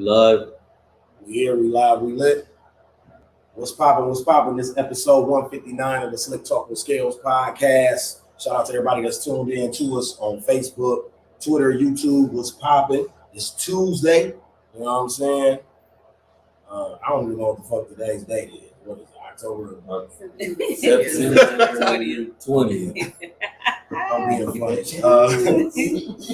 live. We here, we live, we lit. What's poppin', what's poppin'? This episode 159 of the Slicktalk with Scalez podcast. Shout out to everybody that's tuned in to us on Facebook, Twitter, YouTube. What's poppin'? It's Tuesday. You know what I'm saying? I don't even know what the fuck today's date is. What is it? October? September 20th. I'm being funny.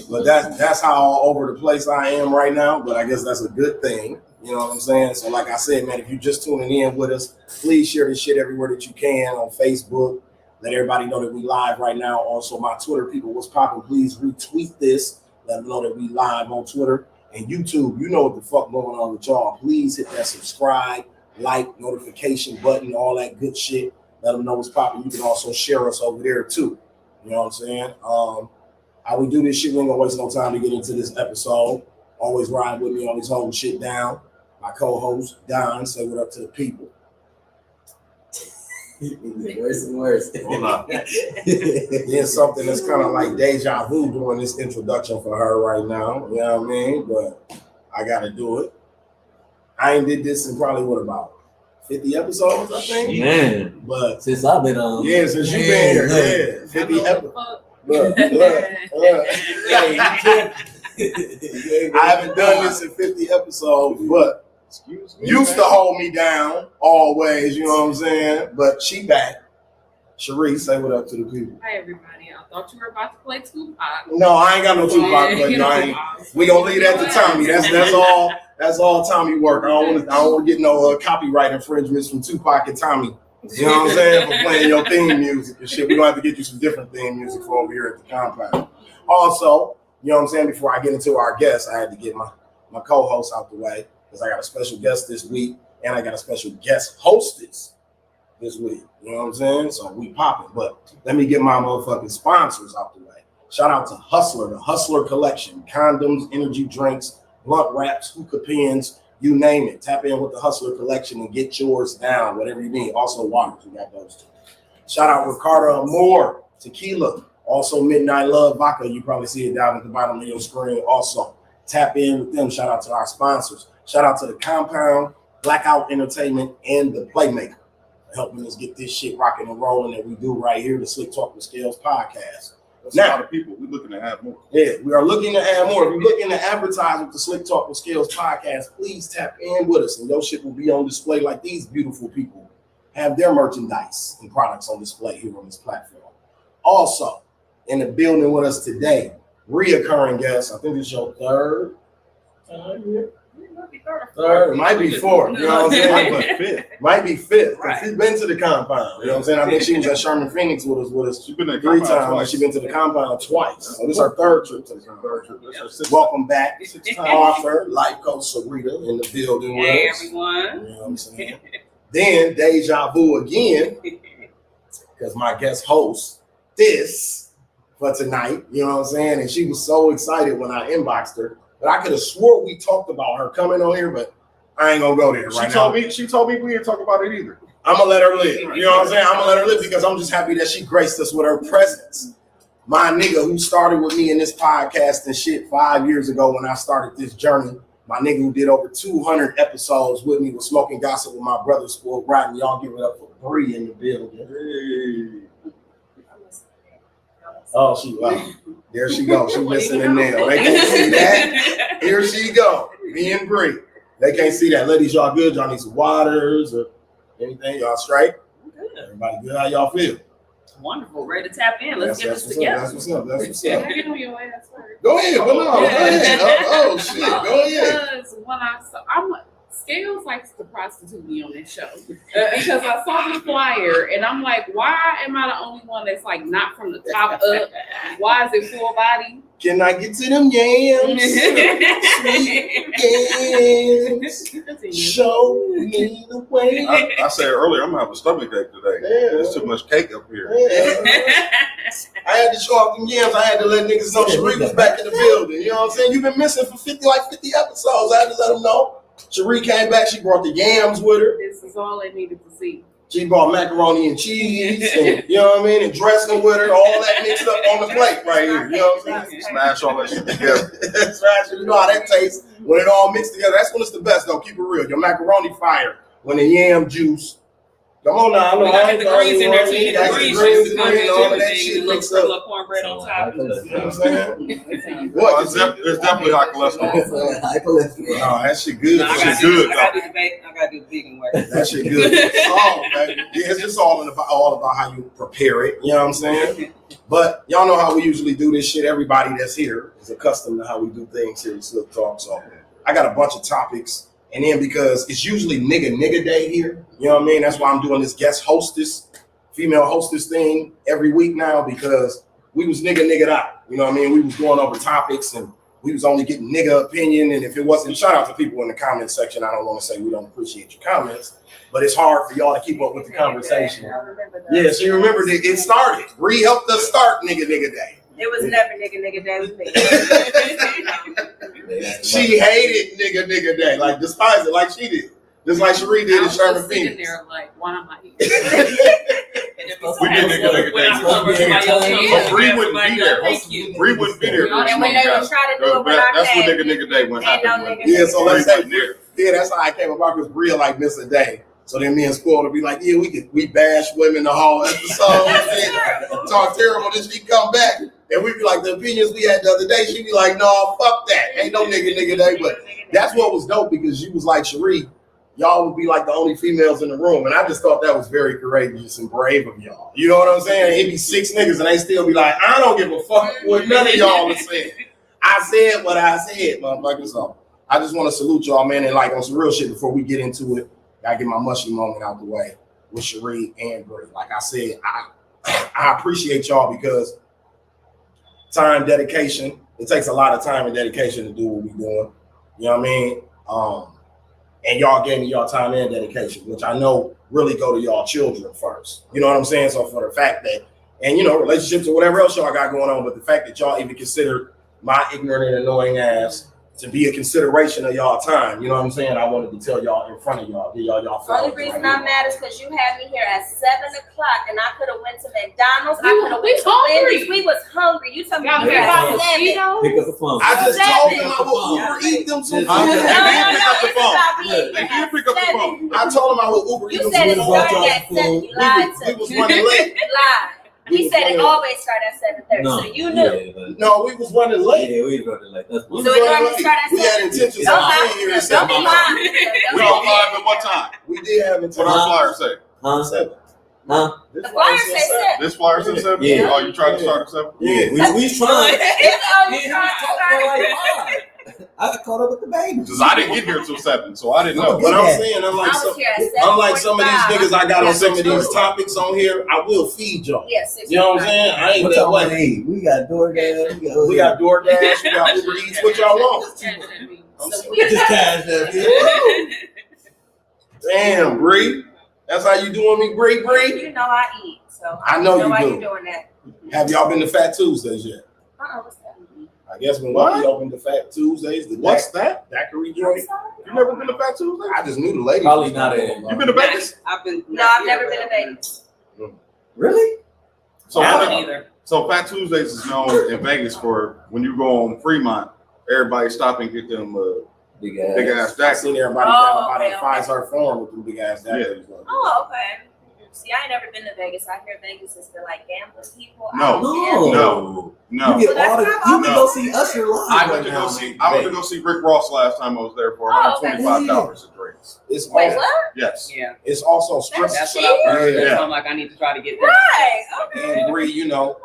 But that's how all over the place I am right now. But I guess that's a good thing. You know what I'm saying? So like I said, man, if you're just tuning in with us, please share this shit everywhere that you can on Facebook. Let everybody know that we live right now. Also, my Twitter people, what's poppin'? Please retweet this. Let them know that we live on Twitter and YouTube. You know what the fuck going on with y'all. Please hit that subscribe, like, notification button, all that good shit. Let them know what's poppin'. You can also share us over there too. You know what I'm saying? How we do this shit, we ain't gonna waste no time to get into this episode. Always ride with me, always holding shit down. My co-host, Don, say what up to the people. Worse and worse. Hold on. Yeah, something that's kind of like deja vu doing this introduction for her right now. You know what I mean? But I got to do it. I ain't did this in probably, what, about 50 episodes, I think? Man. But since I've been on. Yeah, since you've been here. Yeah, 50 episodes. Look. Hey, I haven't done this in 50 episodes, but used to hold me down always, you know what I'm saying? But she back. Sharee, say what up to the people. Hi, everybody. I thought you were about to play Tupac. No, I ain't got no Tupac, but we gonna leave that to Tommy. That's all Tommy work. I don't want to get no copyright infringements from Tupac and Tommy. You know what I'm saying? For playing your theme music and shit. We're gonna have to get you some different theme music for over here at the compound. Also, you know what I'm saying? Before I get into our guests, I had to get my co-host out the way because I got a special guest this week and I got a special guest hostess this week. You know what I'm saying? So we popping. But let me get my motherfucking sponsors out the way. Shout out to Hustler, the Hustler Collection. Condoms, energy drinks, blunt wraps, hookah pens, you name it. Tap in with the Hustler Collection and get yours down, whatever you need. Also waters, we got those too. Shout out Ricardo Amore, tequila. Also Midnight Love Vodka. You probably see it down at the bottom of your screen. Also tap in with them. Shout out to our sponsors. Shout out to the Compound, Blackout Entertainment, and the Playmaker for helping us get this shit rocking and rolling that we do right here, the Slicktalk with Scalez podcast. That's now, a lot of people. We're looking to add more. Yeah, we are looking to add more. If you're looking to advertise with the Slicktalk with Scalez podcast, please tap in with us, and your shit will be on display like these beautiful people have their merchandise and products on display here on this platform. Also, in the building with us today, reoccurring guest. I think this is your third time here. Third, might be fourth. You know what I'm saying? Might be fifth. Right. She's been to the compound. You know what I'm saying? I think she was at Sherman Phoenix with us. She's been there 3 times. She's been to the compound twice. So this is her third trip to the compound. Welcome back, author, life coach Serita in the building with us. Hey, everyone. You know what I'm saying? Then deja vu again, because my guest host this for tonight. You know what I'm saying? And she was so excited when I inboxed her. But I could have swore we talked about her coming on here, but I ain't gonna go there right now. She told me we didn't talk about it either. I'm gonna let her live. You know what I'm saying? I'm gonna let her live because I'm just happy that she graced us with her presence. My nigga who started with me in this podcast and shit 5 years ago when I started this journey. My nigga who did over 200 episodes with me was Smoking Gossip with my brother, Spoiled Rotten. Y'all give it up for Bree in the building. Hey. Oh, there she goes. She missing a nail. They can't see that. Here she go. Me and Bree. They can't see that. Ladies, y'all good? Y'all need some waters or anything? Y'all straight? Good. Everybody good? How y'all feel? Wonderful. Ready to tap in. Let's get this together. That's what's up. That's what's Yeah, up. get on your ass first. Go ahead. Go ahead. Oh, shit. Go ahead. Because when Scalez likes to prostitute me on this show because I saw the flyer and I'm like, why am I the only one that's like not from the top up? Why is it full body? Can I get to them yams? Sweet yams. Show me the way. I said earlier, I'm gonna have a stomach ache today. Yeah. There's too much cake up here. Yeah. I had to show off them yams. I had to let niggas know Sharee was back in the building. You know what I'm saying? You've been missing for 50 episodes. I had to let them know. Sharee came back. She brought the yams with her. This is all I needed to see. She bought macaroni and cheese, and you know what I mean, and dressing with her, all that mixed up on the plate right here. You know what I'm saying? Smash all that shit together. That's right. You know how that tastes when it all mixed together. That's when it's the best, though. Keep it real. Your macaroni fire when the yam juice. Come on now, I know. We gotta get the greens in there too. Get the greens, greens in and there, all of that everything. shit Little mixed up. sprinkle of cornbread on top. You know what I'm saying? Well, What? it's definitely high cholesterol. High cholesterol. No, that shit good. No, I That gotta shit do good, I gotta do the vegan. I gotta do the vegan way. That shit good. Baby. Yeah, it's just all about how you prepare it. You know what I'm saying? But y'all know how we usually do this shit. Everybody that's here is accustomed to how we do things here at Slicktalk. So I got a bunch of topics. And then because it's usually nigga day here, you know what I mean? That's why I'm doing this guest hostess, female hostess thing every week now, because we was nigga out. You know what I mean? We was going over topics and we was only getting nigga opinion. And if it wasn't, shout out to people in the comment section. I don't want to say we don't appreciate your comments, but it's hard for y'all to keep up with the conversation. Yeah, so you remember that it started. Bree helped us start nigga day. It was never nigga day with me. She hated nigga day, like despised it, like she did, just like Sharee did in Sherman sitting Phoenix. there like, why am I here? We did nigga When I day. cover somebody else, But Bree wouldn't be there. Thank you. Bree wouldn't be there. And when they would try to do it when I That's what came, nigga day went ain't no happened. nigga. Yeah, so let's say, Bree wasn't yeah, that's how I came about, because Bria like miss a day. So then me and Squirrel would be like, yeah, we bash women the whole episode, and talk terrible, then she come back. And we'd be like, the opinions we had the other day, she'd be like, no, fuck that. Ain't no nigga day. But that's what was dope, because you was like, Sharee, y'all would be like the only females in the room. And I just thought that was very courageous and brave of y'all. You know what I'm saying? It'd be 6 niggas and they still be like, I don't give a fuck what none of y'all are saying. I said what I said, motherfucker. So I just want to salute y'all, man. And like on some real shit before we get into it, gotta get my mushy moment out the way with Sharee and Brie. Like I said, I appreciate y'all, because time, dedication. It takes a lot of time and dedication to do what we're doing. You know what I mean? And y'all gave me y'all time and dedication, which I know really go to y'all children first. You know what I'm saying? So for the fact that, and you know, relationships or whatever else y'all got going on, but the fact that y'all even considered my ignorant and annoying ass to be a consideration of y'all time, you know what I'm saying? I wanted to tell y'all in front of y'all, get y'all The only reason I'm mad is because you had me here at 7 o'clock and I could have went to McDonald's. I could have went to Wendy's. We was hungry. You told me Y'all you care had about 7. mosquitoes? Pick up the phone. I just Seven. told them I would Uber eat them some Huh? food. No, They did pick up the it's phone. about me. They did pick up the phone. I told them I would Uber eat You them said some it food. started at 7. You lied to We me. was running late. You lied. He said it always started at 7:30. No. So you knew. Yeah, but- No, we was running late. yeah, we wrote it like that's We one. So was it running normally late. start at We had 7. intentions Don't of lie. being here at Don't be 7. lying. We all live at what time? We did have What intentions. our flyer say? Huh? 7. Huh? The flyer says 7. This flyer says 7? Yeah. Oh, you tried to start at 7? Yeah, we trying. It's always Yeah, trying to start. I got caught up with the baby. Because I didn't get here till 7, so I didn't know. But I'm saying, I was here at 7:45. unlike some of these niggas I got on some of these 6:30. topics on here, I will feed y'all. Yes. You know what I'm saying? I ain't What that y'all want to way. eat? We got DoorDash. We got DoorDash, we got Uber Eats. What y'all want? So we just cash that. Yeah. Damn, Bree. That's how you doing me, Bree? You know I eat. So I know you why do. you doing that. Have y'all been to Fat Tuesdays yet? What's that? I guess when What? we opened the Fat Tuesdays, the What's that? daiquiri I'm joint. sorry. You never been to Fat Tuesday? I just knew the ladies. Probably not a- You been to Vegas? I've been. No, I've never been to Vegas. Really? So, I what- Either. so Fat Tuesdays is known in Vegas for when you go on Fremont, everybody stop and get them Big ass. big ass I jackets. seen everybody Oh, down by okay, that okay. Five-Star Farm with them big ass daiquiris. Oh, okay. See, I ain't never been to Vegas. I hear Vegas is for like gambling people. No. No. No. You get Well, all the. that's You not can go see Usher live. I right went to now, go see. man. I went to go see Rick Ross last time I was there for Oh, okay. $125 a drinks. It's Wait, also, what? Yes. Yeah, it's also strip. that's what I've heard. Yeah. So I'm like, I need to try to get there. Right. Okay. And Bree, you know,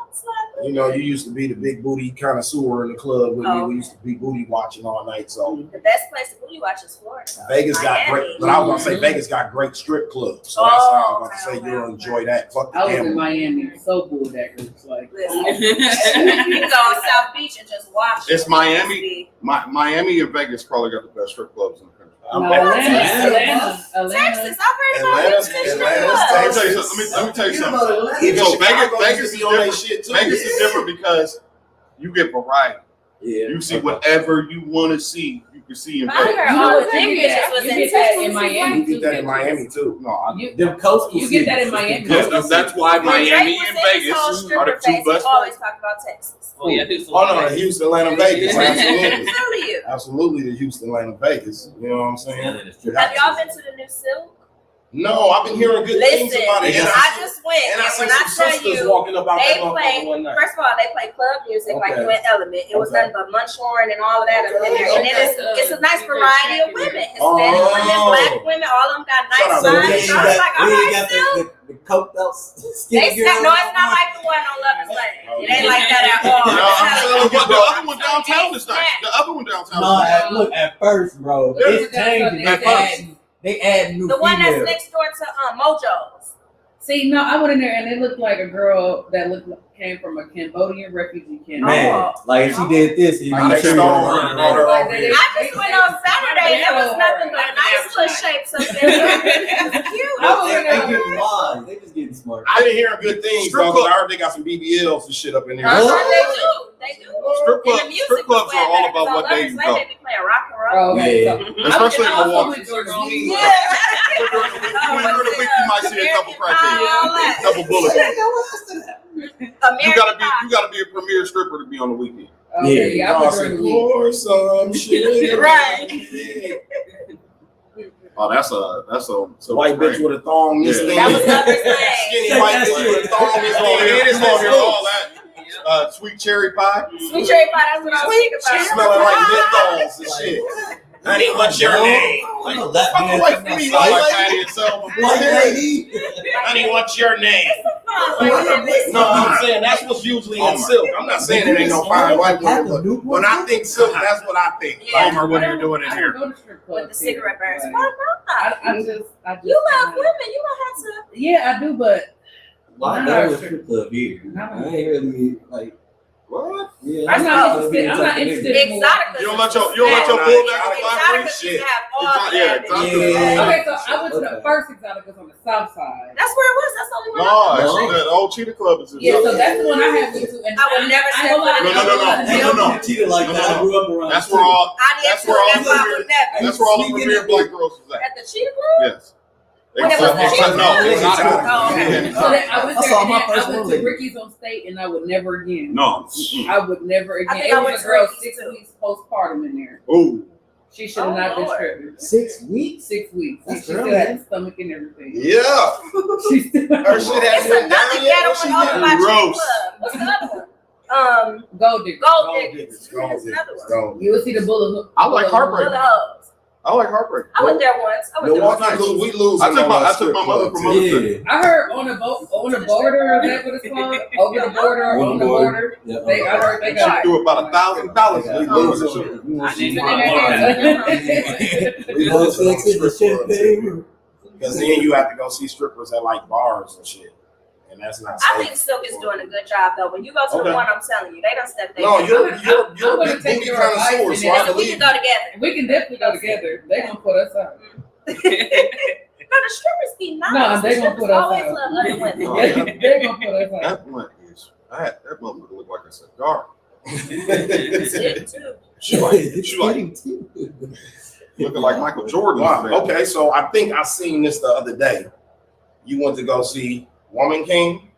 you used to be the big booty connoisseur in the club with me. Oh. We used to be booty watching all night. So The best place to booty watch is Florida. Vegas got Miami. great, but I was gonna say Vegas got great strip clubs. So that's how I was about to say you'll enjoy that. Fuck the I was in gambling. Miami, so cool that group. Like, Listen, you can go on South Beach and just watch. It's Miami. Miami and Vegas probably got the best strip clubs in the country. no, Atlanta. Atlanta. Texas, I've heard about Atlanta's- Houston strip Atlanta's clubs. Let me tell you something. Let me tell you something. Even So Chicago Vegas used to is be on that different. shit too. Vegas is different because you get variety. Yeah. You see whatever you want to see. You can see in I heard Vegas. all the You big get bitches was you in get that Texas. in Miami. You get that in Miami too. No, Them coastal You get that in cities. Miami. that's why When Miami Drake was and in his Vegas whole are the stripper two phase, he best. always talked about Texas. Oh yeah, Oh no, the Houston, Atlanta, Vegas. Absolutely. I'm telling you. Absolutely the Houston, Atlanta, Vegas. You know what I'm saying? Yeah, it's true. Have y'all been to the new Silk? No, I've been hearing good things Listen, about it. I just went, And I and seen when I some tell sisters you, walking about they that play. motherfucker one night. First of all, they play club music like Okay. you in Element. It was Okay. nothing but Munchhorn and all of that up in there. And then it's a nice variety of women. Hispanic Oh. women, black women, all of them got nice Shout out to bodies. them. So I was like, all right, Silk. the coked out They skinny girl. snap. No, it's not like the one on Love Is Lane. It ain't like that at No, all. I'm I'm telling telling you, you. but the other one downtown is nice. The other one downtown No, is nice. look, at first, bro, it's changing. At first. They add new The one that's females. next door to Mojo's. See, no, I went in there and it looked like a girl that came from a Cambodian refugee camp. Man, like if she did this, you Like they sure stole you're her running and brought her that. over here. I just went on Saturday. There was nothing but nice little shapes up there. It was cute. They getting wise. They just getting smart. I didn't hear good things, Strip though, 'cause club. I heard they got some BBLs and shit up in there. Uh-huh, What? they do. They do. Strip And the clubs, music strip clubs was are way all better, about 'cause what on day Love Is you Lane, go. they be playing rock and roll. Oh, okay. Yeah. So, Especially in I also Milwaukee. went to a Northeast. Yeah. During the week, you might see a couple crackheads, a couple bullets. You gotta be a premier stripper to be on the weekend. Okay, yeah, I went during the week. Pour some shit. Right. Oh, that's a White bitch with a thong. This Yeah. thing. That was Love Is Lane. Skinny white bitch with a thong. This It's thing. on here. It is It's on here. all All that. Sweet cherry pie. Sweet cherry pie, that's what I was thinking about. smelling like menthols and shit. Honey, what's your name? I'm a left Fuck hand. away from me, Smell like white Patty lady. itself. White lady. Honey, what's your name? Like, No, I'm saying that's what's usually in silk. I'm not saying it ain't no fine white woman, but when I think silk, that's what I think. Yeah. Homer, what are you doing in I here? don't go to strip clubs with the cigarette burns. here, Why but not? I just. You love women. You don't have to. Yeah, I do, but Why go to strip club here? No. I ain't really like. What? Yeah, I'm not interested. I'm not interested in Exotica. You don't let your bull back on Exotica my shit. have all Exotic- yeah, that. exotic. Yeah. Okay, so I went to the first Exoticas on the south side. That's where it was. That's the only one. No, I actually, No. the old Cheetah Club is Yeah, so that's the one I have went to. And I would never I step ain't gonna lie, foot in No, no, no, they no, don't- no, no. Cheetah like that. I grew up around. That's where all did That's too. where all That's why I the would never. that's where all the Sneaking premier in. black girls is at. At the Cheetah Club? Yes. When it was the Cheetah No, Club? it's not. Oh, okay. So then I went I there saw and my then first I went one to lady. Ricky's on State and I would never again. No. I would never again. think It I was went a to girl Ricky's 6 too. weeks postpartum in there. Ooh. She should have Oh, not been Lord. stripping. 6 weeks. 6 weeks. That's She still early. had the stomach and everything. Yeah. She still Her shit It's hasn't went another down yet. ghetto What she one over getting? by Cheetah Gross. Club. What's the other one? Gold digger. Gold Diggers. There's another one. You will see the bullet. I like For Heartbreak. the hoes. I like Heartbreak. I went there once. I went there once. Milwaukee, we lose. I took my mother from Yeah. I heard on the border, is that what it's called? Over the border, or on the border. Yeah. I heard they She got. threw about $1,000. We We lose. lose. We Love lose sex in the champagne. because then you have to go see strippers at like bars and shit, and that's not I safe. think Silk is doing a good job though. When you go to Okay. the one, I'm telling you, they don't step their No, game. you're I'm a gonna big take booty your connoisseur, advice so I and We believe. can go together. We can definitely go together. They gonna put us out. No, the strippers be nice. No, they The gonna strippers put us always out. love other women. No, They gonna put us out. That blunt is. That motherfucker look like a cigar. That's it too. She like looking like Michael Jordan. Wow. Okay, so I think I seen this the other day. You went to go see Woman King?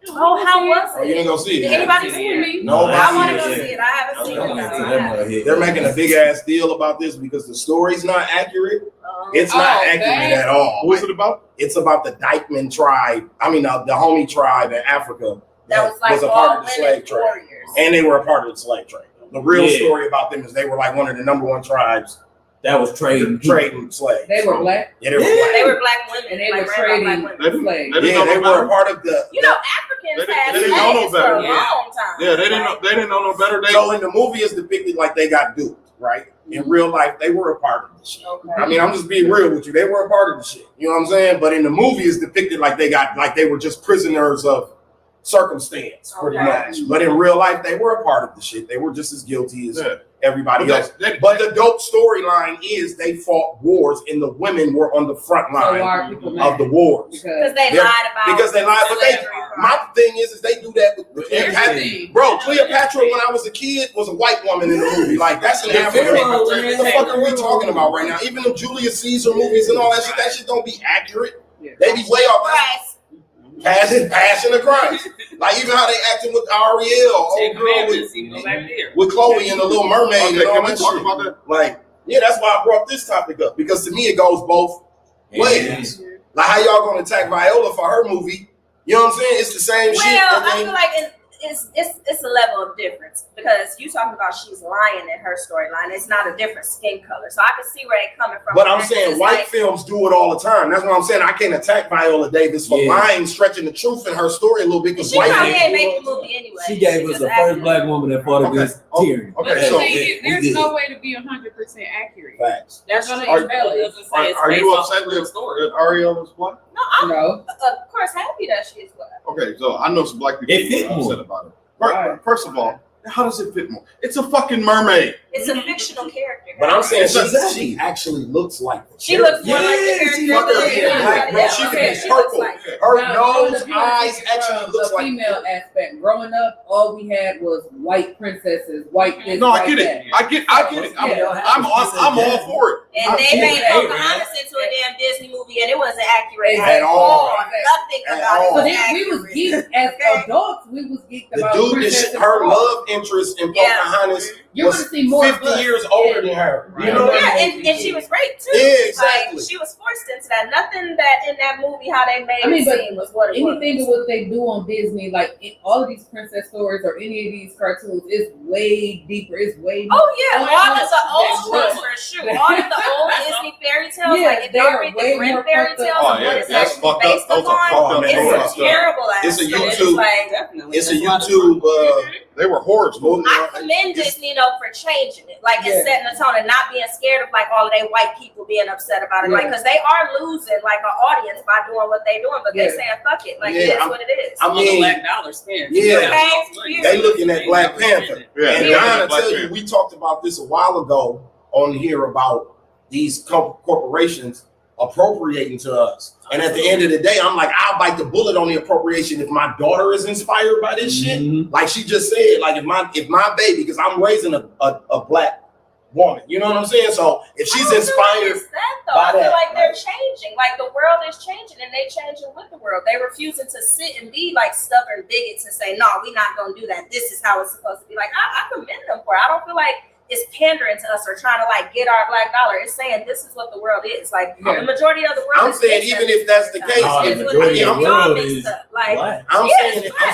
Oh, how was Oh, you it? didn't go see Did it? anybody see it? No, I want to go yeah. see it. I haven't seen it. They're making a big ass deal about this because the story's not accurate. It's not Oh, accurate dang. at all. What was it about? It's about the Dykeman tribe. I mean, the homie tribe in Africa That was like a all part of the women slave trade, warriors. and they were a part of the slave trade. The real Yeah. story about them is they were like one of the number one tribes That was trading. trading slaves. They were black Yeah, they were Yeah. black. They were black women. and they like were ran by trading black women. They didn't- slaves. they didn't Yeah, know they no were better. a part of the. You know, Africans had They didn't know no slaves for better. a Yeah. long time. Yeah, they didn't know no better. So in the movie, it's depicted like they got duped, right? In real life, they were a part of the shit. Okay. I mean, I'm just being real with you. They were a part of the shit. You know what I'm saying? But in the movie, it's depicted like they were just prisoners of circumstance, pretty Okay. much. But in real life, they were a part of the shit. They were just as guilty as Yeah. everybody else. But the dope storyline is they fought wars and the women were on the front line of the wars. Because they lied about Because they lied. But my thing is they do that with Cleopatra. Bro, Cleopatra, when I was a kid, was a white woman in the movie. Like, that's an African. What the fuck are we talking about right now? Even the Julius Caesar movies and all that shit don't be accurate. They be way off. Passion of Christ. Like, even how they acting with Ariel, with Chloe and the Little Mermaid and all that shit. About that? Like, yeah, that's why I brought this topic up. Because to me, it goes both ways. Like, how y'all gonna attack Viola for her movie? You know what I'm saying? It's the same shit. Well, I feel like it's a level of difference because you talking about she's lying in her storyline. It's not a different skin color, so I can see where they're coming from. But I'm saying white films do it all the time. That's what I'm saying. I can't attack Viola Davis for lying, stretching the truth in her story a little bit. Because she probably ain't make the movie anyway. She gave us the first black woman that fought against tyranny. Okay, so there's no way to be 100% accurate. Facts. That's gonna invalid. Are you upset with Ariel is black? No, I'm of course happy that she is black. Okay, so I know some black people are upset about it. First of all, how does it fit more? It's a fucking mermaid. It's a fictional character. But I'm saying she actually looks like the she looks more like the character. She can be purple. Her nose, eyes actually looks like female aspect. Growing up, all we had was white princesses, white this. No, I get it. I get it. I'm all for it. And they made Pocahontas into a damn Disney movie, and it wasn't accurate at all. Nothing about it was accurate. We was geeked as adults. We was geeked about the dude. Her love interest in Pocahontas. You're gonna see more 50 years older than her. You know what I mean? And she was raped too. Yeah, exactly. Like, she was forced into that. Nothing that in that movie, how they made it seem was what it was. Anything of what they do on Disney, like all of these princess stories or any of these cartoons, is way deeper. It's way more. Oh yeah, all of the old ones for sure. All of the old Disney fairy tales, like if y'all read the Grimm fairy tales, what it's actually based upon, it's terrible. It's a YouTube. It's a YouTube. They were horrors. I commend Disney though for changing it, like it's setting a tone and not being scared of like all of they white people being upset about it, like because they are losing like an audience by doing what they doing, but they saying fuck it, like it is what it is. I mean, Black dollar spend. Yeah, they looking at Black Panther. And Don, I tell you, we talked about this a while ago on here about these corporations appropriating to us. And at the end of the day, I'm like, I'll bite the bullet on the appropriation if my daughter is inspired by this shit. Like she just said, like if my baby, because I'm raising a black woman, you know what I'm saying? So if she's inspired I feel like they're changing. Like the world is changing and they changing with the world. They refusing to sit and be like stubborn bigots and say, no, we're not gonna do that. This is how it's supposed to be. Like I commend them for it. I don't feel like it's pandering to us or trying to like get our black dollar. It's saying this is what the world is. Like the majority of the world. I'm saying even if that's the case, I'm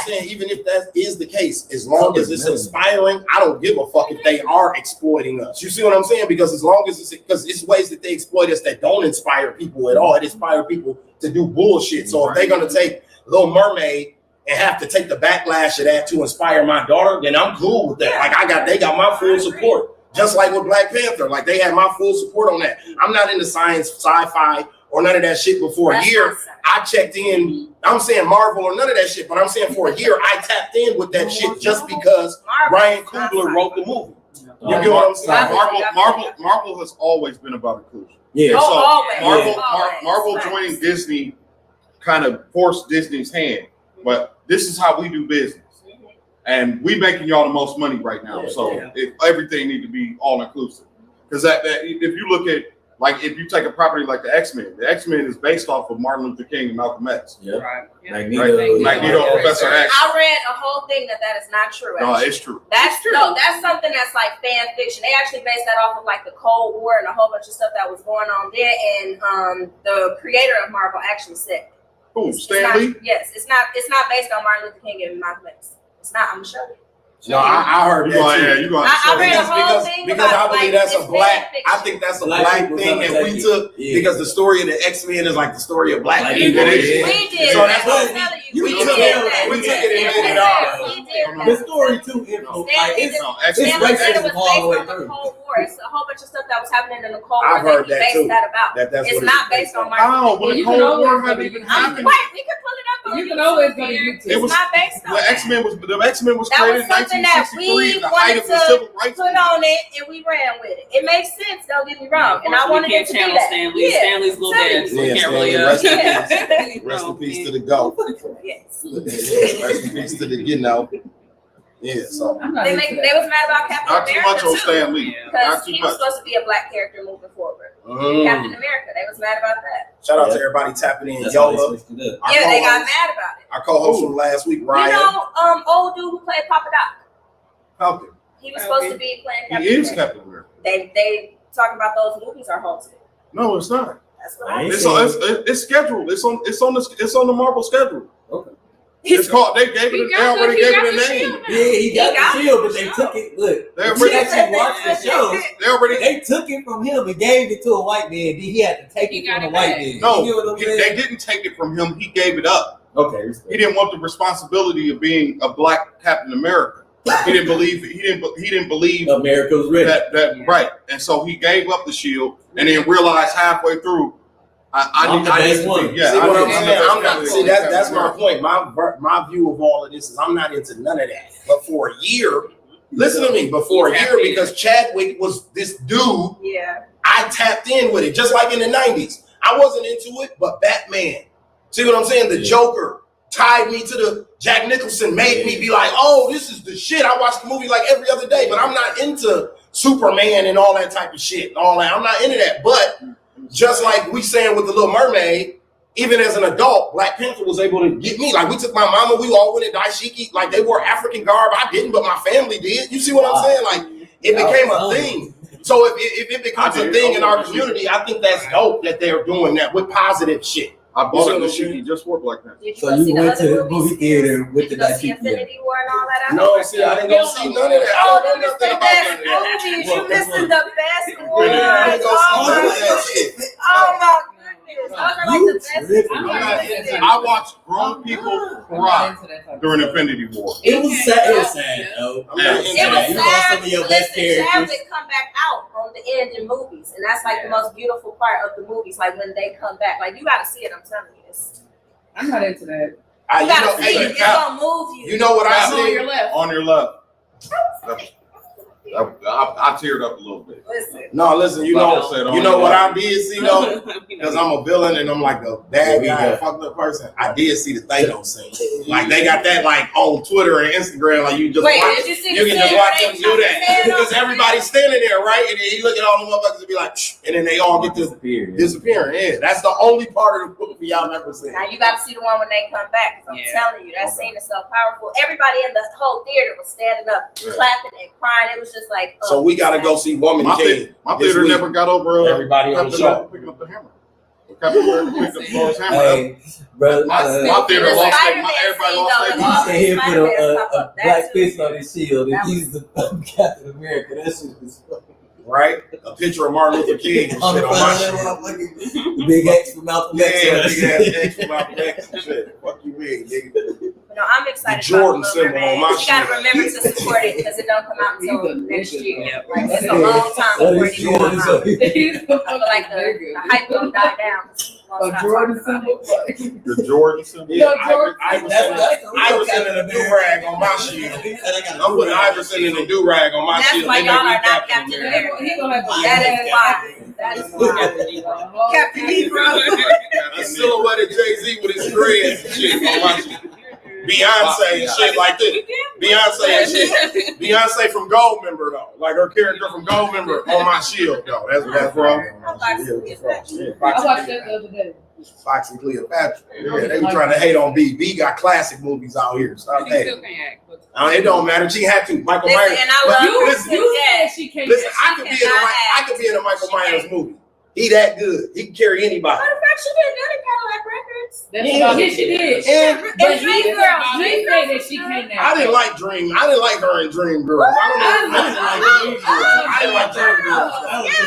saying even if that is the case, as long as it's inspiring, I don't give a fuck if they are exploiting us. You see what I'm saying? Because as long as it's ways that they exploit us that don't inspire people at all. It inspires people to do bullshit. So if they're gonna take Little Mermaid and have to take the backlash of that to inspire my daughter, then I'm cool with that. Like they got my full support. Just like with Black Panther, like they had my full support on that. I'm not into science, sci-fi, or none of that shit. Before a year, I checked in. I'm saying Marvel or none of that shit, but I'm saying for a year, I tapped in with that shit just because Ryan Coogler wrote the movie. You get what I'm saying? Marvel has always been about inclusion. Yeah. Marvel joining Disney kind of forced Disney's hand. But this is how we do business, and we making y'all the most money right now. If everything need to be all inclusive, because that if you look at like if you take a property like the X-Men is based off of Martin Luther King and Malcolm X. Magneto, Professor X. I read a whole thing that is not true. No, it's true. That's true. No, that's something that's like fan fiction. They actually based that off of like the Cold War and a whole bunch of stuff that was going on there. And the creator of Marvel actually said. Who, Stan Lee? Yes, it's not based on Martin Luther King and Malcolm X. It's not. I'm gonna show you. No, I heard that too. I read a whole thing because I believe that's a black. I think that's a black thing that we took because the story of the X-Men is like the story of black people. We did. So that's what we took it and made it ours. The story too. It's racism all the way through. It's a whole bunch of stuff that was happening in the Cold War. I've heard that too. It's not based on Martin Luther King. When the Cold War haven't even happened. Wait, we can pull it up on You can YouTube always go to here. YouTube. It was- It's not based on The X-Men was That created was in something that 1963, we the height wanted of the to civil rights. put on it, and we ran with it. It makes sense. Don't get me wrong, and I wanted it to be channel that. Stanley. Stanley's little Tell dad. you. So Yeah, can't really. Stanley, rest in peace to the GOAT. Yes. Rest in peace to the, you know. Yeah, so. I'm not They into that. was mad about Captain Not too America much on too, Stan Lee. Yeah. Not because too he was much. supposed to be a black character moving forward. Captain America. They was mad about that. Shout out to everybody tapping in. That's how they Yola, switched it up. our Yeah, they got co-host- mad about it. our co-host from last week, You Ryan. know, old dude who played Papa Doc. Falcon. He was supposed to be playing Captain He is America. Captain America. They talking about those movies are halted. No, it's not. That's what I I ain't said. It's scheduled. It's on the Marvel schedule. Okay. It's called. They gave He it. They got already the- he gave got it a the name. shield now. Yeah, he got got the shield, but the they show. took it. Look, They if already- you actually watch the show, They already. they took it from him and gave it to a white man. Then he had to take He it got from a it white back. man. You get No, what I'm saying? they didn't take it from him. He gave it up. Okay. He didn't want the responsibility of being a black Captain America. He didn't believe. He didn't believe America's ready. that right. And so he gave up the shield, and then realized halfway through, I'm the best one. See what I'm saying? I'm not. the See, best that's my Captain point. My view of all of this is I'm not into none of that. But for a year, listen to me. But for a year, because Chadwick was this dude, Yeah. I tapped in with it, just like in the '90s. I wasn't into it, but Batman. See what I'm saying? The Joker tied me to the Jack Nicholson, made me be like, oh, this is the shit. I watch the movie like every other day, but I'm not into Superman and all that type of shit. And all that. I'm not into that. But just like we saying with the Little Mermaid, even as an adult, Black Panther was able to get me. Like we took my mama, we all went in daishiki. Like they wore African garb. I didn't, but my family did. You see what I'm saying? Like it became a thing. So if it becomes a thing in our community, I think that's dope that they're doing that with positive shit. I bought You it see what I'm the just for Black Panther. Did So go you see the went other to the movies? movie theater with Did the you go see daishiki. Infinity War and all that? No, see, I didn't go see none of that. I Oh, don't know them is nothing the about best none of that. movies. What, You which missing one? the best I ones. didn't go see none of that shit. Oh my goodness. Those are like the best tripping. I'm movies. not into that. I watched grown people I'm not cry into that type of during stuff. Infinity War. It was sad. It was sad, though. I'm not into It was that. You lost sad. some of your best Listen, characters. Chadwick come back out on the end in movies, and that's like the most beautiful part of the movies. Like when they come back, like you got to see it. I'm telling you this. I'm not into that. You got to Hey, see it. you It's gonna move you. You know what I On see? your left. On your left. I teared up a little bit. Listen. No, listen. You know what I did see though, because I'm a villain and I'm like a bad guy, a fucked up person. I did see the Thanos scene. Like they got that like on Twitter and Instagram. Like you just Wait, watch, did you see you the can just scene watch where them they do chop his that head because off? everybody's standing there, right? And then you look at all the motherfuckers and be like, and then they all get to disappearing. Yeah, that's the only part of the movie y'all never seen. Now you got to see the one when they come back. 'Cause I'm telling you, that scene is so powerful. Everybody in the whole theater was standing up, clapping and crying. It was just like. So we gotta go see Woman My, King. my this theater week. never got over Everybody on the Captain America show. picking up the hammer. Captain America picked up Thor's hammer. Hey, brother, My theater The lost Spider-Man everybody scene, lost though, their the he all said he'll the put Spider-Man stuff a up. black That's fist on his shield that and he's the Captain America. That shit is Right? A picture of Martin Luther King and on the shit on front my of shit. that motherfucker. The big X from Malcolm Yeah, X. big ass X from Malcolm X and shit. Fuck you mean, nigga. No, I'm excited The Jordan about symbol on my You gotta shit. remember to support it because it don't come out until He's a next nigga, year. though. Like it's a long time before it even comes out. He's I feel like the hype will die down. a Jordan symbol. The Jordan symbol. Yeah, Jordan- Iverson and a do-rag on my shield. I'm putting Iverson and a do-rag on my That's shield. why They y'all make me are not Captain America. America. He gonna have to That is why. That is why. Captain Negro. A silhouetted Jay-Z with his dreads and shit on my shield. Beyonce and shit like this. Beyonce and shit. Beyonce from Goldmember though. Like her character from Goldmember on my shield though. That's wrong. I I watched that the other day. Fox and Cleopatra. Yeah, they were trying to hate on B. B got classic movies out here. Stop She hating. still can't act. But It don't matter. She had to. Michael Listen, Myers. and I But love listen, You said Yes. she can't. listen, I She could be in cannot I could be in a Michael She Myers can't. movie. He that good. He can carry anybody. Matter of fact, she did good at Cadillac Records. That's Yeah. about it. She did. And But And he Dream said Girls. that she can't act. I didn't like Dream. I didn't like her in Dream Girls. I don't know. I didn't like Dream Girls.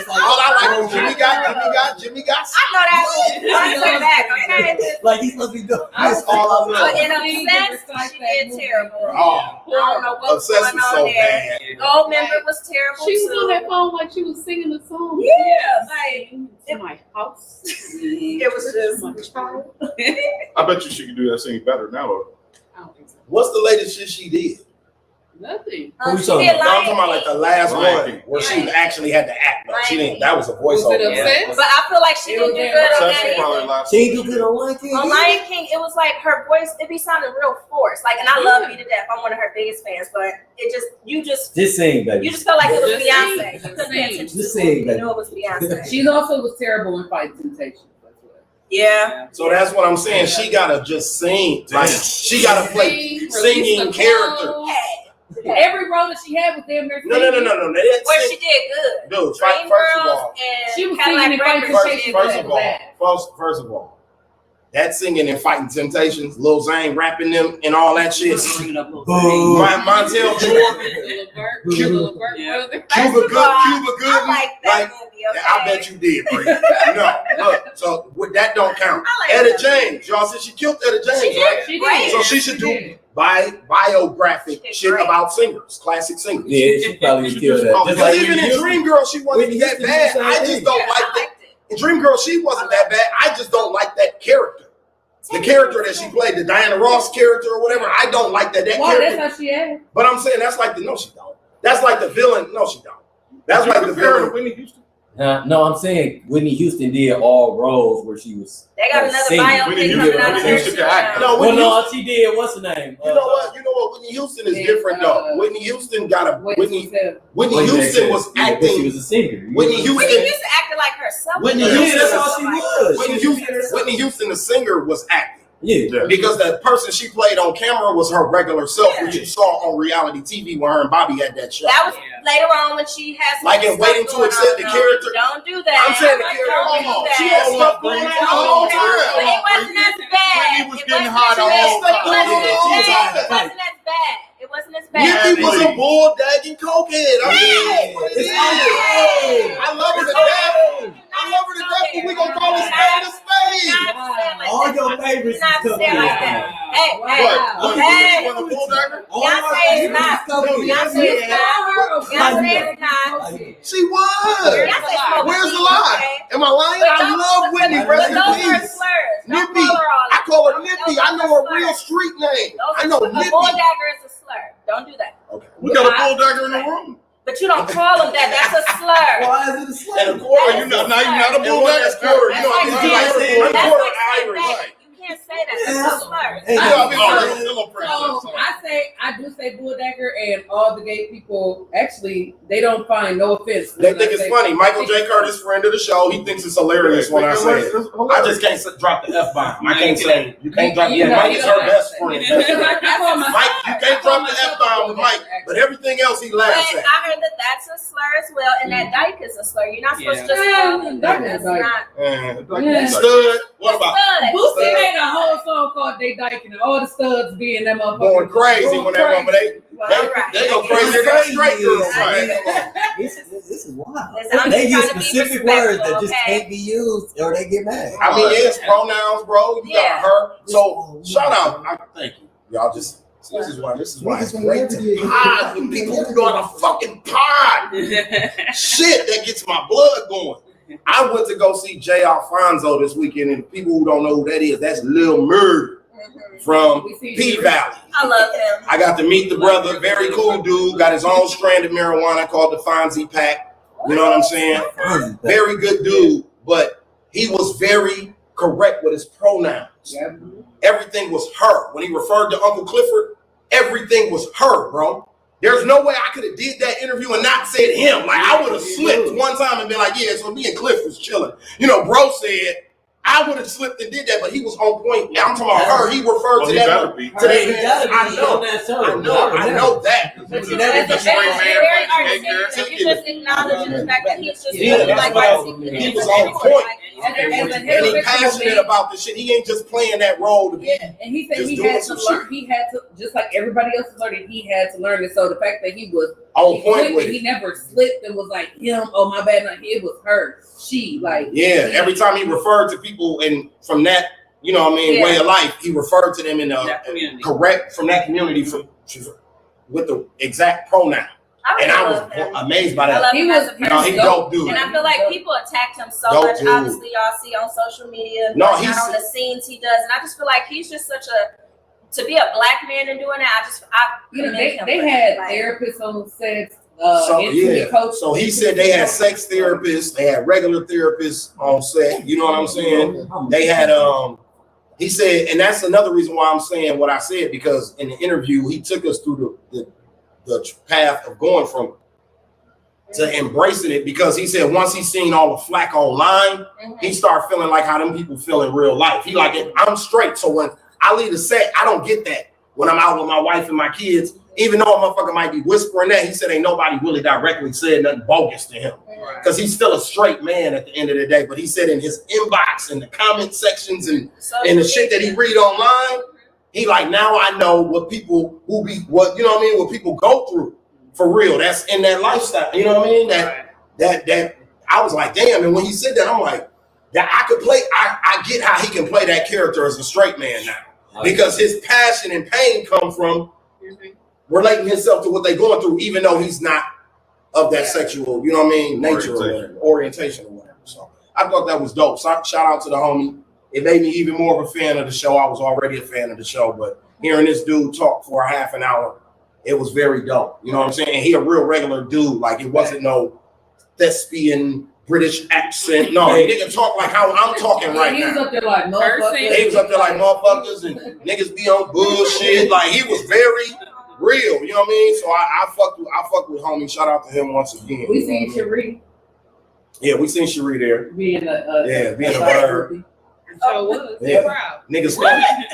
All I like was Jimmy got. I know that movie. I say that, okay? Like he's supposed to be doing. That's all I But know. in Obsessed, she did terrible. Oh, I don't know what's Obsessed going was on so there. bad. Goldmember was terrible She was too. on that phone like she was singing the song. Yeah, like In my house. it was just. I bet you she can do that scene better now. Though. I don't think so. What's the latest shit she did? Nothing. Who She you did talking No, I'm Lion talking about like the King. last Lion one King. where she actually had to act. Like, she didn't. That was a Was it voiceover. obsessed? But I feel like she didn't do good on Obsessed that probably either. last. She ain't do good on Lion King. On Lion King, it was like her voice, it be sounding real forced. Like, and I love me to death. I'm one of her biggest fans, but it just, you just sing, baby. felt like it was Just Beyonce. sing. You couldn't pay attention to Just the sing, movie. You baby. knew it was Beyonce. She also was terrible in Fight Temptation. Yeah. So that's what I'm saying. She gotta just sing. Like she gotta play Sing, singing release the character. flow. Every role that she had was damn near No. They didn't Where sing. she did good. Dude, Dream first of Girls all, and She was Cadillac singing in Fight Records, she Temptation. did first good. of all, that singing and Fighting Temptations, Lil Zane rapping them and all that shit. Boo. Montel Jordan, Little Burt brother. Cuba First of all, Gooden. I like that movie, okay? I bet you did, Bree. No, look, so that don't count. I like Etta that. James, y'all said she killed Etta She James, right? did great. So she should do biographic She did shit great. about singers, classic singers. Yeah, she probably would kill that. Just Because like even Whitney in Houston. Dreamgirls, she wasn't Whitney that Houston bad. did the I same just thing. don't Yeah, like I that. liked it. In Dreamgirls, she wasn't that bad. I just don't like that character. The character that she played, the Diana Ross character or whatever, I don't like that Why? character. That's how she had. But I'm saying that's like no, she don't. That's like the villain. No, she don't. That's like the villain. Whitney Houston. No, I'm saying Whitney Houston did all roles where she was. They got another singing. Whitney biopic coming Houston- out of Whitney her. Houston can act. No, Well, Whitney no, she did. What's her name? You know what? Whitney Houston is different though. Whitney Houston got a Whitney Houston was She acting. was a singer. Whitney Whitney Houston. Houston acted like herself. Whitney Yeah, Houston. that's all she was. Whitney Houston, the singer, was acting. Yeah. Because the person she played on camera was her regular self, which you saw on reality TV when her and Bobby had that show. That was later on when she has Like in Waiting to Accept the Character. Don't do that. I'm saying the Like, character. don't do that. She had stuff going on the whole But time. it wasn't as bad. Whitney was It getting wasn't high as the bad. whole It wasn't time. as bad. It wasn't as bad. It wasn't as bad. Nikki was a bull-dagging cokehead. I mean, Yeah. I love her to death. I love her to death, but we gonna call this spade a spade. All your favorites Not is say it like that. Hey, What? hey, hey. What? Bulldagger? Beyonce is not. Beyonce is not. Beyonce is not. She was. Beyonce smoked Where's the weed, lie? okay? Am I lying? But I don't- love Whitney. but Rest in those are peace. slurs. Don't Nippy. call her all I that. call her Those Nippy. are I know her slurs. real street name. Those I know are- Nippy. A bulldagger is a slur. Don't do that. Okay. We got a bulldagger in the room. But you don't call them that. That's a slur. Why is it a slur? And a quarter, Now you're not a and one that's bulldagger. quarter. You know, That's I'm like like saying- I'm that's quarter like saying Irish. that. You can't say that. That's a slur. Hey, Yeah, I mean, oh, Pillow Princess. So I do say bulldagger, and all the gay people actually they don't find no offense. They when think I it's say- funny. Michael J. Curtis, friend of the show, he thinks it's hilarious when I say it. I just can't drop the F-bomb. I can't say, you can't drop, yeah, Mike is her best friend. I call my- Mike, you can't drop the F-bomb with Mike, but everything else he But laughs I at. heard that that's a slur as well, and that dyke is a slur. You're not supposed to just Yeah. call them that. Yeah. That's not. Yeah. Stud, what about Boosie made a whole song called "They Dyking," and all the studs being that motherfucker going crazy when that one, but Well, all right. they go crazier than straight girls. Right. This is wild. Listen, I'm They just use trying to be specific words that respectful, just okay? can't be used, or they get mad. I mean, yeah, it's pronouns, bro. You got Yeah. her. So shout out. Thank you. Y'all just this is why it's great to pod with people who know how to fucking pod. Shit that gets my blood going. I went to go see Jay Alfonso this weekend, and people who don't know who that is, that's Lil Murder from We see P you. Valley. I love him. I got to meet the brother, very cool dude, got his own strand of marijuana called the Fonzie Pack. You know what I'm saying? Very good dude, but he was very correct with his pronouns. Yeah. Everything was her. When he referred to Uncle Clifford, everything was her, bro. There's no way I could have did that interview and not said him. Like, I would have slipped one time and been like, yeah, so me and Cliff was chilling. You know, bro said, I would have slipped and did that, but he was on point. Yeah, I'm talking about her. He referred Well, to he that. better be. To Hey, you that. gotta be I know. on that show. I know that. But But you never as a just very straight man playing artistic, you just acknowledge the fact that he's just Yeah, that's like what I- articulate. he was on point. And And he passionate about the shit. He ain't just playing that role to be. Yeah, and he said Just he doing had to some learn. He had to, just like everybody else is learning, he had to learn it. So the fact that he was On point with he it. never slipped and was like him. Oh my bad, no, it was her. She like Yeah, every time he referred to people and from that, you know what I mean, Yeah. way of life, he referred to them in a That community. correct from that community with the exact pronoun. And I love him. was amazed by I that. love him as a person. No, he dope dude. And I feel like people attacked him so Dope much. dude. Obviously, y'all see on social media, No, not he's- on the scenes he does. And I just feel like he's just such a, to be a black man and doing that, You know, commend him they for had that. Like, therapists on set. So intimate coach. so he said they had sex therapists, they had regular therapists on set. You know what I'm saying? They had he said, and that's another reason why I'm saying what I said, because in the interview he took us through the path of going from to embracing it, because he said once he's seen all the flack online, he started feeling like how them people feel in real life. He like, I'm straight, so when I leave the set, I don't get that when I'm out with my wife and my kids. Even though a motherfucker might be whispering that, he said ain't nobody really directly said nothing bogus to him, because he's still a straight man at the end of the day. But he said in his inbox and the comment sections and the shit that he read online, he like, now I know what people what you know what I mean, what people go through for real. That's in that lifestyle. You know what I mean? That I was like, damn. And when he said that, I'm like, that I could play. I get how he can play that character as a straight man now, because his passion and pain come from relating himself to what they're going through, even though he's not of that sexual, you know what I mean, nature or whatever, orientation or whatever. So I thought that was dope. So shout out to the homie. It made me even more of a fan of the show. I was already a fan of the show, but hearing this dude talk for a half an hour, it was very dope. You know what I'm saying? He a real regular dude. Like, it wasn't no thespian British accent. No, he didn't talk like how I'm talking right He was now. up there like motherfuckers. He was up there like motherfuckers and niggas be on bullshit. Like, he was very real, you know what I mean? So I fuck with homie. Shout out to him once again. We seen Sharee. Yeah, we seen Sharee there. Being a bird. So what? Yeah. Proud. Niggas.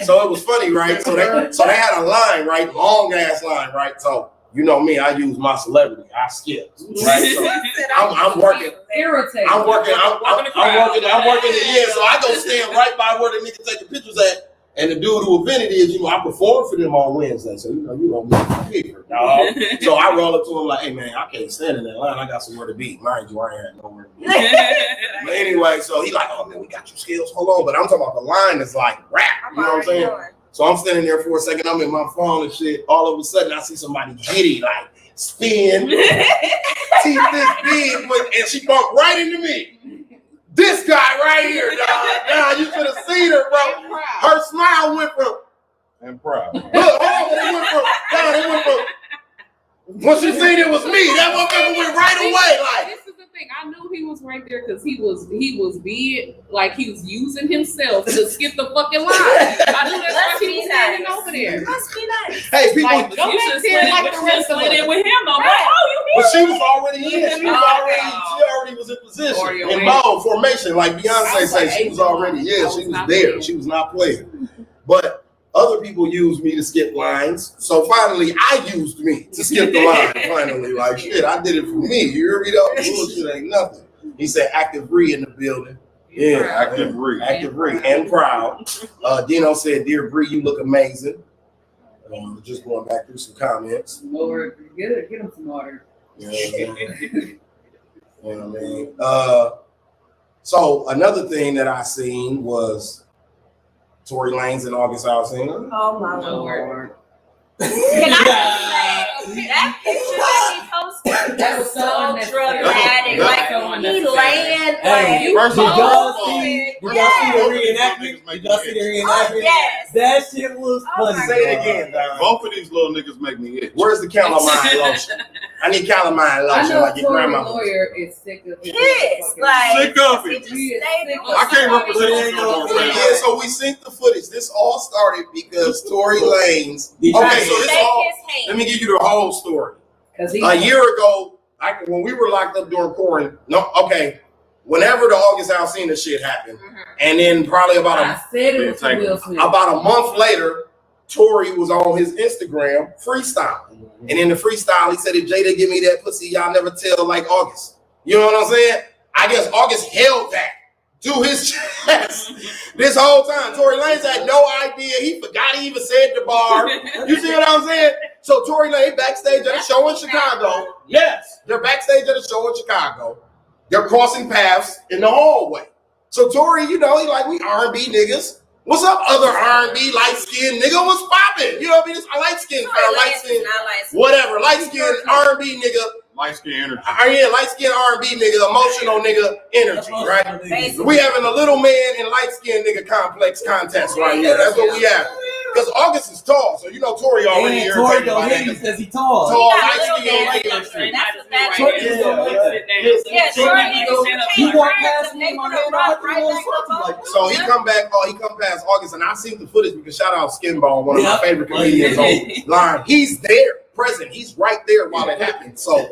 So it was funny, right? So they had a line, right? Long ass line, right? So you know me, I use my celebrity. I skip, right? So I'm working. Irritating. I'm working. Yeah, so I go stand right by where the niggas taking pictures at. And the dude who invented it is, I perform for them on Wednesday. So, you don't make my paper, dog. So I roll up to him like, hey, man, I can't stand in that line. I got somewhere to be. Mind you, I ain't nowhere to be. But anyway, so he like, oh, man, we got you Scalez. Hold on. But I'm talking about the line that's like rap. You know what I'm saying? So I'm standing there for a second. I'm in my phone and shit. All of a sudden, I see somebody giddy, like, spin. Teeth this big. And she bumped right into me. This guy right here, dog. Now you should have seen her, bro. Her smile went from And proud. look, it went from when she seen it was me. That motherfucker went right away. Like, this is the thing. I knew he was right there because he was being like he was using himself to skip the fucking line. I knew that's why he was standing over there. Must be nice. hey, people. Like, go back there like the rest of us. with him. I'm like, oh, But she was already in. She already was in position in ball formation, like Beyonce said. She was already she was there. She was not playing. But other people used me to skip lines. So finally, I used me to skip the line. Finally, like, shit, I did it for me. You hear me though? Bullshit ain't nothing. He said, active Bree in the building. Yeah, Active Bree. Active Bree and proud. Dino said, dear Bree, you look amazing. Just going back through some comments. Lord, get him some water. You know what I mean? So another thing that I seen was Tory Lanez and August Alsina. Oh my Lord. Can I just say, that picture that he posted, That was so dramatic. Like, he laying, Hey, like, first of all, did y'all see the reenactment? Did y'all see the reenactment? yes. That shit was Oh funny. my Say it again, dog. Both of these little niggas make me itch. Where's the calamine lotion? I need calamine I lotion know like your Tory grandma. lawyer is sick of it. Kids, like, Sick of he it. just stayed doing I can't represent you no more. Yeah, so we synced the footage. This all started because Tory Lanez. Did Okay, you- so this Shake all. his hand. Let me give you the whole story. Because he A year ago, when we were locked up during quarantine, whenever the August Alsina shit happened, and then probably I about said it was for Will Smith. a month later, Tory was on his Instagram freestyling. And in the freestyle, he said, if Jada give me that pussy, y'all never tell like August. You know what I'm saying? I guess August held that to his chest this whole time. Tory Lanez had no idea. He forgot he even said the bar. You see what I'm saying? So Tory Lanez backstage at a show in Chicago. Yes, they're backstage at a show in Chicago. They're crossing paths in the hallway. So Tory, he like, we R&B niggas. What's up, other R&B light-skinned nigga? What's poppin'? You know what I mean? It's a light-skinned, whatever. Light-skinned R&B nigga. Light-skinned energy. Light-skinned R&B nigga, emotional nigga energy, right? Basically. We having a little man and light-skinned nigga complex contest right here. That's what we have. Because August is tall, so you know Tori already And irritated Tori by don't hit you that. because he tall. Tall, He got a light-skinned little nigga. bit. That's what that Tori is. just don't like that. Yeah, sure. You walk past me in my head, I like, So he come past August, and I seen the footage because shout out Skinbone, one of my favorite comedians online. He's there, present. He's right there while it happened. So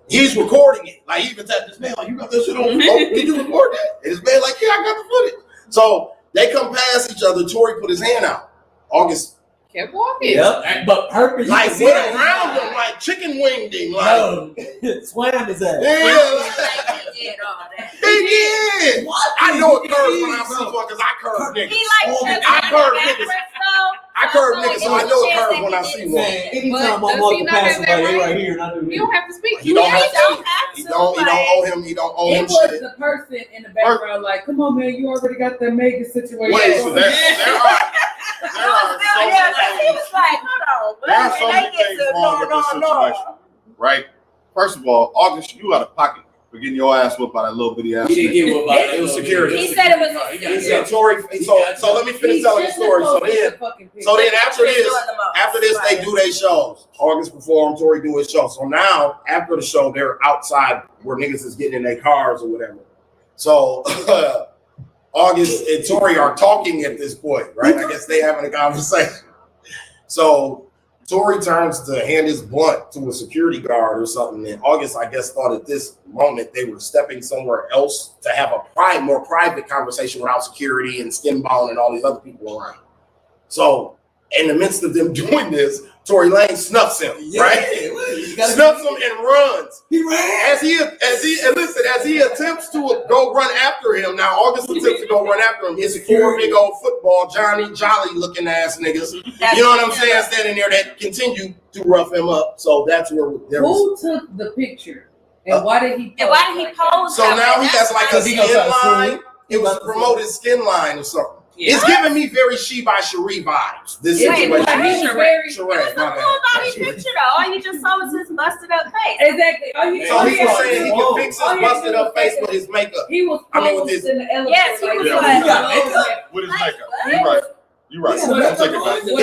he's recording it. Like he even tapped this man, like, you got this shit on. Oh, did you record that? And his man like, yeah, I got the footage. So they come past each other. Tori put his hand out. August kept walking. Yep. But purpose like went around him like chicken winged him. Like, no. Swam his ass. yeah, he did. What? I know it curves when I see one because I curve niggas. He likes I curve niggas. I curve niggas, so I know it curves when I see one. Man, anytime But I'm does walking he not past have that somebody, they right? right here, and I do You don't have to speak. He don't have to. have He to, don't owe him. He don't owe him It was shit. the person in the background like, come on, man, you already got that mega situation. Wait, So there are so many He things. was like, hold on. There are so many things wrong with this situation, right? First of all, August, you out of pocket for getting your ass whooped by that little bitty ass. He didn't get what about It was security. He said it was He said Tori. So let me finish telling the story. So then after this, they do their shows. August performed, Tori do his show. So now after the show, they're outside where niggas is getting in their cars or whatever. So August and Tori are talking at this point, right? I guess they having a conversation. So Tori turns to hand his blunt to a security guard or something, and August, I guess, thought at this moment they were stepping somewhere else to have a more private conversation without security and Skinbone and all these other people around. So in the midst of them doing this, Tory Lanez snuffs him, right? Snuffs him and runs. He ran. As he attempts to go run after him. Now August attempts to go run after him. It's four big old football, Johnny Jolly looking ass niggas. You know what I'm saying? Standing there that continue to rough him up. So that's where there was. Who took the picture? And why did he pose? And why did he pose? So now he has like a Because he goes skin out of line. school. It was a promoted skin line or something. Yeah. It's giving me very She by Sharee vibes. This Wait, situation. what? He was very Sharee, It was a my full body bad. picture though. All you just saw was his busted up face. exactly. Oh, he, So all he had was to saying he do- can fix his all he had to busted do up was face take with his makeup. He was I mean, with posed this- in the elevator. Yes, he was Yeah, like, makeup. With his makeup. Like, You're right. You're right. Yeah, I'll take it back. He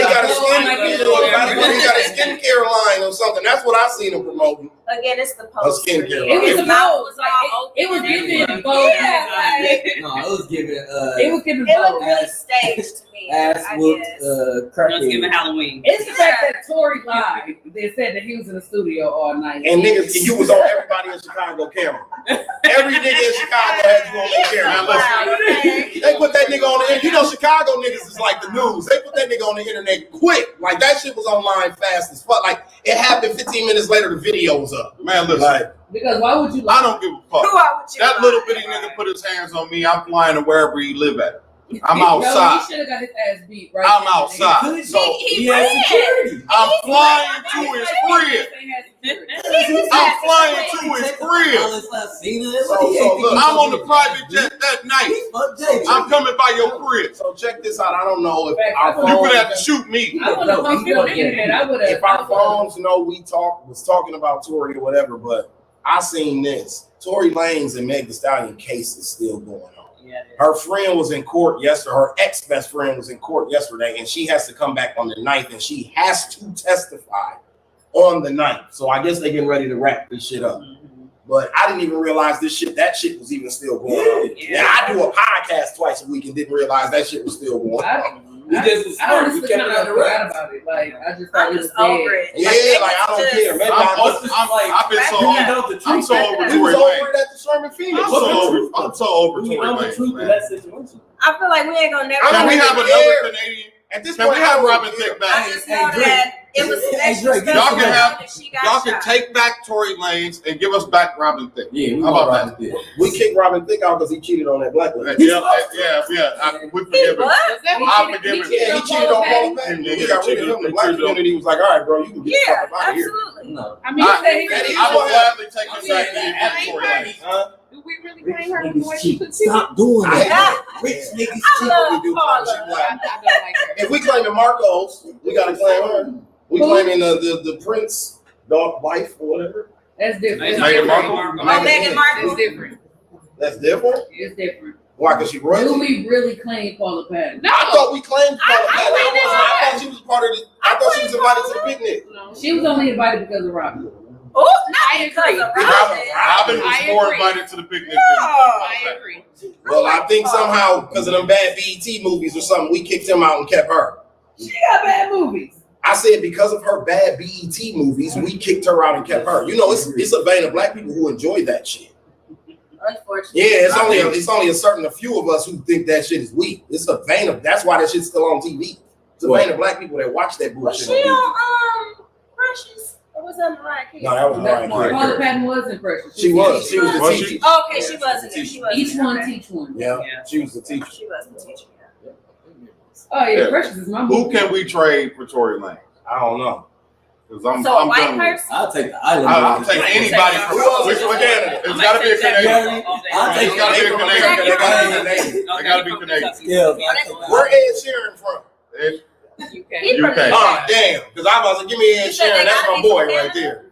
got a skincare line or something. That's what I seen him promoting. Again, it's the A post. skincare It was line. the pose. Like, it was giving both. No, it was giving It was giving It looked both. really staged to me. ass I whooped guess. crackhead. Halloween. It's the fact that Tory lied. They said that he was in the studio all night. And niggas, you was on everybody in Chicago camera. Every nigga in Chicago had you on their camera. Wow, okay. They put that nigga on the internet. You know, Chicago niggas is like the news. They put that nigga on the internet quick. Like, that shit was online fast as fuck. Like, it happened 15 minutes later, the video was up. Man, listen. Like, Because why would you lie? I don't give a fuck. Who are with you? That little bitty nigga put his hands on me. I'm flying to wherever he live at. I'm No, outside. he should have got his ass beat right I'm there. outside. So He He had ran. security. I'm flying to his crib. I'm flying to his crib. I'm on the private jet that night. I'm coming by your crib. So check this out. I don't know if our You would have to phones, shoot me. I wouldn't have come to the internet. I would have. if our phones know we was talking about Tory or whatever, but I seen this. Tory Lanez and Meg Thee Stallion case is still going on. Her friend was in court yesterday. Her ex-best friend was in court yesterday, and she has to come back on the 9th, and she has to testify on the 9th. So I guess they're getting ready to wrap this shit up. But I didn't even realize that shit was even still going on. Yeah. And I do a podcast twice a week and didn't realize that shit was still going on. I honestly kind of forgot about it. Like, I just thought I'm it was just over dead. it. Yeah, like I don't care. Maybe I've been so I'm so over He was Tory over Lanez. it at the Sherman Phoenix. I'm so over Tory Lanez. I feel like we ain't gonna never. I Can we don't have even another care. Canadian? At this Can point, we have I don't Robin care. Thicke I back? just know that it was Drake, Y'all can have- she got Y'all can shot. take back Tory Lanez and give us back Robin Thicke. Yeah, we How want about Robin Thicke. We kicked Robin Thicke out because he cheated on that black lady. Yeah. We forgive him. What? I forgive him. Yeah, he cheated on Paula Patton. He got rid of him. The black community was like, all right, bro, you can get the Yeah, fuck up out of here. absolutely. No. I mean, he said he I was I will gladly take I us mean, back to Tory Lanez. Huh? Do we really claim her niggas the way she cheat. could cheat. Stop doing I that. hate Rich niggas I cheat. love we do Paula. claim she I black. don't like her. If we claiming Marcos, we gotta claim her. We Who? claiming the prince, dog, wife, or whatever. That's different. Meghan It's Markle? different. Oh, Meghan Markle. It's different. That's different. It's different. Why? Cause she Do royalty. we really claim Paula Patton? No. I thought we claimed Paula I Patton. claimed it. I thought she was part of the. I thought she was invited to the picnic. No. She was only invited because of Robin. Oh, not I because agree. of Robin Robin. was I more agree. invited to the picnic. I agree. Well, I think somehow because of them bad BET movies or something, we kicked him out and kept her. She got bad movies. I said because of her bad BET movies, we kicked her out and kept her. You know, it's a vein of black people who enjoy that shit. Unfortunately. Yeah, it's only a few of us who think that shit is weak. It's a vein of that's why that shit's still on TV. It's a vein of black people that watch that Was bullshit. she on on Precious? Or was that Mariah Carey? TV. No, that was Mariah Carey. Paula Patton was in Precious. She was the Was she? teacher. Oh, okay, she wasn't. She wasn't. Each one Okay. teach one. Yeah, she was the teacher. She wasn't teaching. Oh yeah, Yeah. Precious is my Who movie. can we trade for Tory Lanez? I don't know. Because I'm So a done white with it. person? I'll take the island. I'll take anybody. Who else is from Canada? It's got to be a Canadian. I'll take It's gotta be a They Canadian. gotta be Canadian. They gotta be Canadian. Yeah. Where Ed Sheeran from? It's You can. He from UK. Ah, damn. Because I was like, give me Ed You said Sheeran. they That's gotta my be boy from right Canada? there.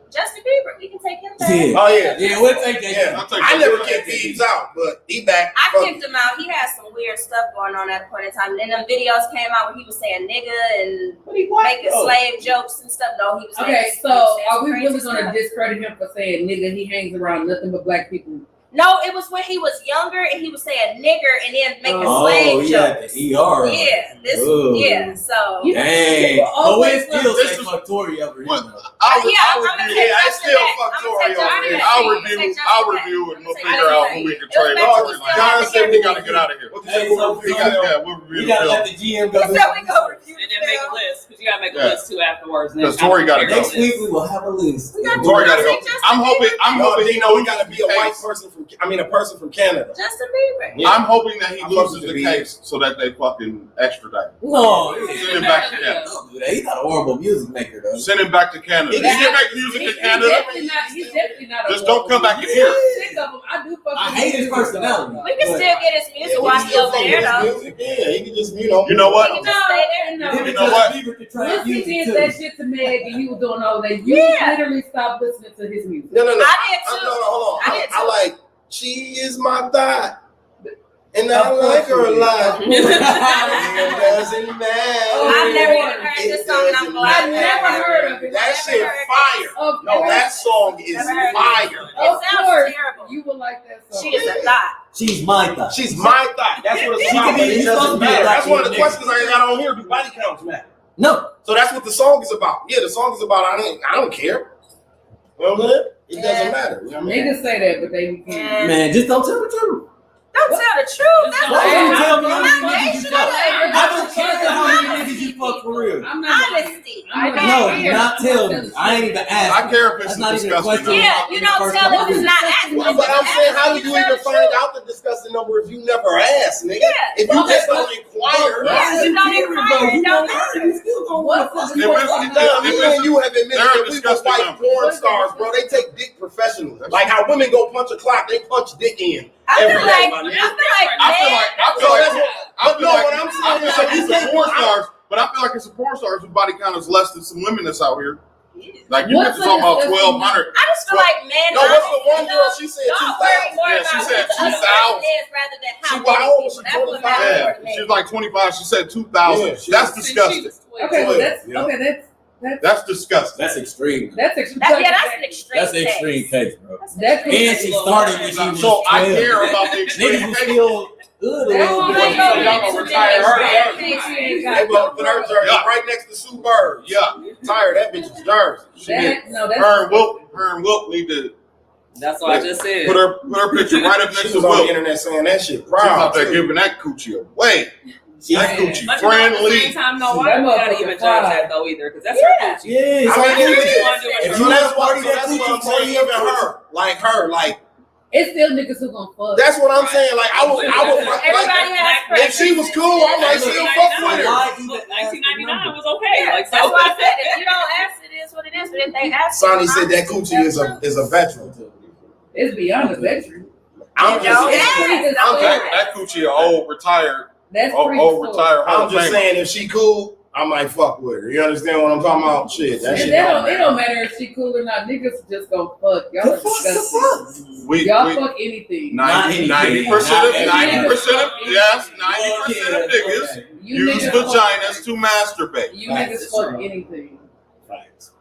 Justin Bieber. We can take him back. Yeah. Oh yeah. Yeah, we'll take that. Yeah. I'll take I that. never kicked Thieves out, but he back. I Fuck kicked him out. He had some weird stuff going on at a point in time. And then them videos came out where he was saying nigga and making slave jokes and stuff. No, he was Okay, saying so are we really gonna stuff. discredit him for saying nigga? He hangs around nothing but black people. No, it was when he was younger and he was saying nigger and then making Oh, slave yeah, jokes. the ER. Yeah, this. Ooh. Yeah, so. You- Dang. People But always we still this say is- fuck Tory over him. What? though. I'll Yeah, I'm gonna review. take Yeah, I Justin still back. fuck I'm gonna Tory take over Justin here. back. I'll Take review Justin and we'll back. figure out who we can trade. It was Tory back Lanez. when he John still said We gotta get out of here. What you say? We'll We gotta, yeah, we'll We review gotta the let film. the GM He go. said we go review And then make a list, because you gotta make a Yeah. list too afterwards. and then Because Tory gotta go. Next week we will have a list. We got Tory gotta go. I'm hoping No, he Dino, we loses gotta the be a white case. person from. I mean, a person from Canada. Justin Bieber. Yeah. I'm hoping that he I'm loses supposed to the be- case so that they fucking extradite. No, Send him back to Canada. don't do that. He's not a horrible music maker though. Send him back to Canada. He He can can make music in Canada. He's definitely not. Just don't come back in here. Sick of him. I do fuck I with hate his music. personality. We can still get his music Yeah, while we he still over fuck there with his though. music. Yeah, he can just, you know. You know what? He can just stay there. No, You know what? Bieber could try once he music did too. that shit to Meg and he was doing all that, you Yeah. literally stopped listening to his music. No. I did too. No, hold on. I did I too. like. She is my thought, and I like her a lot. It doesn't matter. I've never even heard this song and I'm glad. I've never heard of it. That I've shit never heard fire. Of No, course, that song is Never heard fire. It of sounds course, terrible. you will like that song. She is a thought. She's my thought. She's my thought. That's what it's She about. can be- It you're doesn't supposed to be a matter. black That's one of the nigga. questions I got on here. Do body counts matter? No. So that's what the song is about. Yeah, the song is about I don't care. You know what I'm saying? It doesn't matter. You know what I mean? Niggas say that, but they can't. Man, just don't tell the truth. Don't tell the truth. That's Why Hey, don't tell me I'm how not many niggas you should fuck? I I don't care how many niggas you fuck for real. I'm not lying. Honesty. I'm No, not do not tell me. I ain't even I asked. care if it's That's not even a disgusting. question. Yeah, you don't tell if it's not asking. Well, but I'm saying, how did you even find out the disgusting number if you never asked, nigga? Yeah. If you just don't inquire, Yeah, you don't inquire, it don't matter. You still gonna want to fuck. If it's- Now, me if and you have admitted they're that we were disgusting white numbers. porn stars, bro. They take dick professionally. Like how women go punch a clock, they punch dick in. I feel Every day, like, my I nigga. feel like, I feel man, like So that's what. I But feel no, like what I'm saying is, like you it's a porn take stars, but I feel like it's a porn stars whose body count is less than some women that's out here. Like you What's bitches talking about the- 1,200. I just feel like men. No, what's the one girl? She said Don't worry 2,000. more Yeah, about she said what the other 2,000. person is rather than how She- many how old was people. she, That's what 25? matters Yeah, more to me. she's like 25. She said 2,000. Yeah, she That's was- disgusting. Okay, well, that's Yeah. okay. That's disgusting. That's extreme. That's extreme. That's an extreme. That's an extreme case, bro. That's And she started when she was So I 12. care about the extreme Niggas was case. still good. That's a little why bit. I know So y'all gonna retire her? They gonna put her jersey Yeah. right next to Sue Bird. Yeah, Tire that bitch's jersey. she did. No, that's Her and Wilt need to That's what I just said. put her picture right up next She to was on the Wilt. internet saying that shit. She's Proud. out there too. giving that coochie away. Yeah. That coochie But you know, at the friendly. same time, no, See, why that you gotta motherfucker even judge fried. that though either? Because that's her coochie. Yeah, I so mean, if it you- is. if So you that's let why party that that's what I'm coochie saying. party Even up her, like it's still niggas who gonna fuck. that's what I'm saying. Like I would Everybody like has if she was cool, I might still fuck with her. Why even Look, ask the 1999 number? was okay. Yeah, Like, that's so. why I said if you don't ask, it is what it is. But if they ask, Sonny said that coochie is a veteran. It's beyond a veteran. I'm just That coochie a old retired. That's pretty Old cool. retired. I'm just saying, if she cool, I might fuck with her. You understand what I'm talking about? Shit, that shit. It don't matter if she cool or not. Niggas just gonna fuck. Y'all are disgusting. Y'all fuck anything. 90% of yes, 90% of niggas use vaginas to masturbate. You niggas fuck anything. Facts.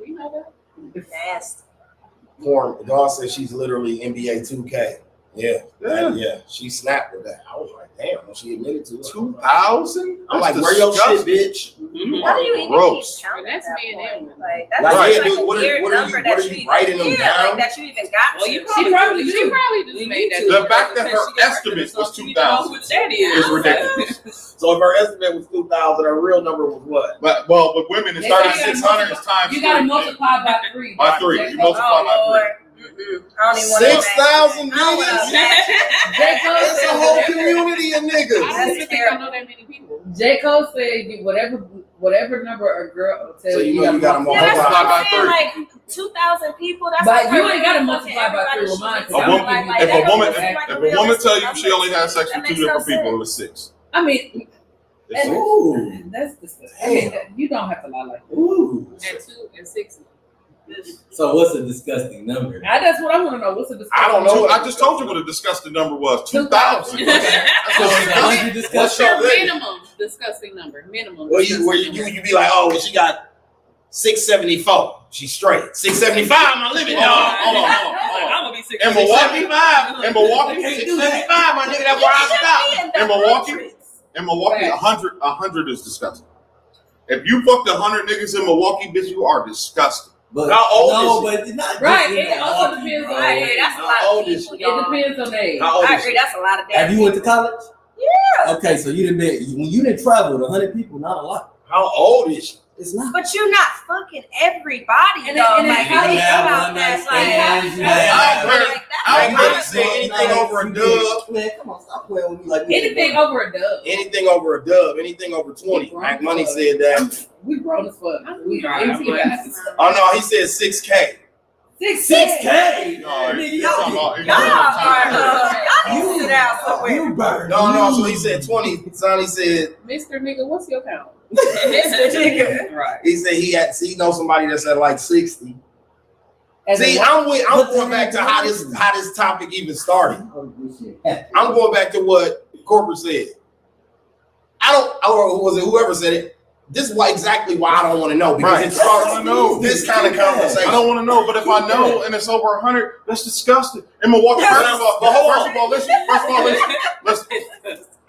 We know that. Nasty. Porn. The dog says she's literally NBA 2K. Yeah. She snapped with that. I was like, damn. When she admitted to it. 2,000? I'm like, where your shit, bitch? Why do you even Gross. keep counting That's at that me and point? them. Like, that's Like, like yeah, a dude, weird what are number you that you even, writing them down? like, that you even got Well, to. you She probably just You made need that. to. The fact that her Because she got estimate records, was so you know who 2,000 that is. is ridiculous. So if her estimate was 2,000, her real number was what? But with women, it started at 600 times. You gotta 3. multiply by 3. By 3. You multiply by 3. Lord. I don't even want to 6,000 I don't want niggas? to imagine. That's a whole community of I niggas. don't even think I know that many people. J. Cole said whatever number a girl tells So you know you gotta Yeah, that's what Multiply by I'm saying. 3. Like 2,000 people. That's But like you her ain't gotta fucking multiply by 3 with mine. everybody A woman- like, If that a don't woman, seem like if a a woman realistic tell you number she only to had me. sex That with 2 makes no different people, it sense. was 6. I mean, It's 6. Ooh. that's disgusting. You don't have to lie like that. Ooh. And 2 and 6. So what's a disgusting number? That's what I want to know. What's the disgusting? I don't know. I just told you what a disgusting number was. 2,000. So What's What's disgusting? your limit? Minimum disgusting number. Minimum. Where you be like, oh, well, she got 674. She's straight. 675, my limit. Hold on. I'm gonna be 6. In Milwaukee, 675, my nigga. That's where I stop. In Milwaukee, 100 is disgusting. If you fucked 100 niggas in Milwaukee, bitch, you are disgusting. But How old no, is but it's not Right, just in it also Milwaukee, depends on bro. I agree. That's a lot How of old is people. It y'all. depends on the age. How old I is agree. she? That's a lot of damn Have you went to people. college? Yeah. Okay, so you didn't when you didn't travel with 100 people, not a lot. How old is she? It's not. But you're not fucking everybody, And though. then Like, how you you think have about one that. night stands, you Like, have- I that's really a say lot. anything over a dub. Man, come on, stop playing with me like Anything over a dub. Anything over a dub. Anything over 20. Mac Money said that. We grown as fuck. We Right, empty but- guys. Oh no, he said 6K. 6K. No, Nigga, you y'all talking about- Y'all need to sit down somewhere. You burn. No, so he said 20. Sonny said Mr. Nigga, what's your count? Mr. Nigga. Right. he said he knows somebody that's at like 60. As See, a- I'm But going back to how this topic even started. I'm going back to what corporate said. Or was it whoever said it? This is exactly why I don't want to know, because Right. it starts I don't know. this kind of conversation. I don't want to know, but if I know and it's over 100, that's disgusting. In Milwaukee, Yes, first of all, but hold listen.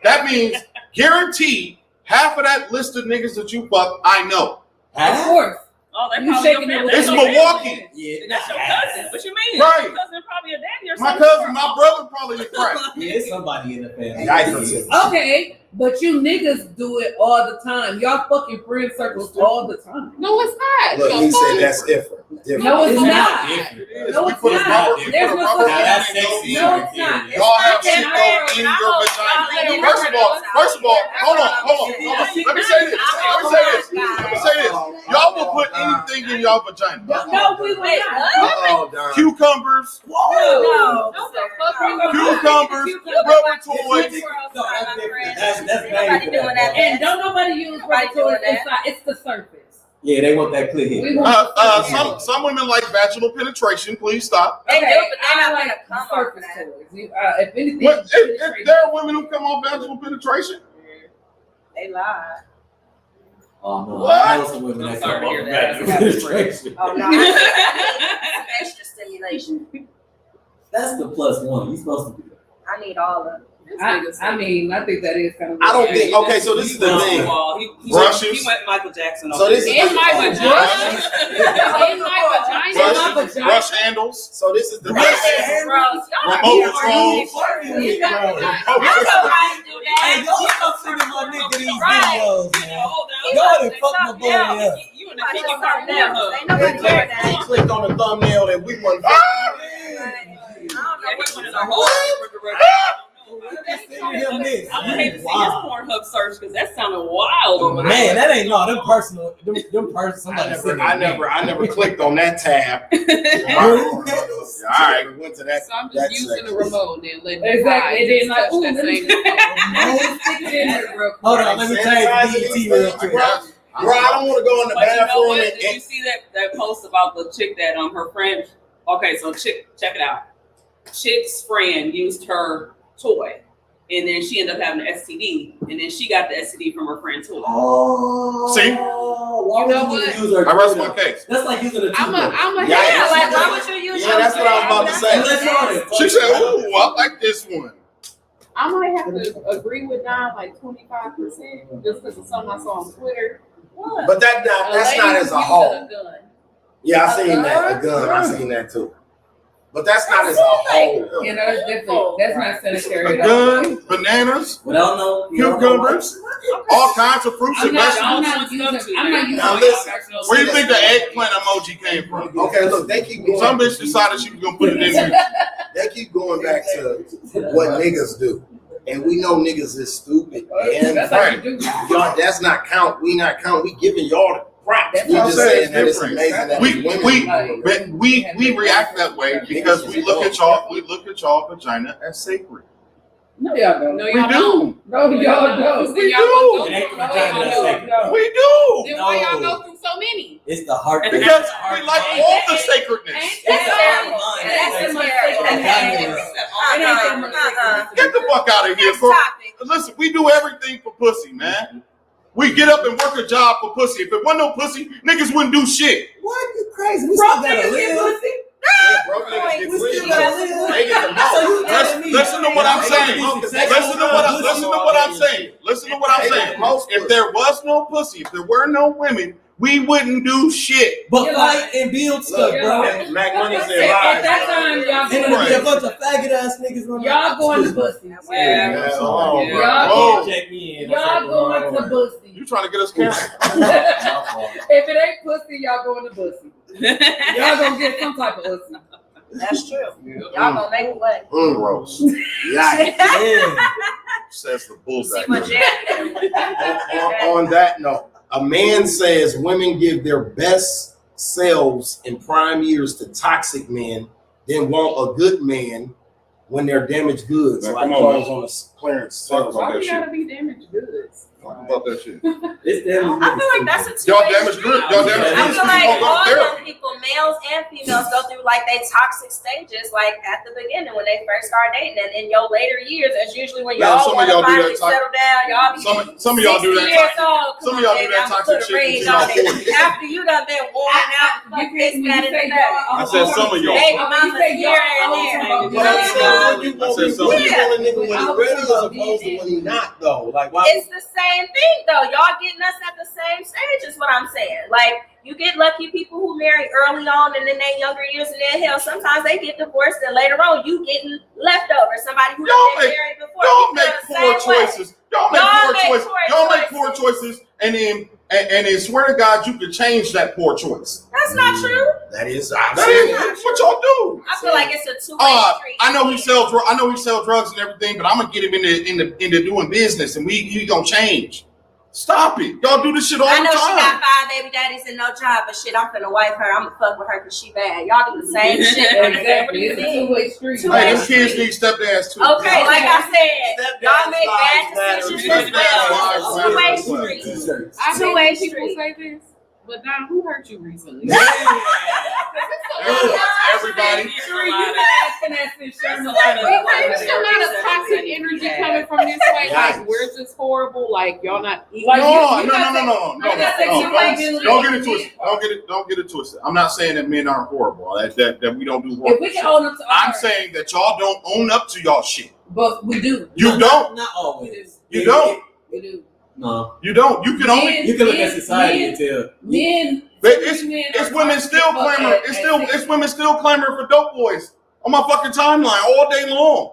That means guaranteed half of that list of niggas that you fuck, I know. Of course. Oh, they You probably your shaking it family. with It's That's your Milwaukee. family. Yeah, That's your cousin. What you mean? Right. Your cousin probably your daddy or My something. cousin, my brother probably the crack. Yeah, it's somebody in the family. Yikes. Okay, but you niggas do it all the time. Y'all fucking friend circles all the time. No, it's not. Look, The he fuck? said that's different. No, it's not. Different. No, We it's put a not. rubber- we There's put a no rubber such band That's in your- sexy. No, it's not. Y'all have It's shit not go that in real. your I vagina. don't- First of all, hold on. Let me say this. Y'all will put anything in y'all vagina. No, we will Wait, not. what? Don. Cucumbers, No. No, the fuck? cucumbers, rubber toys. That's Nobody bad. doing that. And don't nobody use Nobody rubber doing toys that. inside. It's the surface. Yeah, they want that clear We hit. want Some women like vaginal penetration. Please stop. They do, Okay, but they're I not like gonna come off surface that. toys. If anything, What, if penetration. there are women who come off vaginal penetration, They lie. Oh no, What? I know some women that I'm sorry come to off hear the that. penetration. Oh no. I need extra stimulation. That's the plus one. You supposed to do that. I need all of it. I mean, I think that is kind of. I don't think. Okay, so this is the thing. Brushes. He went Michael Jackson. So this is In my vagina. In my vagina. Brushes, brush handles. So this is the Gross. Y'all are Remote here for controls. you. Bro. Y'all somebody do Hey, that. y'all stop sending my nigga these Right. videos, man. Hold He Y'all must done have fucked my something boy else. up. You in the Must kicking have part something else. of Ain't nobody doing He that. clicked on the thumbnail that we wasn't. I don't know what one you're is a talking whole about. different direction. They send him this. I'm gonna hate to see his Pornhub search because that sounded wild over there. Man, that ain't no them personal. Them personal. I never clicked on that tab. All right, we went to that. So I'm that just using the section. remote and letting Exactly. it And then like, ooh, that let me same. stick it in there real quick. Hold on, let me change the real quick. Bro, I don't want to go in the But you know bathroom what? and Did you see that post about the chick that her friend? Okay, so check it out. Chick's friend used her toy, and then she ended up having an STD, and then she got the STD from her friend's toy. Oh, See? Why You would know you what? use her I rest toy? my case. That's like using a I'm a Yeah, Yeah, head. like why would you use Yeah, that's what I was about to say. Let's run it. She said, "Ooh, I like this one." I might have to agree with Don like 25% just because of something I saw on Twitter. What? But that's not as a whole. Gun. Yeah, I A seen that. A gun? gun. I seen that too. But that's not as a whole. You know, it's different. That's not sanitary A at all. gun, bananas, Without no cucumbers, all kinds of fruits I'm and not vegetables. using. I'm not using. Now listen. Where do you think the eggplant emoji came from? Okay, look, they keep going. Some bitch decided she was gonna put it in there. They keep going back to what niggas do, and we know niggas is stupid. And That's how you do. y'all, that's not count. We not count. We giving y'all the props. That's We what just I'm saying, saying that it's different. amazing that We it's women. but we react that way because we look at y'all vagina as sacred. No, y'all don't. No, We y'all do. don't. No, y'all don't. We do. It ain't the No, vagina that's y'all sacred. don't. We do Then why y'all No. go through so many? It's the heart. because we like all the sacredness. Ain't That's that terrible. Mine. That's That's the most terrible. sacred That thing. is- It ain't that much sacred. Get the fuck out of here, Next bro. topic. Listen, we do everything for pussy, man. We get up and work a job for pussy. If it wasn't no pussy, niggas wouldn't do shit. What? You crazy? We Bro, still gotta niggas get live. pussy. Yeah, broke niggas get We pussy. still gotta live. They get the most. So you telling me? Listen to what I'm saying. Listen to what I'm saying. Listen to what I'm saying. If there was no pussy, if there were no women, we wouldn't do shit. But fight and build stuff, bro. Look, Mac Money said At that lies. time, y'all And it'll be a bunch of faggot ass niggas running. y'all going to pussy. Yeah, oh, yeah. bro. Y'all Whoa. Check me in. Y'all going to pussy. You trying to get us canceled? If it ain't pussy, y'all going to pussy. Y'all gonna get some type of pussy. That's true. Y'all gonna make a way. Gross. Yeah. Yeah. Says the See bullseye. what Jack did. On that note, a man says women give their best selves in prime years to toxic men, then want a good man when they're damaged goods, Now, like come on, Charles man. on the clearance Talk sales. about Why that we shit. gotta be damaged goods? Talk about that shit. It's them. I feel like that's a Y'all two-way damaged street. good. Y'all damaged I good. feel like You all gonna go to young therapy. people, males and females, go through like they toxic stages, like at the beginning when they first start dating, and in your later years, that's usually when Man, y'all some of want to y'all do finally that toxic- settle down. Y'all be Some of y'all do 60 that years toxic. old. Some of Come y'all on, do baby, that I'ma toxic put a shit ring until on y'all it. 40. After you done been worn out, fuck this, that, and that. I said some of y'all. Baby mama here and there. But I'm saying, you I said want something. a nigga when he ready as opposed to when he not though. Like why? It's the same thing though. Y'all getting us at the same stage is what I'm saying. Like you get lucky people who marry early on and in their younger years, and then hell, sometimes they get divorced and later on you getting leftovers. Somebody who Y'all been make- married before. Y'all You make feel the poor same way. choices. Y'all make poor choices, and then swear to God you could change that poor choice. That's not true. That is That is what y'all do. I feel like it's a two-way street. I know he sell drugs and everything, but I'm gonna get him into doing business, and we gonna change. Stop it. Y'all do this shit all I the know she got time. 5 baby daddies and no job, but shit, I'm finna wife her. I'm gonna fuck with her because she bad. Y'all do the same shit. What do Exactly. you It's a mean? two-way street. Two-way Hey, them kids need stepdads too. Okay, like I said, y'all make bad Lives decisions matter. as well. It's a two-way street. T-shirts. I Two-way hate when people street. say this, but Don, who hurt you recently? Everybody. Asking that shit, sure enough. There's a lot of toxic energy coming from this way. Like we're just horrible. Like y'all not eating. Like, No. You got that two-way Don't get it twisted. Don't get it twisted. I'm not saying that men aren't horrible. That we don't do horrible If we can shit. own up to I'm ours, saying that y'all don't own up to y'all shit. but we do. You don't. Not always. You don't. We do. No. You don't. You can only. You can look at society and tell. Men. But it's women still clamoring. It's women still clamoring for dope boys on my fucking timeline all day long.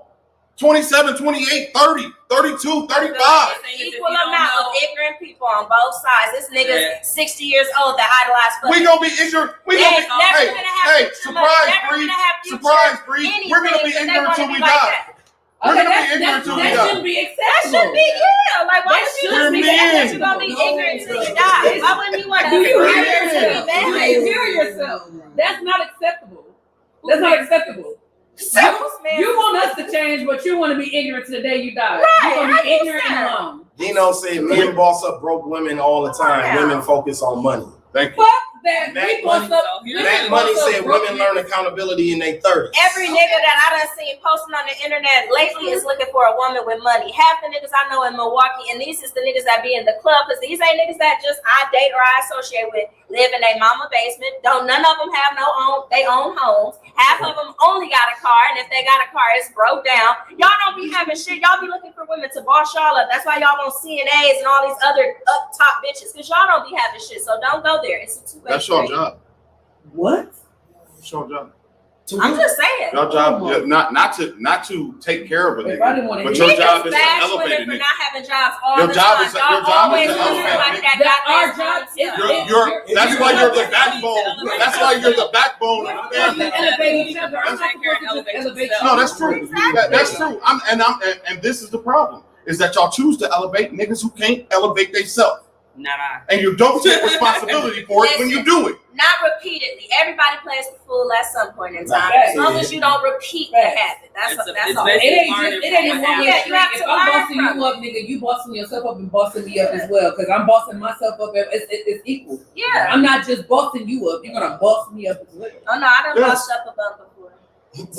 27, 28, 30, 32, 35. Equal amount of ignorant people on both sides. This nigga's 60 years old that idolize We gonna be ignorant. We gonna be hey, surprise, Bree. Surprise, Bree. We're gonna be ignorant until we die. You're Okay, gonna be ignorant to that each other. shouldn't be That acceptable. should be, yeah. Like, why That would you should just be be that men. you're gonna be No, ignorant till you no. die? Why wouldn't you want to Do you hear be yourself? mad? Do you hear yourself? That's not acceptable. That's not acceptable. You want us to change, but you want to be ignorant to the day you die. Right, You want to be ignorant 100%. and alone. Dino said men boss up broke women all the time. Yeah. Women focus on money. Thank you. Fuck that. Matt We boss Money- up. Matt Money said women learn accountability in their 30s. Every nigga that I done seen posting on the internet lately is looking for a woman with money. Half the niggas I know in Milwaukee, and these is the niggas that be in the club, because these ain't niggas that just I date or I associate with, live in their mama basement. Don't none of them have they own homes. Half of them only got a car, and if they got a car, it's broke down. Y'all don't be having shit. Y'all be looking for women to boss y'all up. That's why y'all want CNAs and all these other up top bitches, because y'all don't be having shit. So don't go there. It's a two-way That's your street. job. What? That's your job. I'm just saying. Your job, not to take care of a If I nigga, didn't want to but hear your job Niggas is to bash elevate a women for nigga. not having jobs all Your the job time. is to- Y'all your job is always to looking elevate like niggas. that Our goddamn job is That's why you're the backbone. That's why you're the backbone of the family. elevate each other. I'm not Take care and supposed to just elevate elevate yourself. No, that's true. That's true. And this is the problem: is that y'all choose to elevate niggas who can't elevate themselves, Not I. and you don't take responsibility for it when you do it. Not repeatedly. Everybody plays the fool at some point in time. Right. As long as you don't repeat the habit. That's It's all. It basically ain't learning just, it from ain't what one way Yeah, street. you have If to I'm learn bossing from you up, nigga, you bossing yourself up and bossing me up as well. Because I'm bossing myself up. It's equal. Yeah. I'm not just bossing you up. You're gonna boss me up as well. Oh no, I done Yes. lost up a bump before.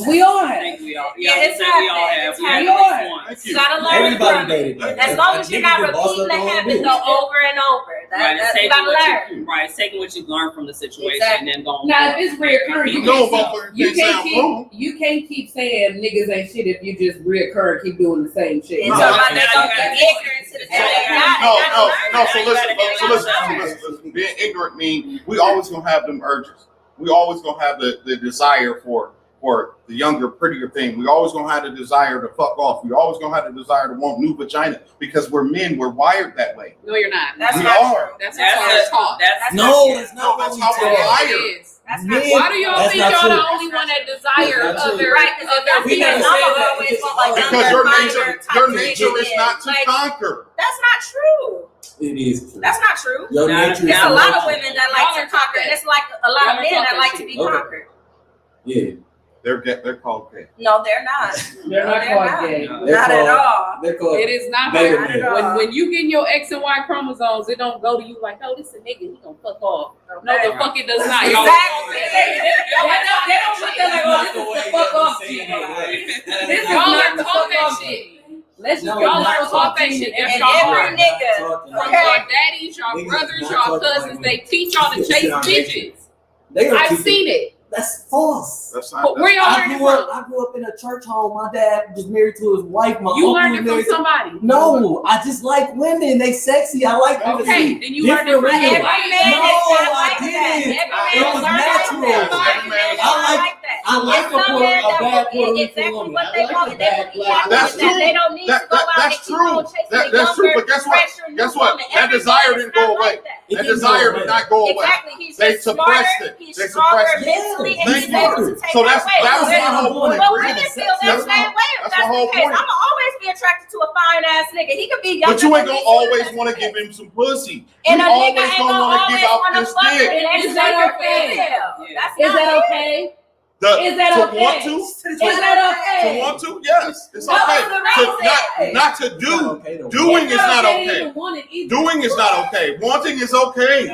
We all I have. think we all. Yeah, it's I think we all happening. have. It's We have happening. at least one. Thank You you. gotta learn Everybody from dated it. that. As long as you're not Niggas get bossed repeating the up all habit day. though over and over. Right, it's You taking gotta what learn. it's taking what you learn from the situation Exactly. and then going. Now, if it's reoccurring, You know motherfuckers you can't can't sound keep wrong. you can't keep saying niggas ain't shit if you just reoccur and keep doing the same shit. And No, so I- about now that, you don't gotta- get ignorant to the No, fact no, that No. So You gotta listen. Being ignorant means we always gonna have them urges. We always gonna have the desire for the younger, prettier thing. We always gonna have the desire to fuck off. We always gonna have the desire to want new vagina because we're men. We're wired that way. No, you're not. That's We not are. true. That's That's what we're taught. That's No, that's No, not that's what we how we're taught. wired. It is. That's Men- not Why do y'all That's think not y'all true. the only one that desire That's not other? true. Right, because if We never I'm said female, that. I'm always It's want like just Because younger, your finer, nature toxic is not to like, conquer. that's not true. It is true. That's not true. Your Nah, nature is It's a lot of emotional. women that like to conquer, and it's like a lot of men that like to be Okay. conquered. Yeah. They're called gay. No, they're not. They're not They're called not. gay. They're Not at called- all. They're called It is not beta hard. Not at male. all. When you getting your X and Y chromosomes, it don't go to you like, oh, this a nigga, he gonna fuck off. No, the fuck it does not. Y'all- Exactly. They don't look at like, oh, this is the fuck off shit. This is Y'all are not the taught fuck that off shit. shit. Let's just No, Y'all not are taught. taught that shit. And That's y'all every heart. nigga, From okay. y'all daddies, y'all Niggas brothers, not y'all taught to cousins, like they teach y'all to chase bitches. They gonna I've keep it. seen it. That's false. That's not. But where y'all I learned it grew up. from? I grew up in a church home. My dad was married to his wife. My You uncle learned was it from married to- somebody. No, I just like women. They sexy. I like them to Okay, see then you learned it from different Every women. everybody. man No, is not I like that. didn't. Every It man was is not like natural. that. Every man is I not like- like that. I like Some a men that bad will Puerto get Rican exactly woman. what I they like want, a and they bad will be black happy That's with that. true. They don't need to go out and That's keep on true. chasing That's a true. younger, But guess what? fresher, new Guess what? woman. That Every desire man is didn't go not away. like that. It That didn't desire go did away. not go away. Exactly. He's They just smarter. suppressed it. He's They stronger suppressed it. mentally, and Thank he's you. able to take So that away. that was my whole point. But women feel that That's same way. If that's that's my whole the case, point. I'ma always be attracted to a fine ass nigga. He could be younger. But you ain't than gonna me, too, always that's want to the give case. him some pussy. And You a always nigga ain't gonna gonna want to always give out wanna this fuck with dick. an Is that ex-younger okay? female. Yeah. That's Is not that it. okay? To Is that okay? want to? Is that okay? To want to? Yes. It's What okay. was the reason? Not to It's not do. okay, though. Doing It's is not okay to okay. even want it either. Doing is not okay. Wanting is okay.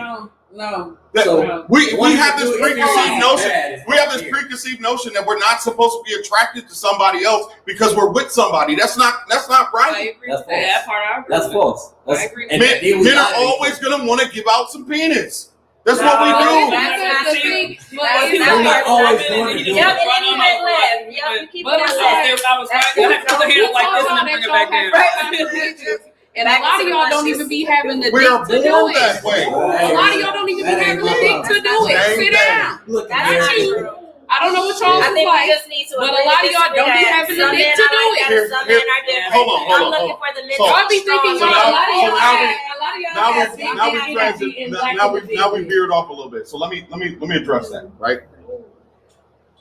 No. That- So- we have this preconceived notion. Bad. We have this preconceived notion that we're not supposed to be attracted to somebody else because we're with somebody. That's not I right. agree That's with that. That part I agree That's with. false. I agree. And Men, they was men are not- always gonna want to give out some penis. That's No, what we that's do. That's the thing. But That's it's not not- part- always Yep, going to do Yep, it. and then he went left. Yep, you keep But going it's left. I was right. I had to put the hand up like this and then bring it back down. And a lot of y'all don't even be having the We are dick to do born it. that way. A lot of y'all don't even be That ain't having the my dick problem. to do it. Same Sit thing. down. Look, That's Not not you. true. I don't know what y'all I look think like. we just need to. But a agree lot of to y'all don't be disagree. having the Some dick men to are do like it. that and some men are different. Hold on, hold I'm on, looking hold for the men. So- Y'all be thinking So y'all now- a lot of so y'all now have- we- a lot of y'all Now have we big now we energy transit and now black now we individuals. veered off a little bit. So let me address that, right?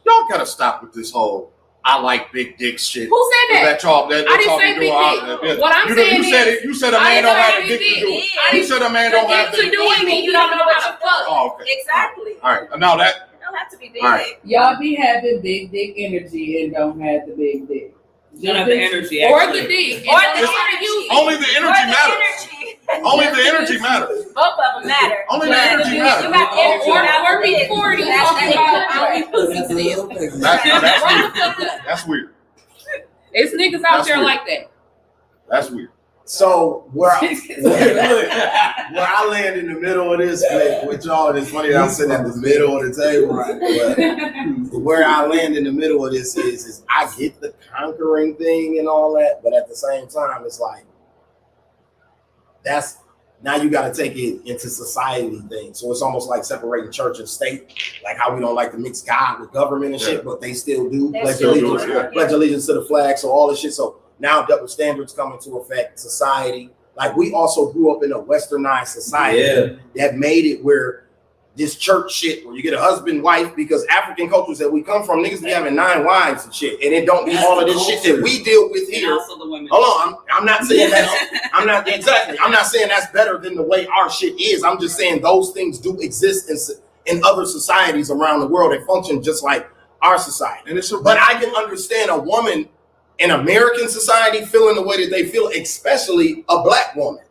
Y'all gotta stop with this whole I like big dick shit. Who said that? That y'all, that I didn't y'all say be big doing. dick. What I'm saying is, you said a I man didn't don't say have a big dick to dick. do it. I You said a man don't have to to do it, you don't know what you fuck. Oh, okay. Exactly. All right. Now that. You don't have to be big. All right. Y'all be having big dick energy and don't have the big dick. You don't have the energy. Or actually. the dick. Or And the don't energy. use it. Only the energy matters. Only the energy matters. Both of them matter. Only the energy You matters. got energy without Or the dick. before you That's talking the about difference. how we pussy still. That's weird. It's niggas out That's there weird. like that. That's weird. So where I land in the middle of this with y'all, and it's funny that I'm sitting at the middle of the table, right? But where I land in the middle of this is I get the conquering thing and all that, but at the same time, it's like that's now you got to take it into society thing. So it's almost like separating church and state, like how we don't like to mix God with government and shit, but they still do pledge allegiance to the flag. So all this shit. So now double standards come into effect. Society, like we also grew up in a westernized society that made it where this church shit, where you get a husband, wife, because African cultures that we come from, niggas be having 9 wives and shit, and it don't be all of this shit that we deal with And here. also the women. Hold on, I'm not saying that. I'm not saying that's better than the way our shit is. I'm just saying those things do exist in other societies around the world that function just like our society. And But I can understand a woman in American society feeling the way that they feel, especially a black woman,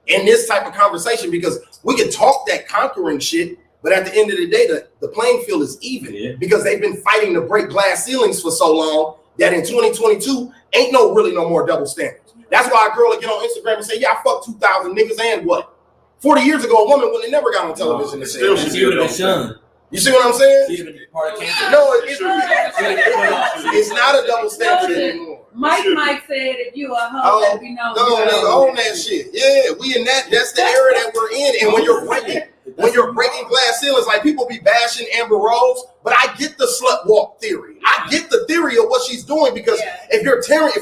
in this type of conversation, because we can talk that conquering shit, but at the end of the day, the playing field is even because they've been fighting to break glass ceilings for so long that in 2022 ain't no more double standards. That's why a girl will get on Instagram and say, yeah, I fucked 2,000 niggas and what? 40 years ago, a woman would have never got on television and Still said, She would have been shunned. you see what I'm saying? She would have been part of cancer. No, it's not a double standard anymore. Mike said if you a hoe, let me know. No, nigga, own that shit. Yeah, we in that's the era that we're in. And when you're breaking glass ceilings, like people be bashing Amber Rose, but I get the slut walk theory. I get the theory of what she's doing, because if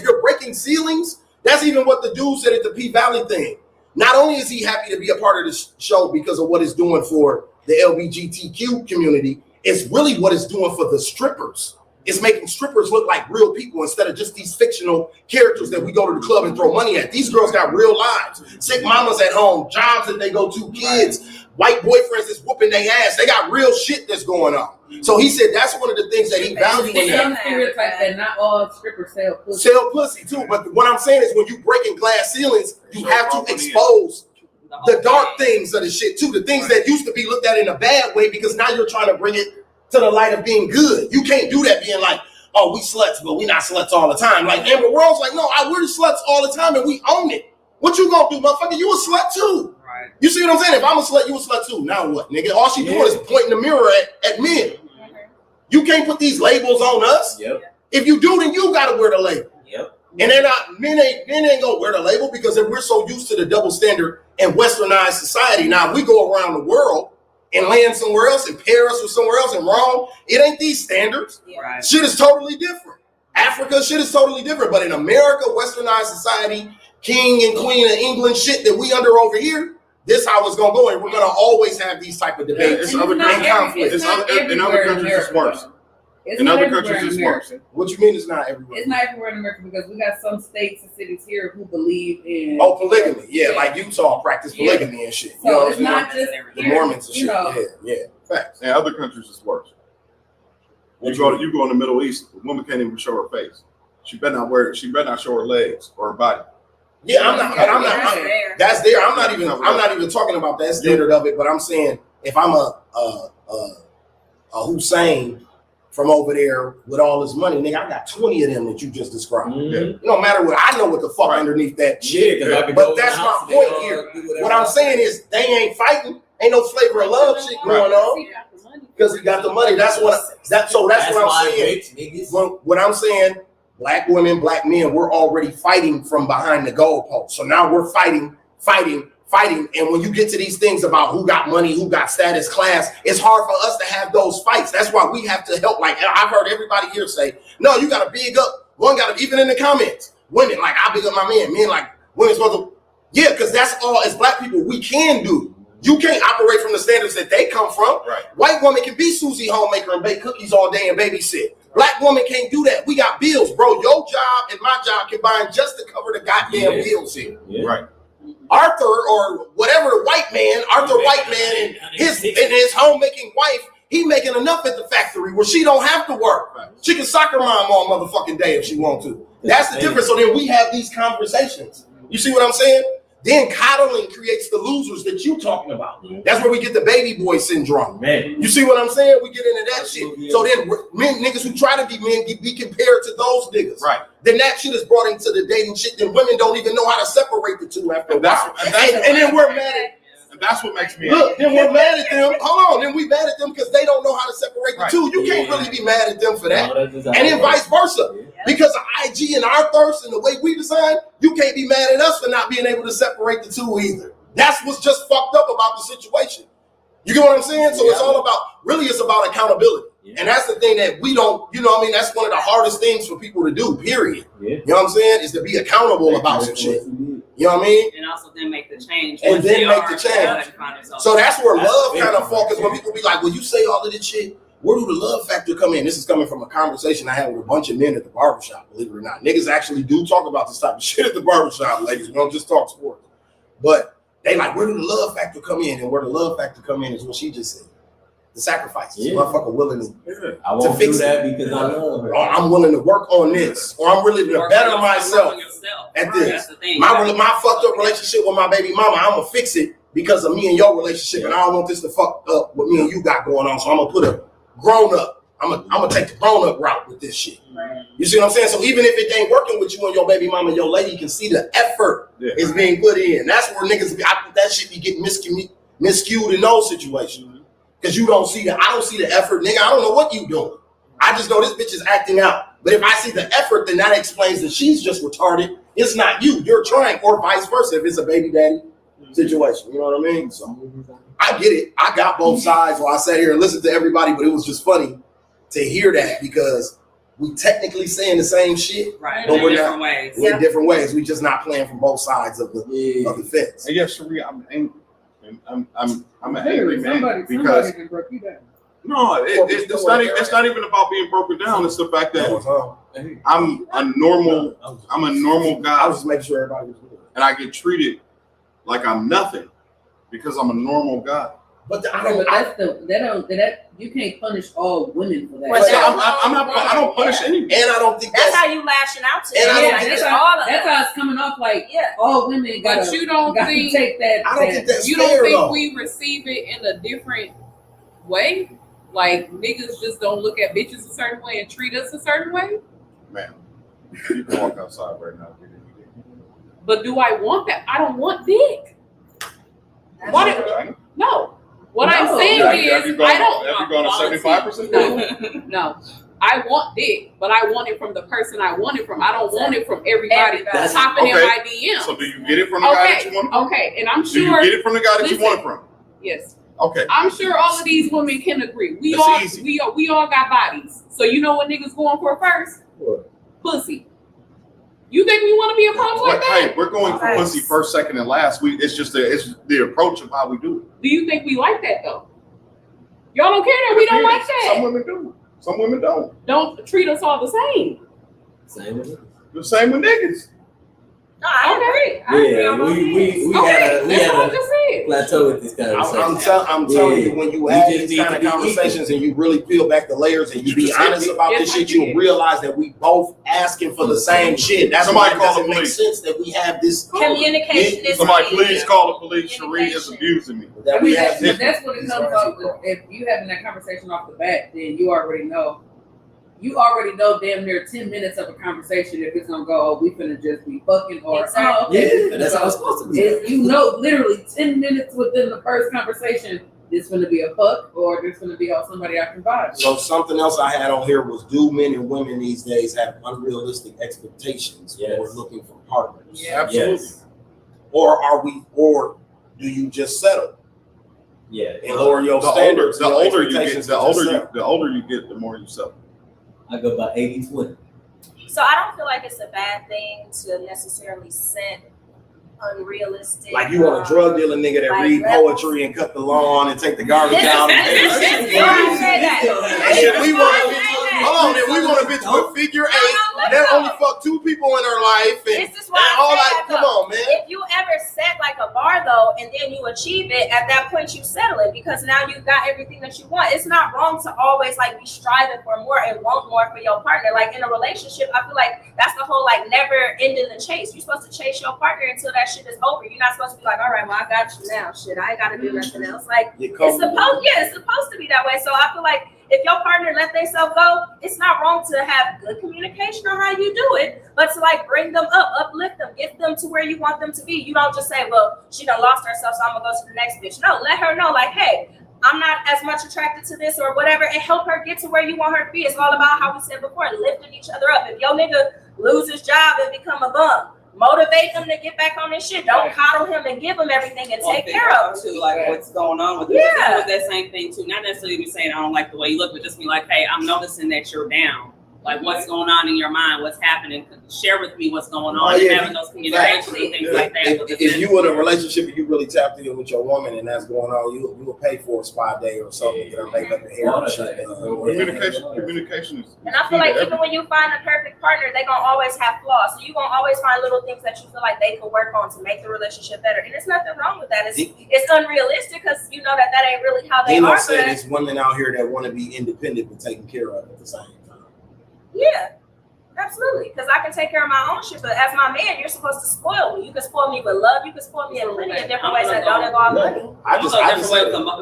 you're breaking ceilings, that's even what the dude said at the P Valley thing. Not only is he happy to be a part of this show because of what it's doing for the LGBTQ community, it's really what it's doing for the strippers. It's making strippers look like real people instead of just these fictional characters that we go to the club and throw money at. These girls got real lives, sick mamas at home, jobs that they go to, kids, white boyfriends that's whooping their ass. They got real shit that's going on. So he said that's one of the things that he values in that. Some stereotype that not all strippers sell pussy. Sell pussy too, but what I'm saying is when you breaking glass ceilings, you have to expose the dark things of the shit too, the things that used to be looked at in a bad way, because now you're trying to bring it to the light of being good. You can't do that being like, oh, we sluts, but we not sluts all the time. Like Amber Rose, like, no, we're sluts all the time and we own it. What you gonna do, motherfucker? You a slut too. Right. You see what I'm saying? If I'm a slut, you a slut too. Now what, nigga? All she doing is pointing the mirror at men. You can't put these labels on us. If you do, then you gotta wear the label. And they're not, men ain't gonna wear the label, because if we're so used to the double standard and westernized society, now we go around the world and land somewhere else, in Paris or somewhere else, in Rome, it ain't these standards. Right. Shit is totally different. Africa, shit is totally different. But in America, westernized society, king and queen of England shit that we under over here, this how it's gonna go. And we're gonna always have these type of debates It's other and conflicts. in other countries, it's worse. In other countries, it's worse. What you mean it's not everywhere? It's not everywhere in America, because we got some states and cities here who believe in polygamy. Yeah, like Utah practice polygamy and shit. So You know, it's not just the Mormons and you shit. know. Yeah. Facts. In other countries, it's worse. You go in the Middle East, a woman can't even show her face. She better not show her legs or her body. Yeah, I'm not. That's there. I'm not even talking about that standard of it. But I'm saying if I'm a Hussein from over there with all his money, nigga, I got 20 of them that you just described. It don't matter what I know what the fuck underneath that shit. But that's my point here. What I'm saying is they ain't fighting. Ain't no flavor of love shit going on. Because he got the money. That's what I'm saying. What I'm saying, black women, black men, we're already fighting from behind the goalpost. So now we're fighting. And when you get to these things about who got money, who got status, class, it's hard for us to have those fights. That's why we have to help. Like I've heard everybody here say, no, you got to big up. One got to, even in the comments, women, like I big up my men. Men, like women's supposed to, yeah, because that's all as black people we can do. You can't operate from the standards that they come from. Right. White woman can be Susie Homemaker and bake cookies all day and babysit. Black woman can't do that. We got bills, bro. Your job and my job combined just to cover the goddamn bills here. Yeah. Right. Arthur or whatever Arthur White man and his homemaking wife, he making enough at the factory where she don't have to work. She can soccer mom all motherfucking day if she want to. That's the difference. So then we have these conversations. You see what I'm saying? Then coddling creates the losers that you talking about. That's where we get the baby boy syndrome. Man. You see what I'm saying? We get into that shit. So then niggas who try to be men be compared to those niggas. Right. Then that shit is brought into the dating shit. Then women don't even know how to separate the two after a while. And then we're mad at. And that's what makes me. Look, then we're mad at them. Hold on, then we mad at them because they don't know how to separate the two. You can't really be mad at them for that. And then vice versa. Because of IG and our thirst and the way we design, you can't be mad at us for not being able to separate the two either. That's what's just fucked up about the situation. You get what I'm saying? So it's all about, really it's about accountability. And that's the thing that we don't, you know what I mean? That's one of the hardest things for people to do, period. You know what I'm saying? Is to be accountable about some shit. You know what I mean? And also then make the change. And then make the change. So that's where love kind of falls. Because when people be like, well, you say all of this shit, where do the love factor come in? This is coming from a conversation I had with a bunch of men at the barbershop, believe it or not. Niggas actually do talk about this type of shit at the barbershop, ladies. We don't just talk sports. But they like, where do the love factor come in? And where the love factor come in is what she just said. The sacrifices. Motherfucker willing to fix that it. because I love her. Or I'm willing to work on this. Or I'm willing to better myself at this. My fucked up relationship with my baby mama, I'm going to fix it because of me and your relationship. And I don't want this to fuck up what me and you got going on. So I'm going to put a grown up. I'm gonna take the grown up route with this shit. You see what I'm saying? So even if it ain't working with you and your baby mama, your lady can see the effort is being put in. That's where niggas, that shit be getting miscued in those situations. Because you don't see I don't see the effort, nigga. I don't know what you doing. I just know this bitch is acting out. But if I see the effort, then that explains that she's just retarded. It's not you. You're trying, or vice versa. If it's a baby daddy situation, you know what I mean? So I get it. I got both sides while I sat here and listened to everybody, but it was just funny to hear that because we technically saying the same shit, right? But we're different not. Ways. We're in different ways. We just not playing from both sides of the fence. And yes, Sharee, I'm an angry man because it's not even about being broken down. It's the fact that I'm a normal guy. I was just making sure everybody was good, and I get treated like I'm nothing because I'm a normal guy. But you can't punish all women for that. Well, I don't punish anyone. And I don't think that's how you lashing out to. And I don't think that's how it's coming off like all women got you don't think take that. I don't think that's you fair, don't think though. we receive it in a different way? Like niggas just don't look at bitches a certain way and treat us a certain way? Man, you can walk outside right now. But do I want that? I don't want dick. No. What I'm saying is, I don't. Have you gone to 75%? No. I want dick, but I want it from the person I want it from. I don't want it from everybody popping in my DM. So do you get it from the guy that you want it from? Okay, and I'm sure. Do you get it from the guy that you want it from? Yes. Okay. I'm sure all of these women can agree. We all got bodies. So you know what niggas going for first? What? Pussy. You think we want to be approached like that? Hey, we're going for pussy first, second, and last. It's just the approach of how we do it. Do you think we like that though? Y'all don't care that we don't like that. Some women do. Some women don't. Don't treat us all the same. Same with niggas. The same with niggas. No, I agree. We had a plateau with this conversation. I'm telling you, when you have these kind of conversations and you really peel back the layers and you be honest about this shit, you'll realize that we both asking for the same shit. That's why it doesn't make sense that we have this communication. Somebody please call the police. Sharee is abusing me. That's what it comes off. If you having that conversation off the bat, then you already know. You already know damn near 10 minutes of a conversation if it's gonna go, we finna just be fucking or that's how it's supposed to be. You know, literally 10 minutes within the first conversation, this gonna be a fuck or this gonna be somebody I can vibe. So something else I had on here was, do men and women these days have unrealistic expectations when we're looking for partners? Yeah. Absolutely. Or do you just settle? Yeah. And lower your standards. The older you get, the more you settle. I go by 80-20. So I don't feel like it's a bad thing to necessarily set unrealistic. Like you want a drug dealer nigga that read poetry and cut the lawn and take the garbage out. And then we want to be. hold on. If we want a bitch with figure 8 that only fuck 2 people in her life and This is why all I that. said, Come on, man. if you ever set like a bar though, and then you achieve it, at that point you settle it because now you got everything that you want. It's not wrong to always like be striving for more and want more for your partner. Like in a relationship, I feel like that's the whole like never ending the chase. You're supposed to chase your partner until that shit is over. You're not supposed to be like, all right, well I got you now. Shit, I ain't gotta do nothing else. Like it's supposed to be that way. So I feel like if your partner let themselves go, it's not wrong to have good communication on how you do it, but to like bring them up, uplift them, get them to where you want them to be. You don't just say, well, she done lost herself, so I'm gonna go to the next bitch. No, let her know, like, hey, I'm not as much attracted to this or whatever, and help her get to where you want her to be. It's all about how we said before, lifting each other up. If your nigga lose his job and become a bum, motivate him to get back on this shit. Don't coddle him and give him everything and take care of him. Too, like what's going on with with that same thing too. Not necessarily be saying I don't like the way you look, but just be like, hey, I'm noticing that you're down. Like what's going on in your mind? What's happening? Share with me what's going on. And having those communications and things like that. If you in a relationship and you really tapped in with your woman and that's going on, you will pay for a spa day or something. You know, make up the hair and shit. Communication is. And I feel like even when you find a perfect partner, they gonna always have flaws. So you gonna always find little things that you feel like they could work on to make the relationship better. And there's nothing wrong with that. It's unrealistic because you know that ain't really how they are. Said it's women out here that want to be independent but taken care of at the same time. Yeah, absolutely. Because I can take care of my own shit, but as my man, you're supposed to spoil me. You can spoil me with love. You can spoil me in plenty of different ways that don't involve money.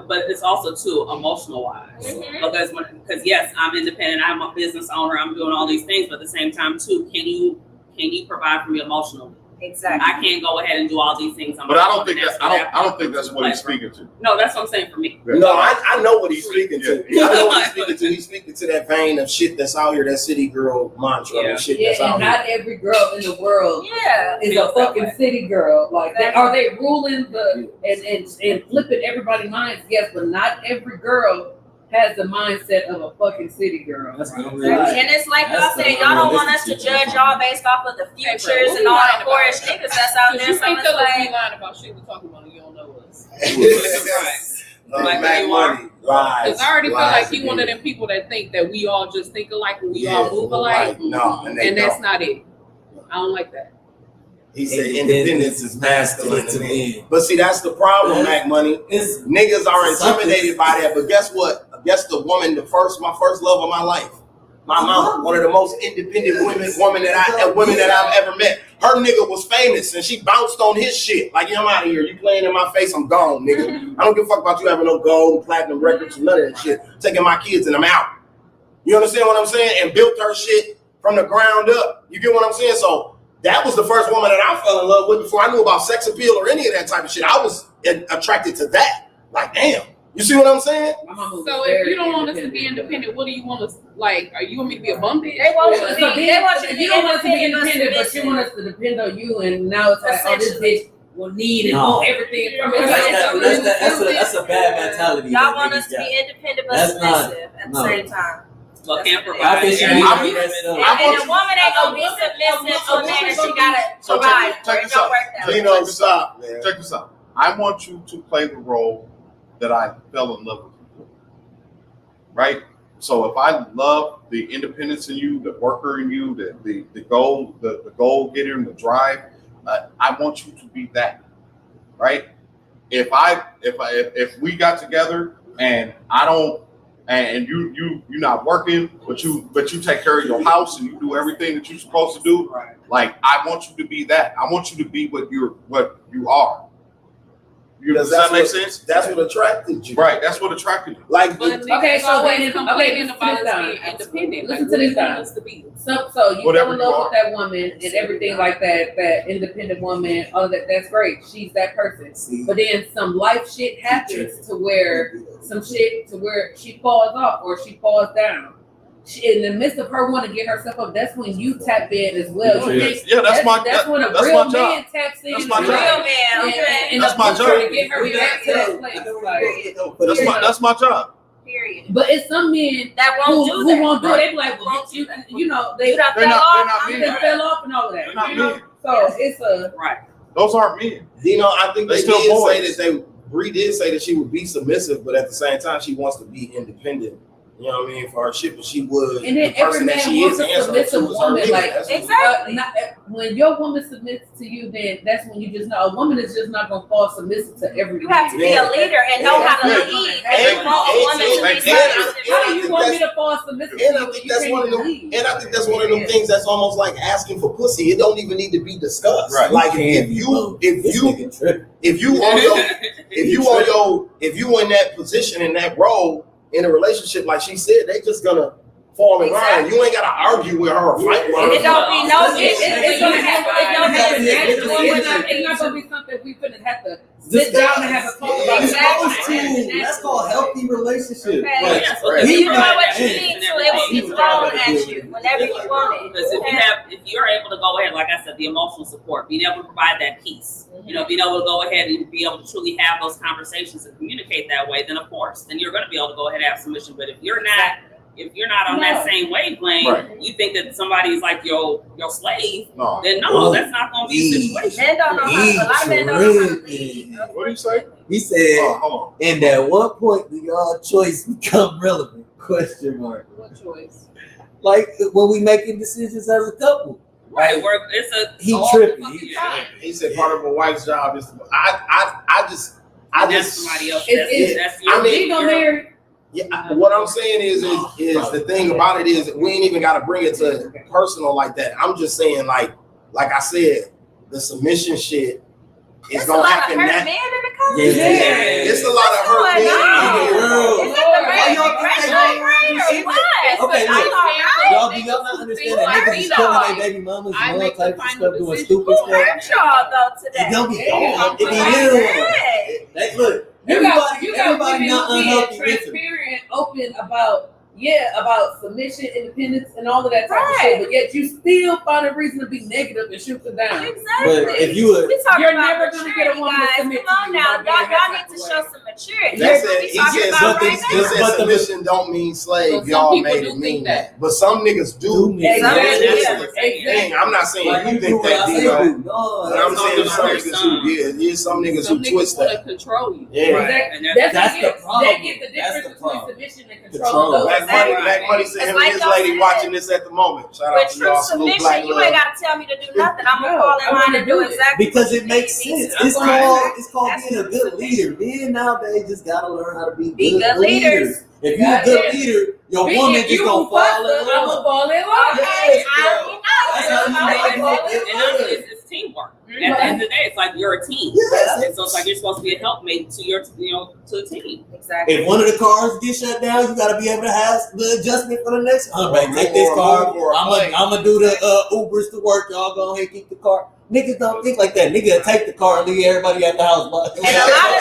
But it's also too emotional wise because yes, I'm independent. I'm a business owner. I'm doing all these things, but at the same time too, can you provide for me emotionally? Exactly. I can't go ahead and do all these things. But I don't think that's what he's speaking to. No, that's what I'm saying for me. No, I know what he's speaking to. I know what he's speaking to. He's speaking to that vein of shit that's out here, that city girl mantra and shit that's out here. Not every girl in the world is a fucking city girl. Like, are they ruling and flipping everybody's minds? Yes, but not every girl has the mindset of a fucking city girl. And it's like y'all say, y'all don't want us to judge y'all based off of the futures and all the poorish niggas that's out there. You So can't it's tell us like, we lying about shit we're talking about and you don't know us. Mac Money, lies. Because I already feel like you one of them people that think that we all just think alike and we all move alike. No, and that's not it. I don't like that. He said independence is masculine to me. But see, that's the problem, Mac Money. Niggas are intimidated by that. But guess what? Guess the woman, my first love of my life. My mom, one of the most independent women that I've ever met. Her nigga was famous and she bounced on his shit. Like, I'm out of here. You playing in my face, I'm gone, nigga. I don't give a fuck about you having no gold and platinum records and none of that shit. Taking my kids and I'm out. You understand what I'm saying? And built her shit from the ground up. You get what I'm saying? So that was the first woman that I fell in love with before I knew about sex appeal or any of that type of shit. I was attracted to that. Like, damn. You see what I'm saying? So if you don't want us to be independent, what do you want us like? Are you want me to be a bum bitch? They want you to be you don't want us to be independent, but you want us to depend on you. And now it's like, oh, this bitch will need and want everything from us. That's a bad mentality. Y'all want us to be independent but submissive at the same time. Well, can't provide. And a woman ain't gonna be submissive to a man and she gotta provide. Check this out. Check this out. I want you to play the role that I fell in love with you, right? So if I love the independence in you, the worker in you, the goal getter and the drive, I want you to be that, right? If we got together and I don't, and you're not working, but you take care of your house and you do everything that you're supposed to do, right? Like I want you to be that. I want you to be what you are. Does that make sense? That's what attracted you. Right. That's what attracted you. Like, okay, so complaining about us being independent. Listen to this time. So you fell in love with that woman and everything like that, that independent woman, all of that, that's great. She's that person. But then some life shit happens to where she falls off or she falls down. In the midst of her wanting to get herself up, that's when you tap in as well. That's when a real man taps in. That's my job. And that's my job. To get her back to that place. That's my job. Period. But it's some men that won't do that. Who won't do it. They be like, well, you know, they fell off and all of that. They're not men. So it's right. Those aren't men. I think they did say that Bree did say that she would be submissive, but at the same time, she wants to be independent. You know what I mean? For her shit, but she would. And then the person that she is answering to submissive is her woman. nigga. Like, That's exactly. When your woman submits to you, then that's when you just know a woman is just not gonna fall submissive to everything. You have to be a leader and know how to lead. And you want a woman to be How do you want me to fall submissive to And I you? think that's one of them. And I think that's one of them things that's almost like asking for pussy. It don't even need to be discussed. Right. Like if you in that position, in that role, in a relationship, like she said, they just gonna fall in line. You ain't gotta argue with her or fight with her. It don't be no. It's gonna happen naturally. It's not gonna be something we finna have to sit down and have a talk about. That's called healthy relationship. Okay. Right. You know what you need to. It will be thrown at you whenever you want it. Because if you're able to go ahead, like I said, the emotional support, being able to provide that peace, you know, being able to go ahead and be able to truly have those conversations and communicate that way, then of course, then you're going to be able to go ahead and have submission. But if you're not on that same wavelength, Right. you think that somebody's like your slave, No. then no, that's not going to be the situation. Men don't know how to. A lot of men don't know how to lead. What do you say? He said, Hold on. and at what point do y'all choice become relevant? Question mark. What choice? Like when we making decisions as a couple. Right, where it's a He all tripping. the fucking He time. He said part of a wife's job is. I just. That's somebody else. That's I mean, He gonna marry. Yeah, what I'm saying is the thing about it is we ain't even got to bring it to personal like that. I'm just saying like I said, the submission shit is gonna happen. There's a lot of hurt men in the conversation. Yeah, it's a lot of hurt men in here. Is it the retrograde or what? Okay, I look. don't know. Y'all not understand that niggas is killing their baby mamas and all make the types of final stuff, doing decision. stupid Who stuff. hurt y'all though today? It don't be Yeah. it be Hey. them. That look. You got Everybody women not being unhealthy with it. transparent, open about submission, independence, and all of that type of Right. shit. But yet you still find a reason to be negative and shoot them down. Exactly. But if you we talking You're about never gonna get a maturity, woman to guys. submit Come to on you now, by being y'all that need type to of show way. some maturity. That's That's what it. we He talking said about something. right He now. said But the- submission don't mean slave. But some Y'all people made do it think mean that. that. But some niggas do. Exactly. Dang, I'm not saying Like you you do think what that, I say. D-Lo. No, But I'm saying that's some not niggas some. there's some niggas Some who niggas twist want that. to control you. Yeah. Right. That's the problem. They get the That's difference the between problem. submission and Control. control. Those Black are Money, separate. Black Money said It's him like and his y'all lady said. watching this at the moment. Shout out With to true y'all. Salute submission, Black you love. ain't gotta tell me to do nothing. I'm gonna No, fall in I line wanna and do do it. exactly Because what it makes you need sense. me to. It's called That's being a good leader. Men nowadays just gotta learn how to be Be good good leaders. If you're a good Goddamn. leader, your Be woman if just you gonna fuck fall in up, I'm love. gonna fall in love. Okay, Yes, I bro. already know. That's how you know And it's teamwork. At the end of the day, it's like you're a team. Yes. And so it's like you're supposed to be a helpmate to your, to the team. Exactly. If one of the cars gets shut down, you gotta be able to have the adjustment for the next. All right, take this car. I'm gonna do the Ubers to work. Y'all go ahead and keep the car. Niggas don't think like that. Nigga take the car and leave everybody at the house. And a lot of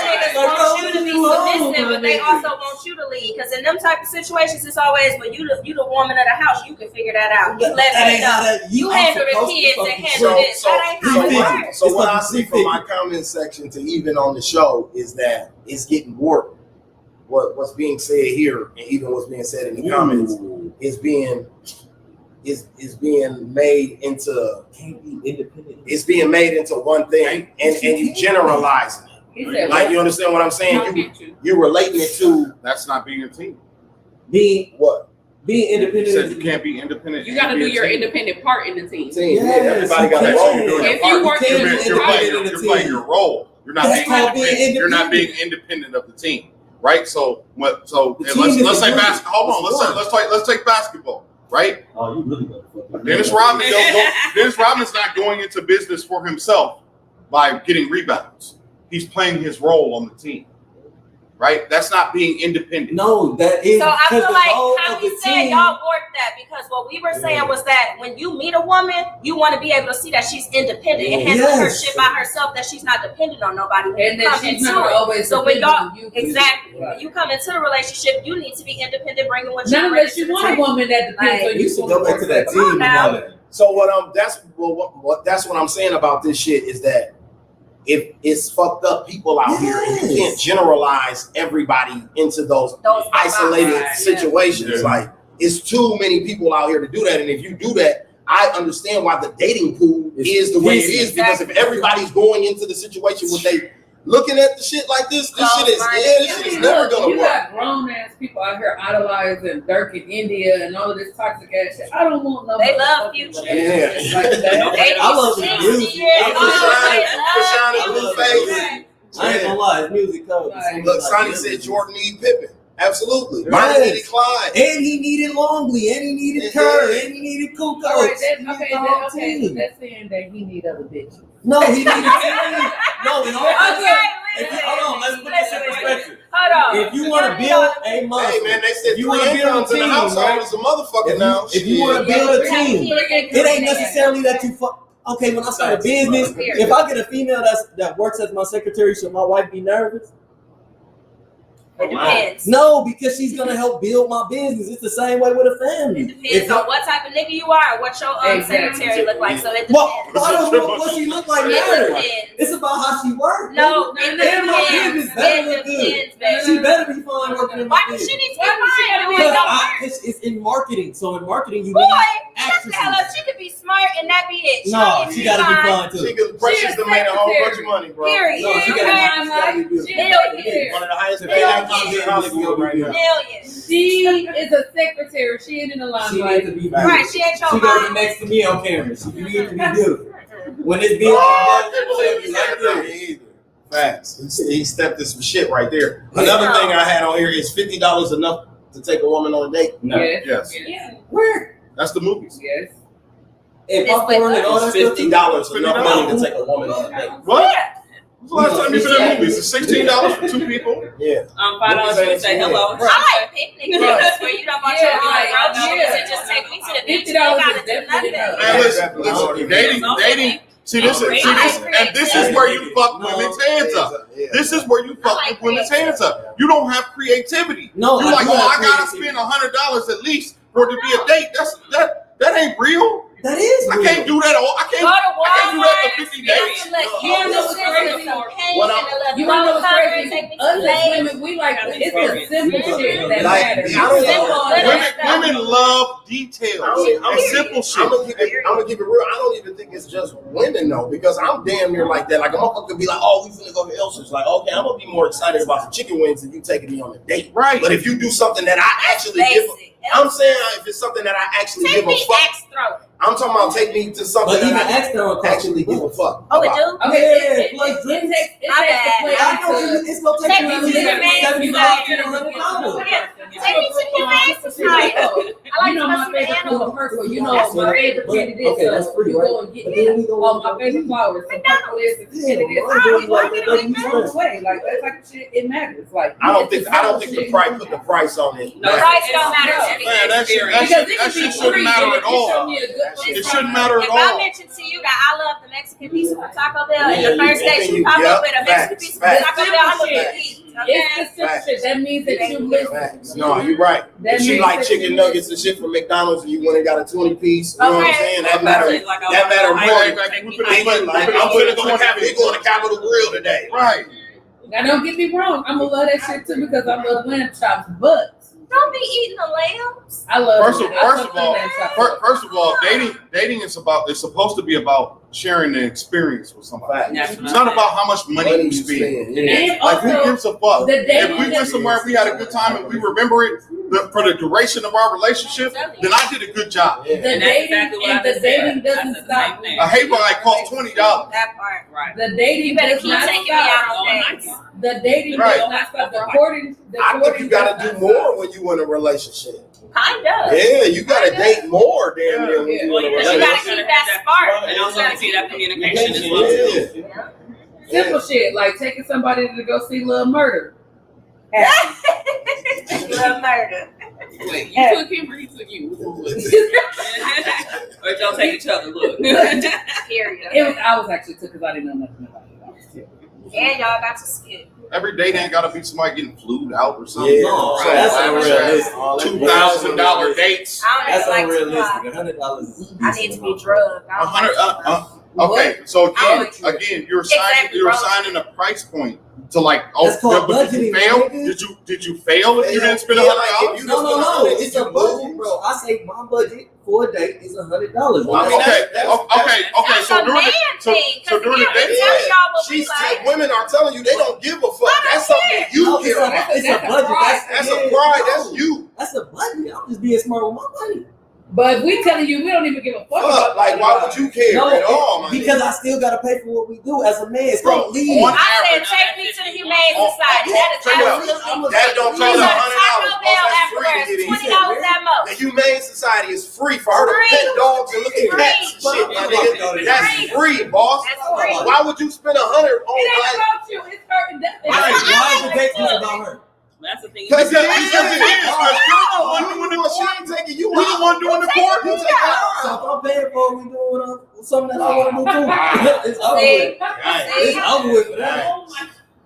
niggas want you to be submissive, but they also want you to lead. Because in them type of situations, it's always, well, you the woman of the house. You can figure that out. You let me know. You handle the kids and handle this. That ain't how it works. So what I see from my comment section to even on the show is that it's getting warped. What's being said here and even what's being said in the comments is being made into it's being made into one thing and you generalizing it. Like you understand what I'm saying? You relating it to That's not being a team. Being what? Being You independent. said you can't be independent. You got to and do be a your team. independent part in the team. Team. Yes, Yeah, everybody got you a That's role. what you're doing. If you work can't in be the You're independent playing your role. You're not That's called being being independent. You're not being independent. independent of the team, right? So what? So The and team let's is say a unit. basketball. Hold on. It's Let's take basketball, right? Oh, you really got Dennis Rodman. Dennis Rodman's not going into business for himself by getting rebounds. He's playing his role on the team, right? That's not being independent. No, that is. So I feel because like the goal how of we the said, team- y'all warped that because what we were saying was that when you meet a woman, you want to be able to see that she's independent and handle her Yes. shit by herself, that she's not dependent on nobody. When And you that come she's into not it. always So when dependent y'all on you. exactly Right. when you come into the relationship, you need to be independent, bringing what you Not bring unless to you the want a table. woman that depends Like, on You you. should go back to that Come on team now. analogy. So that's what I'm saying about this shit is that if it's fucked up people out here and you can't generalize everybody into those isolated Right. situations. Yeah. Like it's too many people out here to do that. And if you do that, I understand why the dating pool is the way it is. Because if everybody's going into the situation with looking at the shit like this shit is never gonna You work. got grown ass people out here idolizing Dirk in India and all of this toxic ass shit. I don't want no. They love Future. Yeah. I love his music. I ain't gonna lie, his music covered. Look, Sonny said Jordan needed Pippen. Absolutely. Yes. Martin needed Clyde. And he needed Longley, and he needed Kerr, and he needed Kukoc. All right, that's saying that he need other bitches. No, he needed team. No, in all hold on, let's put this in perspective. Hold on. If you want to build a muscle, Hey man, they said you you wanna want to build a incomes in the team, household right? is a motherfucker now. if you want to build a team, it ain't necessarily that you fuck. Okay, when I start a business, if I get a female that works as my secretary, should my wife be nervous? It depends. No, because she's gonna help build my business. It's the same way with a family. It depends on what type of nigga you are and what your secretary look like. So it depends. Well, I don't know what she look like now. It It's about how she works. No, it And my depends. business better look It good. depends, baby. She better be fine working in my Why does business. she need to be fine doing that? It's in marketing. So in marketing, you Boy, need shut the hell up. She could be smart and that be it. no, she gotta be fine too. She could precious to make a whole bunch of money, bro. Period. No, she gotta be beautiful. One of the highest paid actors in Hollywood right now. Millions. She is a secretary. She ain't in the She limelight. needs to be beautiful. Right, she ain't your She gotta be mom. next to me on camera. She needs to be beautiful. When it's business, Facts. He stepped in some shit right there. Another thing I had on here is $50 enough to take a woman on a date. no. Yes. Yes. Where? That's the movies. Yes. If I'm foreign and all that stuff, $50 enough money to take a woman on a date. What? When's the last time you been at movies? It's $16 for 2 people. Yeah. $5 you say hello. I like picnic trips where you don't want your own groceries and just take me to the beach. You $50 gotta is do definitely nothing. enough. Yeah. Man, dating. See this, and this is where you fuck women's hands up. This is where you fuck with women's hands up. You don't have creativity. No, You're like, do have I gotta creativity. spend $100 at least for it to be a date. That ain't real. That is I real. can't do that. I can't. Go to I can't do that Walmart. for 50 days. Look, You know what's crazy? You know what's crazy? Us as women, we like it's the simple shit that matters. Women love details and simple shit. I'm gonna keep it real. I don't even think it's just women though, because I'm damn near like that. Like a motherfucker could be like, "Oh, we finna go to Elson's." Like, okay, I'm gonna be more excited about the chicken wings than you taking me on a date. Right. But if you do something that I actually give, I'm saying if it's something that I actually Take give a me fuck. axe throw. I'm talking about take me to something But even that I external actually give a fuck. Oh, it about. do? Okay, Yeah, plus drinks. it My takes bad. the play I know it's gonna take Take you me at to least the fancy $75 to $100. Yeah. Take me to the fancy tonight. I like You know to my some favorite animals. color purple. You know my favorite candy this. Okay, that's free, You right? go and get But then we go all my favorite flowers. So purple is and candy this. Yeah, I like get that, it the way. Like that type of shit. It matters. Like I don't think the price put the price on it. The price don't matter to me. Man, that shit shouldn't matter at all. It shouldn't matter at If I all. mention to you that I love the Mexican pizza from Taco Bell, and the first day she pop up with a Mexican pizza from facts. Taco Bell, I'm gonna get eat. Okay? It's the simple shit. That means that you listen. Facts. No, you're right. That If she means like that chicken you nuggets and shit from McDonald's and you went and got a 20-piece, you know what I'm Okay. saying? That matter more. Like, I'm gonna go to Capitol Grill today. Right. Now don't get me wrong. I'm gonna love that shit too because I love lamb chops, but Don't be eating the lambs. I love First of all, dating is supposed to be about sharing the experience with somebody. It's not about how much money you spend. And Like, who gives a fuck? the dating If we went somewhere and we had a good time and we remember it for the duration of our relationship, then I did a good job. the dating doesn't stop. A hayride costs $20. That part. Right. The dating You better does keep not taking me out stop. on dates. The dating Right. does not stop. The courting. I think you gotta do more when you in a relationship. Kind of. Yeah, you gotta date more damn near when you in a Well, you relationship. gotta keep that spark. And also to see that communication as well too. Yeah. Simple shit like taking somebody to go see Love Murder. Love murder. Wait, you took him or he took you? Or y'all take each other. Look. Period. I was actually took because I didn't know nothing about it. And y'all got to skip. Every date ain't gotta be somebody getting flued out or something. Yeah, No, so that's that's unrealistic. $2,000 dates. I don't That's even like unrealistic. to $100 is I need to be drugged. I don't like to Okay, so I again, you're Exactly, bro. assigning a price point to like, That's called but did you budgeting, fail? nigga. Did you fail if you didn't spend $100? No. It's a budget, bro. I say my budget for a date is $100. Okay. So during the date, women are telling you they don't give a fuck. That's something you care about. It's a budget. That's a pride. That's you. That's a budget. I'm just being smart with my money. But we telling you we don't even give a fuck about like why would you care at all, man? Because I still gotta pay for what we do as a man. It's gonna leave. I said take me to the Humane Society. That is absolutely that don't cost $100. That's free to get in. $20 at most. The Humane Society is free for her to pet dogs and look at cats and shit, my nigga. That's free, boss. Why would you spend $100 on it ain't about you. It's her and that. Why is the date about her? That's the thing. Because it is. You're the one doing the court. So if I'm paying for it, we doing something that I want to do too. It's over with. It's over with for that.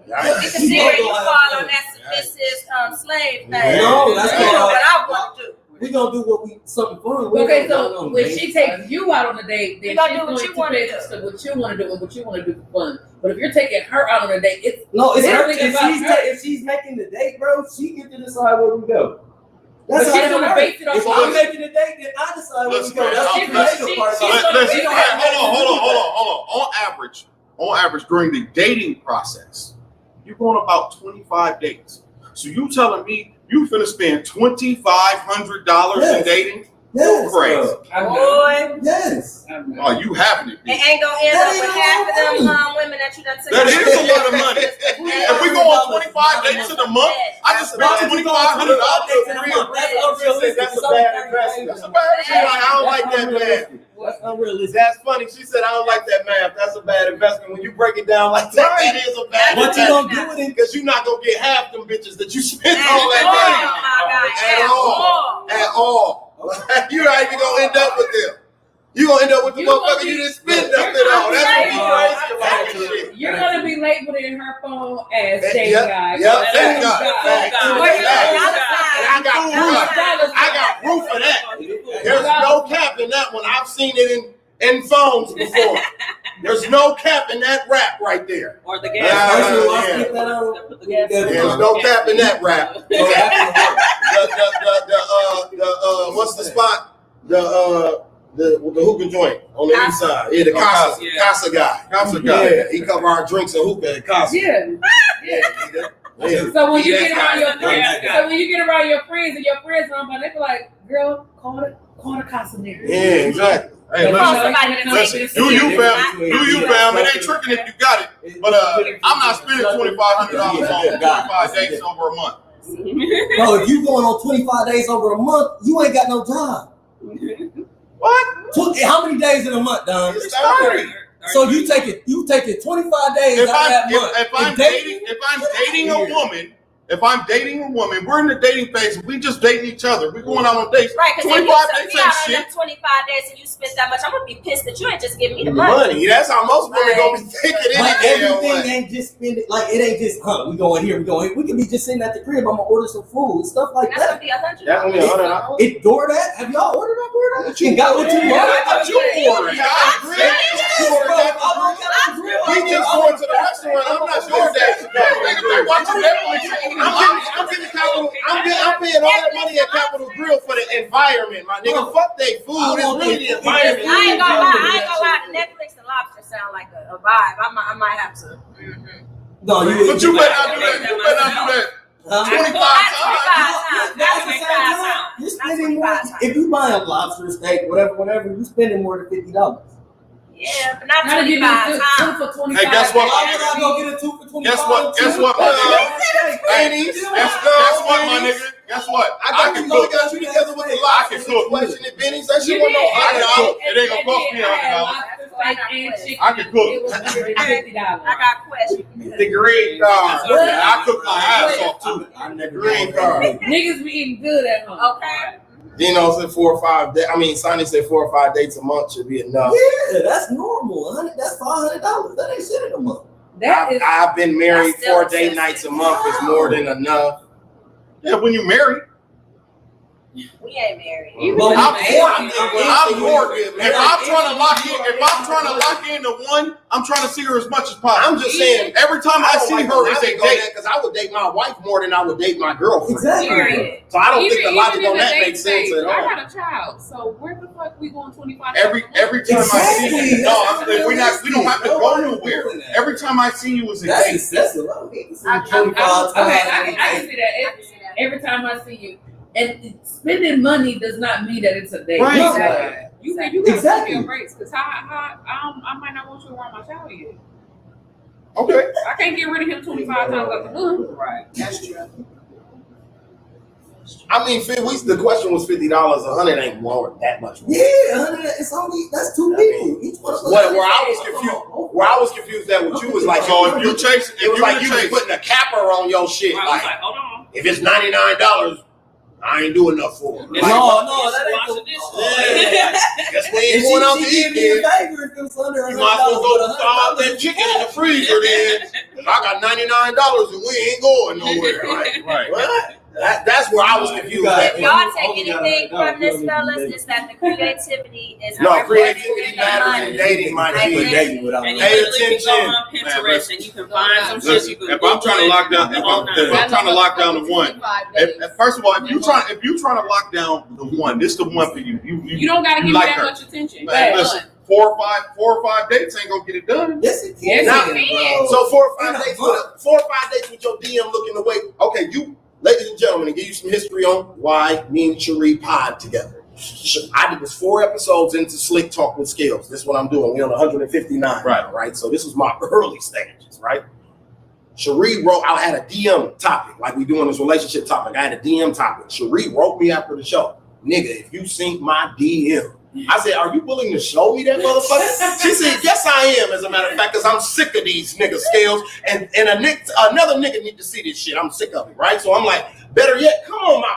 You can see where you fall on that submissive slave thing. No, that's what I want to do. We gonna do something fun. Okay, so when she takes you out on a date, then you gonna she's do what going you to want pay to do. for what you want to do and what you want to do for fun. But if you're taking her out on a date, it's her. about If she's making the date, bro, she get to decide where we go. That's how she's gonna base it off. If I'm making the date, then I decide where we go. That's the part. Hold on. On average, during the dating process, you're going about 25 dates. So you telling me you finna spend $2,500 in dating? Yes, crazy. Boy. Yes. Oh, you having it. It ain't gonna end up with half of them women that you done took. That is a lot of money. If we go on 25 dates in a month, I just spent $2,500 in a month. That's unrealistic. That's a bad investment. That's a bad investment. I don't like that math. That's unrealistic. That's funny. She said, I don't like that math. That's a bad investment. When you break it down like that, that is a bad investment. What you gonna do with it? Because you're not gonna get half them bitches that you spent all that money. At all. You're not even gonna end up with them. You're gonna end up with the motherfucker you didn't spend nothing on. That's what you crazy about this shit. You're gonna be labeled in her phone as day guy. I got proof of that. There's no cap in that one. I've seen it in phones before. There's no cap in that rap right there. Or the gas. There's no cap in that rap. What's the spot? The hookah joint on the east side. Yeah, the Casa guy. Yeah, he cover our drinks and hookah at Casa. Yeah. So when you get around your friends, and your friends are on, they be like, "Girl, call the Casa nigga." Yeah, exactly. Hey, listen, do you, fam? It ain't tricking if you got it. But I'm not spending $2,500 on 25 dates over a month. Bro, if you going on 25 days over a month, you ain't got no job. What? How many days in a month, Don? It's 30. So you take it 25 days If out of that month. If I'm dating a woman, we're in the dating phase. We just dating each other. We going out on dates. Right, because 25 if you days took me ain't out shit. on 25 days and you spent that much, I'm gonna be pissed that you ain't just giving me the money. That's how most women gonna be thinking. Like everything ain't just spend it. Like it ain't just we going here, we going here. We could be just sitting at the crib. I'm gonna order some food, stuff like That's that. gonna be $100. That's gonna be $100. It DoorDash. Have y'all ordered on DoorDash? You got what you want. We just going to the restaurant. I'm not DoorDash. I'm paying all that money at Capital Grill for the environment, my nigga. Fuck they food. It's really the environment. I ain't gonna lie. Netflix and lobster sound like a vibe. I might have to. No, But you better not do that. 25 times. You're spending more. If you buy a lobster steak, whatever, you spending more than $50. Yeah, but not 25 times. Hey, guess what? Why would I go get a 2 for 25? Guess what, my nigga? Guess what, my nigga? Guess what? I got you together with the lobster situation at Benny's. That shit wasn't $100. It ain't gonna cost me $100. I can cook. I got questions. The green card. I cook my ass off too. The green card. Niggas be eating good at home. Okay. Dino said 4 or 5 days. I mean, Sonny said 4 or 5 dates a month should be enough. Yeah, that's normal. That's $500. That ain't shit in a month. I've been married. 4 date nights a month is more than enough. Yeah, when you married. We ain't married. Even Well, if I'm they- for it. If I'm trying to lock into one, I'm trying to see her as much as possible. I'm just saying, every time I see her, it's a date. because I would date my wife more than I would date my girlfriend. Exactly. Period. So I don't think the Even logic in on the that date makes sense stage, at all. I got a child, so where the fuck we going 25? Every time I see Exactly. you, no, we don't have to go nowhere. Every time I see you is a That's date. excessive. I don't hate to see I 25 times. can see that every time I see you. And spending money does not mean that it's a date. Right. Exactly. You gotta Exactly. take your breaks, because I might not want you around my child yet. Okay. I can't get rid of him 25 times out the blue. Right. That's true. I mean, the question was $50. 100 ain't more that much. More. Yeah, it's only that's two people. Each one of us. Where I was confused at with you was like, So if you chase, it was like you was putting a capper on your shit. I was Like, like, hold on. if it's $99, I ain't doing enough for it. No, that ain't Wash the the dishes. Guess we ain't going out to eat me a then. favor if it was under You might as well go thaw out that chicken in the freezer then. I got $99 and we ain't going nowhere. Like, Right. what? That's where I was confused at. If y'all take anything from this, fellas, it's that the creativity is No, more creativity important than matters in money. dating, my Like, G. dating. dating without And you Pay literally can go attention. on Pinterest and you can find some shit Listen, you can if I'm trying to lock down, the one, first of all, if you trying to lock down the one, this the one for you. You don't gotta give me like that her. much attention. Man, But listen, 4 or 5 dates ain't gonna get it done. Yes, it can. Yes, Now, it can. So 4 or 5 dates with your DM looking away. Okay, you, ladies and gentlemen, to give you some history on why me and Sharee pod together. I did this 4 episodes into Slicktalk with Scalez. This is what I'm doing. We're on 159 now, right? So this was my early stages, right? Sharee wrote, I had a DM topic, like we do on this relationship topic. I had a DM topic. Sharee wrote me after the show. Nigga, if you sync my DM, I said, are you willing to show me that motherfucker? She said, yes, I am, as a matter of fact, because I'm sick of these nigga Scalez. And another nigga need to see this shit. I'm sick of it, right? So I'm like, better yet, come on my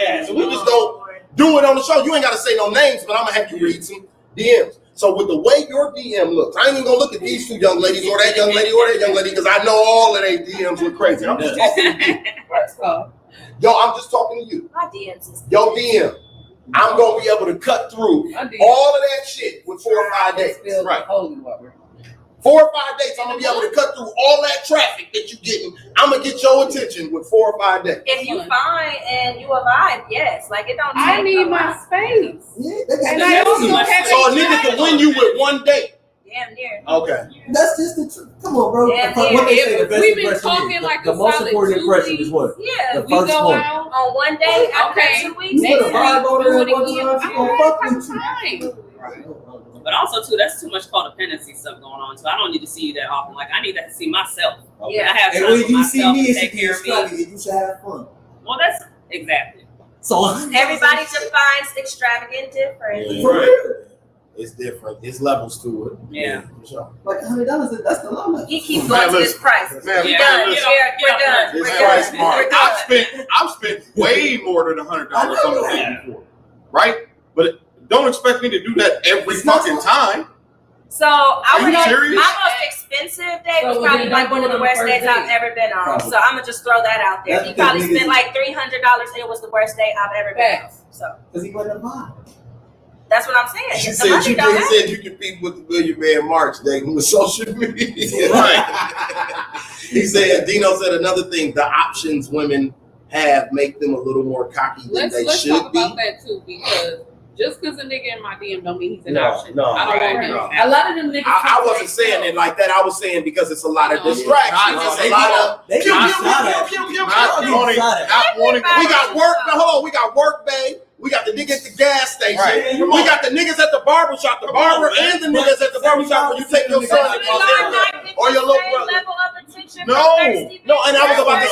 podcast. And we just go do it on the show. You ain't got to say no names, but I'm going to have you read some DMs. So with the way your DM looks, I ain't even going to look at these 2 young ladies or that young lady or that young lady because I know all of their DMs look crazy. I'm just talking to you. Yo, I'm just talking to you. My DMs is Yo, DM. I'm going to be able to cut through all of that shit with 4 or 5 days. Right. 4 or 5 days, I'm going to be able to cut through all that traffic that you're getting. I'm going to get your attention with 4 or 5 days. if you find and you a vibe, yes. Like it don't take I need a my lot. space. Yeah, And I also have So a nigga can win you with 1 date. Damn near. Okay. That's just the truth. Come on, bro. Yeah, What they say the best we've been impression talking is. like The a most solid important 2 impression weeks. is what? Yeah. The We first go one. out. On 1 day after Okay. 2 weeks. You put a Next vibe week, on do there it one again. time, I she don't gonna fuck have with you. time. But also too, that's too much codependency stuff going on. So I don't need to see you that often. Like I need to see myself. Yeah. I have And time when for you see myself me, to it's take care of me. extravagant. You should have fun. Well, that's exactly. So Everybody defines extravagant different. For real. It's different. It's levels to it. Yeah. For sure. Like $100, that's the low level. He keeps going to his prices. Man, We're yeah, done. listen. We're done. This We're price done. smart. We're done. I've spent way more than $100 I know on the that. date before, right? But don't expect me to do that every It's not fucking time. So I Are would you say serious? my most expensive day was So probably we like didn't one of go the on worst the days first I've date. ever been on. Probably. So I'm gonna just throw that out there. That's He because probably niggas- spent like $300 and it was the worst day I've ever been on. So Because he wasn't a vibe. that's what I'm saying. She The said money you don't matter. said you compete with the Millionaire March dating with social media. Right. He said, Dino said another thing, the options women have make them a little more cocky than Let's they talk should be. about that too, because just because a nigga in my DM don't mean he's an No, option. no, I don't right, want him. A lot of them niggas. I wasn't saying it like that. I was saying because it's a lot of No. distractions. Not- It's a lot of They pew, can pew, decide pew, that. pew, pew, pew, Not pew. wanting, not wanting. We got work. Now, hold on. We got work, babe. We got the nigga at the gas station. Right. We got the niggas at the barber shop. The barber and the niggas at the barber shop where you take your son But to you are go not there. getting Or your the little same brother. level of attention No. from thirsty No, and I was about to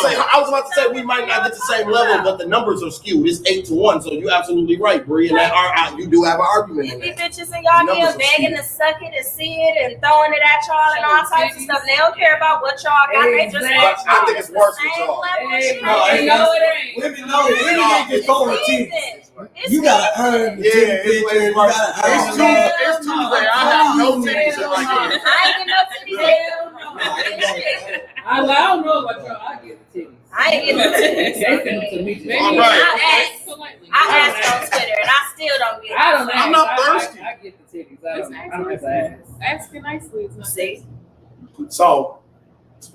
bitches. say we might not get the same level, but the numbers are skewed. It's 8-1, so you're absolutely right, Bree. And you do have an argument in These that. bitches in y'all Numbers DM are begging skewed. to suck it and see it and throwing it at y'all and all types of stuff. They don't care about what y'all got. They just Exactly. want I think it's worse the with same y'all. level of Hey, shit. no, ain't no, it ain't. Women know. Women ain't just throwing titties. It's You gotta earn the Yeah, titty it's picture. You gotta It's earn Tuesday. It's Tuesday. I have no titties in my game. I ain't getting no titties. I don't know about y'all. I get the titties. I ain't getting no titties. They send them to me. Maybe All right. I ask politely. I asked on Twitter, and I still don't get it. I don't know. I'm not thirsty. I get the titties. I don't have to ask. Asking nicely is not See? So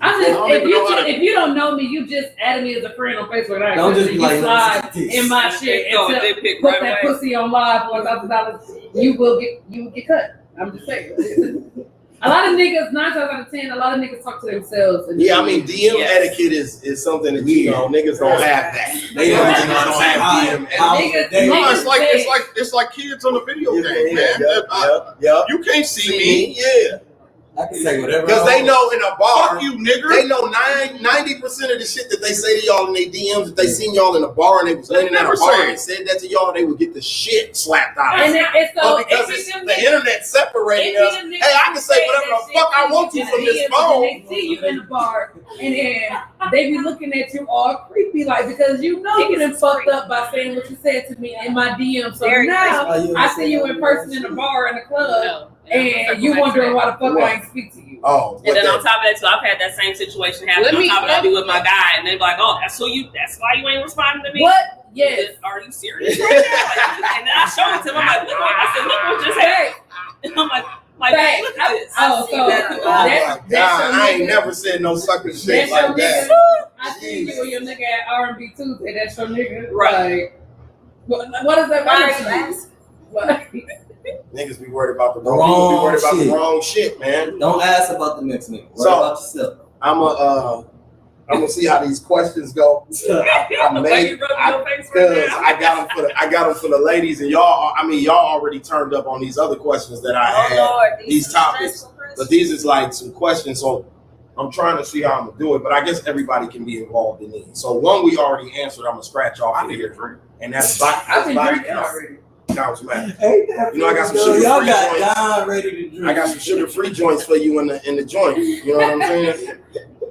If you don't know me, you just added me as a friend on Facebook. Right? Don't just be you like, slide in my shit and put that pussy on live for $1,000. You will get cut. I'm just saying. A lot of niggas, 9 times out of 10, a lot of niggas talk to themselves. Yeah, I mean, DM etiquette is something that niggas don't have that. They don't have DM etiquette. No, it's like kids on a video game, man. You can't see me. Yeah. I can say whatever. Because they know in a bar, fuck you, nigger. They know 90% of the shit that they say to y'all in their DMs. If they seen y'all in a bar and they was leaning at a bar and said that to y'all, they would get the shit slapped out of them. But because it's the internet separating us, hey, I can say whatever the fuck I want to from this phone. They see you in the bar and then they be looking at you all creepy, like, because you know you done fucked up by saying what you said to me in my DM. So now I see you in person in the bar in the club. And you wondering why the fuck I ain't speak to you. Oh, and then on top of that too, I've had that same situation happen. On top of that, I be with my guy, and they be like, "Oh, that's why you ain't responding to me." What? Yes. Are you serious right now? And then I showed it to him. I'm like, look what just happened. And I'm like, look at this. Oh, so I ain't never said no sucker shit like that. I see you and your nigga at R&B Tuesday. That's your nigga, right? What is that? What? Niggas be worried about the wrong shit, man. Don't ask about the next nigga. Worry about yourself. I'm gonna see how these questions go. I got them for the ladies, and y'all already turned up on these other questions that I had. Lord, these topics, but these is like some questions. So I'm trying to see how I'm gonna do it. But I guess everybody can be involved in these. So one we already answered. I'm gonna scratch off. I need a drink, and that's body already. Counts, man. I got some sugar-free y'all joints. got ready to drink. I got some sugar-free joints for you in the joint. You know what I'm saying?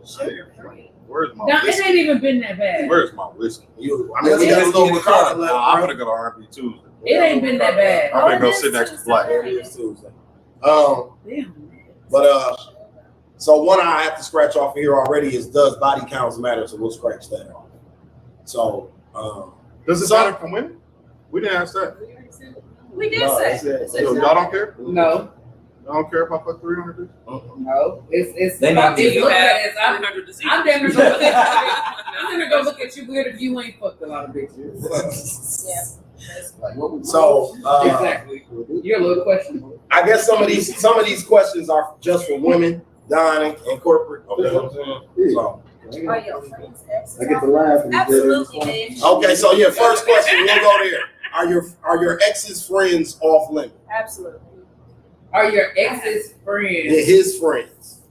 Sugar-free. Where's my whiskey? whiskey? It ain't even been that bad. Where's my whiskey? We got a little McCarthy left. I'm gonna go to R&B Tuesday. It ain't been that bad. I'm gonna go sit next to Black. Tuesday. So one I have to scratch off here already is, does body counts matter? So we'll scratch that off. So does it matter for women? We didn't ask that. We did say. So y'all don't care? No. Y'all don't care if I put 300? No. It's they not it's you look have at it. I'm never gonna look at you. I'm never gonna look at you weird if you ain't fucked a lot of bitches. Yeah. So exactly. You're a little questionable. I guess some of these questions are just for women, dining, and corporate. Okay. So, Are your friends exes? I get to laugh. Absolutely, bitch. Okay, so yeah, first question, we'll go there. Are your ex's friends off limit? Absolutely. Are your ex's friends? Yeah, his friends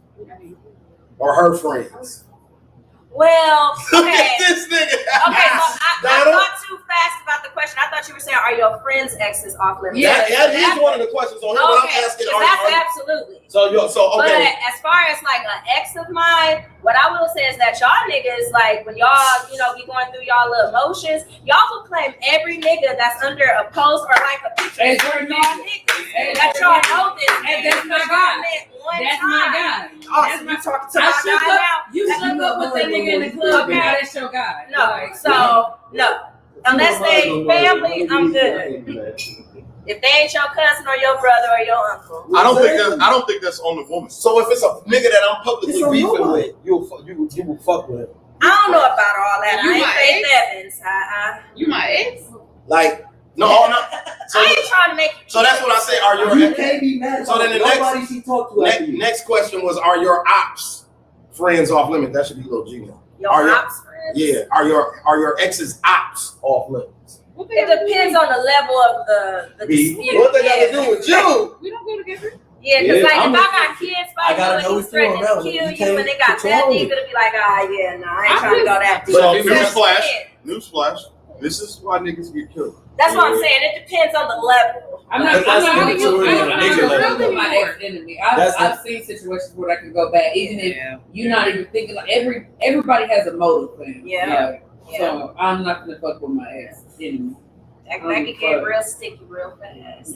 or her friends? Well, okay. This nigga. Okay, so I thought too fast about the question. I thought you were saying, are your friends' exes off limits? Yeah, that is one of the questions on here. But I'm asking, that's absolutely. So okay. But as far as like an ex of mine, what I will say is that y'all niggas, like when y'all, be going through y'all little emotions, y'all will claim every nigga that's under a post or like a picture of y'all niggas. That y'all know this. And that's my guy. That's my guy. Awesome. You talking to my guy now? You shook up with that nigga in the club. Okay, that's your guy. No. Unless they family, I'm good. If they ain't your cousin or your brother or your uncle, I don't think that's on the woman. So if it's a nigga that I'm publicly beefing with, you will fuck with him. I don't know about all that. I ain't Faith Evans. You my ex? Like no. So, I ain't trying to make you. So that's what I say. Are you can't be mad. So then the next question was, are your ops friends off limit? That should be Lil G. Your ops friends? Yeah. Are your ex's ops off limits? It depends on the level of the dispute. What they got to do with you? We don't go together. Yeah, because like if I got kids fighting you and he's threatening to kill you and they got that, then you're gonna be like, I ain't trying to go that deep. So newsflash, this is why niggas get killed. That's what I'm saying. It depends on the level. I'm not going to put my ex enemy. I've seen situations where that can go bad, even if you're not even thinking. Like everybody has a motive thing. Yeah. So I'm not gonna fuck with my ex enemy. That can get real sticky real fast.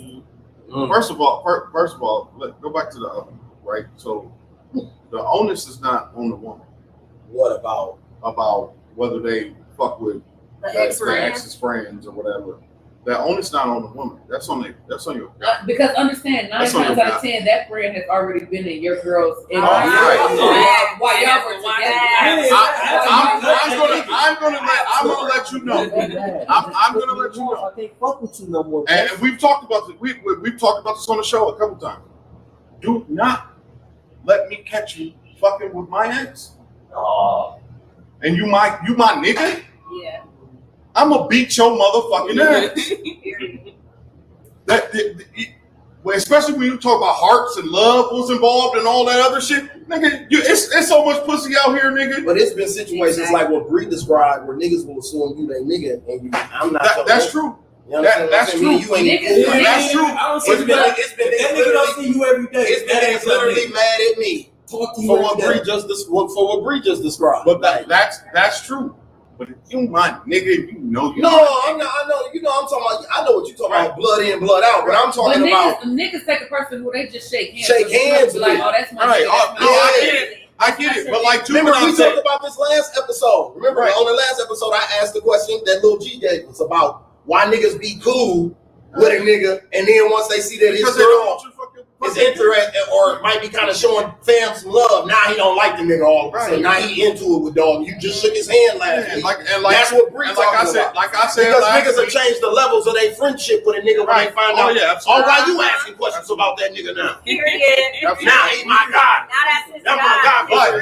First of all, let's go back to the other, right? So the onus is not on the woman. What about whether they fuck with The ex-friend. ex's friends or whatever. That onus not on the woman. That's on your guy. Because understand, 9 That's on times your out of 10, that friend has already been in your girl's in right. while y'all were together. I'm gonna let you know. I'm gonna let you know. I can't fuck with you no more. And we've talked about this. We've talked about this on the show a couple times. Do not let me catch you fucking with my ex. And you my nigga. Yeah. I'm gonna beat your motherfucking ass. Especially when you talk about hearts and love was involved and all that other shit, nigga. It's so much pussy out here, nigga. But it's been situations like what Bree described where niggas will assume you they nigga and I'm not. That's true. You know that's true. You ain't Niggas, that's true. It's been that nigga don't see you every day. It's been literally mad at me Talk to you for every what Bree just described. But that's true. But if you my nigga, you know you. No, I'm not. I know. You know, I'm talking about. I know what you're talking about. Blood in, blood out. But I'm talking about. Niggas take a person who they just shake hands. Shake hands Like, with. oh, that's my Right. nigga. I get it. But like, Remember we talked about this last episode. Remember on the last episode, I asked the question that Lil G gave us about why niggas be cool with a nigga, and then once they see that his girl is interested or might be kind of showing fam some love, now he don't like the nigga all of a sudden. Now he into it with dog. You just shook his hand last week. That's what Bree talking about. Like I said, because niggas have changed the levels of their friendship with a nigga when they find out. Yeah, oh, why you asking questions about that nigga now? Period. Now he my guy. Now that's his That's my guy. guy.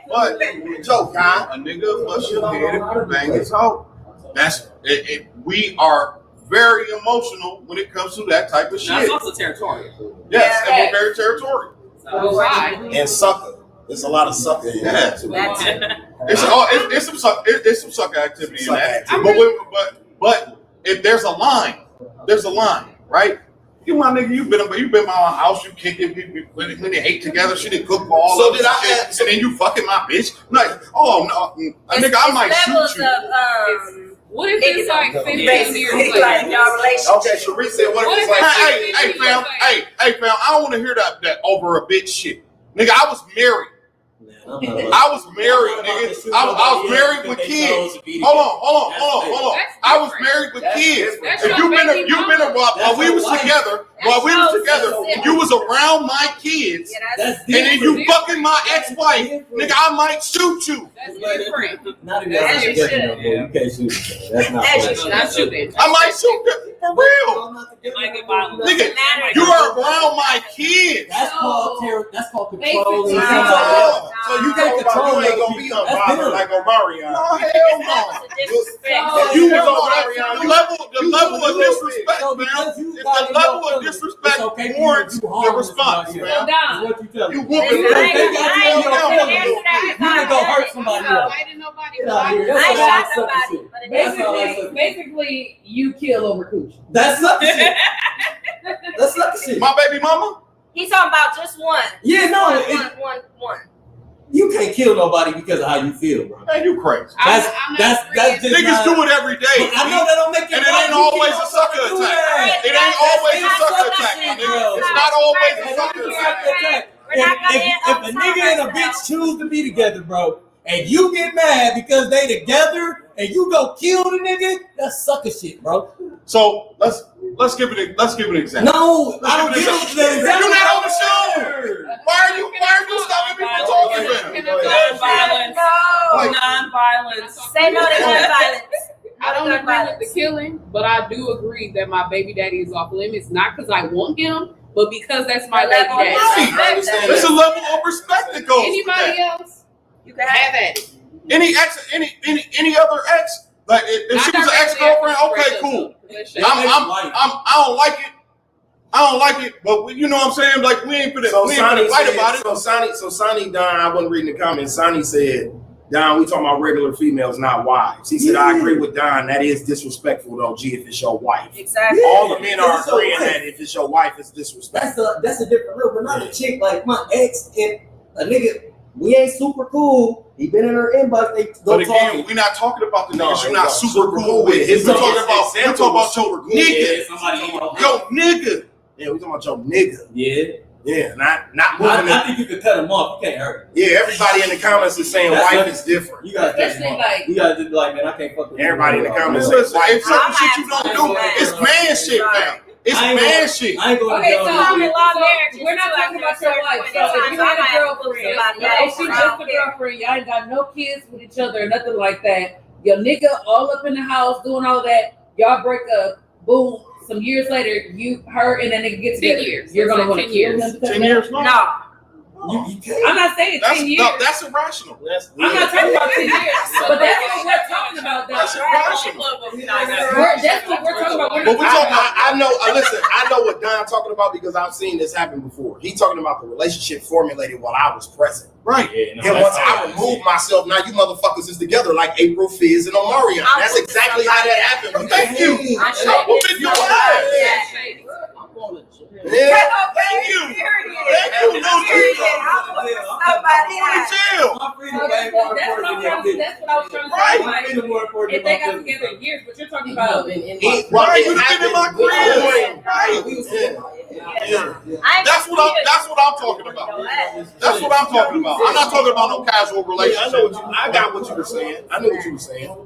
But joke, guy. A nigga bust your head if you bang his hoe. That's it. We are very emotional when it comes to that type of shit. That's also territorial. Yes, and we're very territorial. And sucker. There's a lot of sucker in that too. It's some sucker activity in that. But if there's a line, right? You my nigga, you been in my house, you kick it, when they hate together, she didn't cook for all So of did I shit, and then you fucking my bitch. Like, oh no, nigga, I might shoot you. What if it's like 15 years later? Like y'all relationship. Okay, Sharee said, what if it's like Hey fam, I don't want to hear that over a bitch shit. Nigga, I was married. I was married, nigga. I was married with kids. Hold on. I was married with kids. If you've been while we was together, and you was around my kids, and then you fucking my ex-wife, nigga, I might shoot you. That's different. Not even together no more. You can't shoot each other. That's not fair. Not shooting. I might shoot you for real. Nigga, you are around my kids. That's called terror. That's called controlling. So you can't control. You ain't gonna be unbothered like Omarion. No, hell no. You was on the level of disrespect, man. If the level of disrespect warrants the response, man. You whooping me. You can go hurt somebody else. I shot somebody. Basically, you kill over coochie. That's sucker shit. That's sucker shit. My baby mama? He's talking about just one. Yeah, no. One. You can't kill nobody because of how you feel, bro. Man, you crazy. That's just niggas do it every day. I know that don't make it. And it ain't always a sucker attack. It ain't always a sucker attack, my nigga. It's not always a sucker attack. If a nigga and a bitch choose to be together, bro, and you get mad because they together and you go kill the nigga, that's sucker shit, bro. So let's give it an example. No, I don't give it an example. You're not on the show. Why are you stopping people talking about Non-violence. Say no to gun violence. I don't agree with the killing, but I do agree that my baby daddy is off limits, not because I want him, but because that's my baby daddy. Right. There's a level of respect that goes. Anybody else? You can have it. Any other ex? Like if she was an ex-girlfriend, okay, cool. I don't like it, but you know what I'm saying? Like we ain't finna fight about it. So Sonny, Don, I wasn't reading the comments. Sonny said, Don, we talking about regular females, not wives. He said, I agree with Don. That is disrespectful, though, G, if it's your wife. Exactly. All the men are agreeing that if it's your wife, it's disrespectful. That's a different rule, but not a chick like my ex and a nigga. We ain't super cool. He been in her inbox. They go but again, we're not talking about the niggas you're not super cool with. We're talking about your nigga. Yo, nigga. Yeah, we talking about your nigga. Yeah. Yeah, not moving. I think you could cut them off. You can't hurt. Yeah, everybody in the comments is saying wife is different. You gotta Especially like you gotta just be like, man, I can't fuck with everybody in the comments. It's Saying certain shit you don't do. It's man shit, man. It's man shit. I ain't going okay, to so we're not talking about your wife. So if you had a girlfriend, if she's just a girlfriend, y'all ain't got no kids with each other or nothing like that. Your nigga all up in the house doing all that. Y'all break up. Boom. Some years later, her and that nigga get together. 10 years. You're gonna want to 10 kill years. him. 10 years? No. You can't. I'm not saying 10 years. No, that's irrational. I'm not talking about 10 years. But that's what we're talking about, though. That's irrational. That's what we're talking about. But we talking about, I know, listen, I know what Don talking about because I've seen this happen before. He talking about the relationship formulated while I was present. Right. And once I removed myself, now you motherfuckers is together like April, Fizz, and Omarion. That's exactly how that happened. Thank you. I What did you say? Yeah. Thank you. Thank you, Lil G. Somebody else. Chill. That's what I was trying to say. Like, if they got together in years, but you're talking about Right, you was in my crib. Right. That's what I'm talking about. That's what I'm talking about. I'm not talking about no casual relationship. I got what you were saying. I knew what you were saying.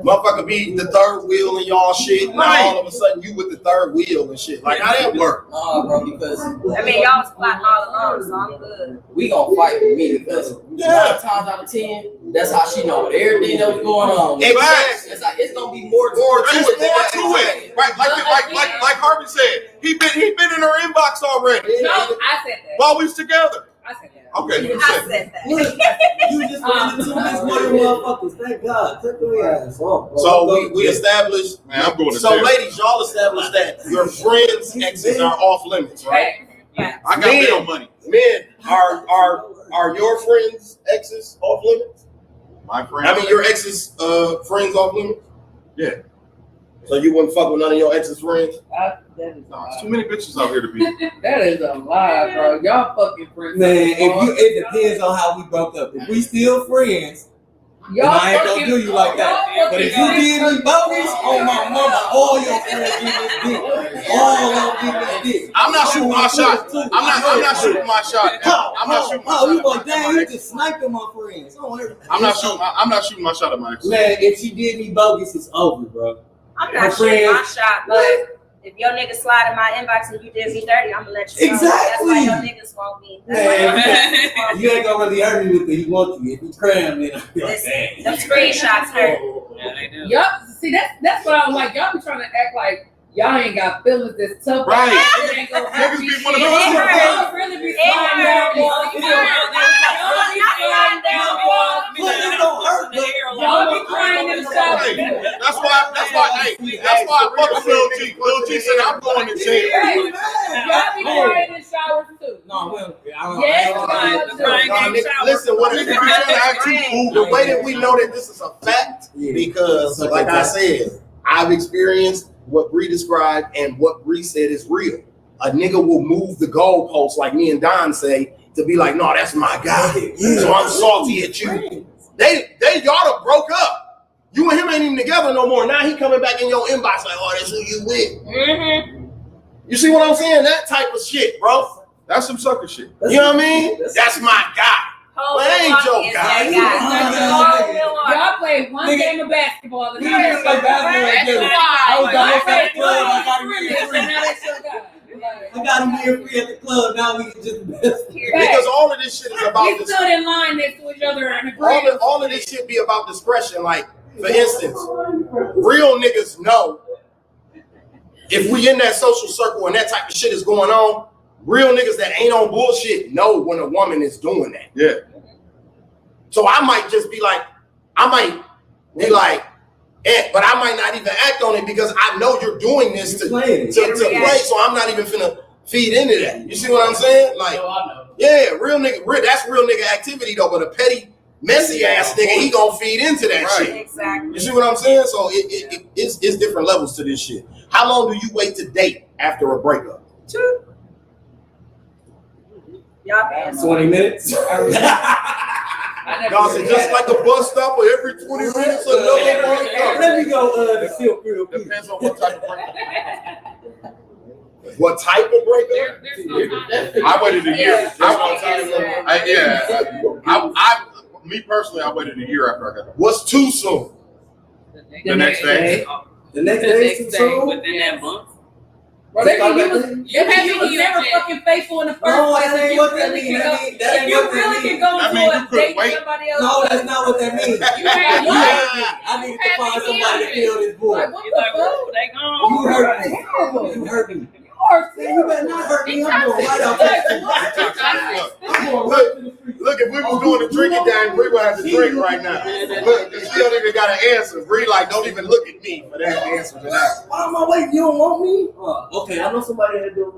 Motherfucker be the third wheel in y'all shit. Right. Now all of a sudden you with the third wheel and shit. Like how that work? Nah, bro, because I mean, y'all was plotting all along, so I'm good. we gonna fight with me because 9 times out of 10, that's how she know everything that was going on. Exactly. It's gonna be more to There's it. more to it. Right, like Harvey said, he been in her inbox already no, I said that. while we was together. I said that. Okay, you I said said that. You just ran into this one motherfuckers. Thank God. Cut their ass off, bro. So we established. Man, I'm going to So jail. ladies, y'all established that your friends' exes are off limits, right? Hey, I got bail money. Men, are your friends' exes off limits? My friend. I mean, your exes' friends off limits? Yeah. So you wouldn't fuck with none of your exes' friends? that is a Nah, it's lie. too many bitches out here to be. That is a lie, bro. Y'all fucking friends. Man, it depends on how we broke up. If we still friends, Y'all I ain't gonna fucking- do you like that. y'all But if fucking you did me bogus, on my mama, all your friends get this dick. All of them get this dick. I'm not shooting my shot. I'm not shooting my shot. I'm not shooting my Oh, you shot. going at damn, my you ex. just sniped on my friends. I'm not shooting my shot at my ex. Man, if she did me bogus, it's over, bro. I'm My not shooting my friends- shot, but if your nigga slide in my inbox and you did me dirty, I'm gonna let you know. Exactly. That's why your niggas want me. That's why your niggas want me. You ain't gonna really hurt me with it. He wants you. If you cram, then I'll be like, Listen, dang. them screenshots hurt. Yeah, they do. Y'all see that's what I'm like. Y'all be trying to act like y'all ain't got feelings that's tough. Right. It ain't gonna hurt Niggas me. be wanna Y'all be hurt. really be It sliding hurt. down walls. It Y'all hurt. be sliding down walls. Please don't hurt, but Y'all be crying in the shower. Hey, that's why I fuck with Lil G. Lil G said I'm going to jail. Hey, y'all be crying in showers too. No, well, I don't Yes, know. y'all do. Crying game shower. Listen, what Niggas be trying to act too cool. the way that we know that this is a fact, because like I said, I've experienced what Bree described and what Bree said is real. A nigga will move the goalposts, like me and Don say, to be like, no, that's my guy. So I'm salty at you. They y'all done broke up. You and him ain't even together no more. Now he coming back in your inbox like, oh, that's who you with. Mm-hmm. You see what I'm saying? That type of shit, bro. That's some sucker shit. You know what I mean? That's my guy. Well, that ain't your guy. Y'all played one game of basketball. And We didn't play basketball together. I was down here at the club. I got him here free. I got him here free at the club. Now we can just best. Because all of this shit is about We this. stood in line next to each other and agreed. All of this shit be about discretion. Like, for instance, real niggas know if we in that social circle and that type of shit is going on, real niggas that ain't on bullshit know when a woman is doing that. Yeah. So I might just be like, but I might not even act on it because I know you're doing this to play. So I'm not even finna feed into that. You see what I'm saying? Like, yeah, that's real nigga activity though. But a petty, messy ass nigga, he gonna feed into that shit. Exactly. You see what I'm saying? So it's different levels to this shit. How long do you wait to date after a breakup? 2. Y'all 20 minutes. Y'all said just like a bus stop or every 20 minutes another breakup. Let me go to Silk real quick. Depends on what type of breakup. What type of breakup? There's no time. I waited a year. Yeah. Me personally, I waited a year after I got What's too soon? the next day. The next day is too soon. Within that month. Bro, that means you was never fucking faithful in the first place. That ain't what that means. If you really can go That to means a you couldn't date wait. with somebody else. No, that's not what that means. I need to find somebody to fill this void. Like, what You the like, fuck? oh, they gone. You hurt me. You hurt me. You better not hurt me. I'm going right off Look, if we was doing the drinking game, we would have to drink right now. Look, she don't even got an answer. Bree, like, don't even look at me for that answer to that. Why am I waiting? You don't want me? Okay, I know somebody that do.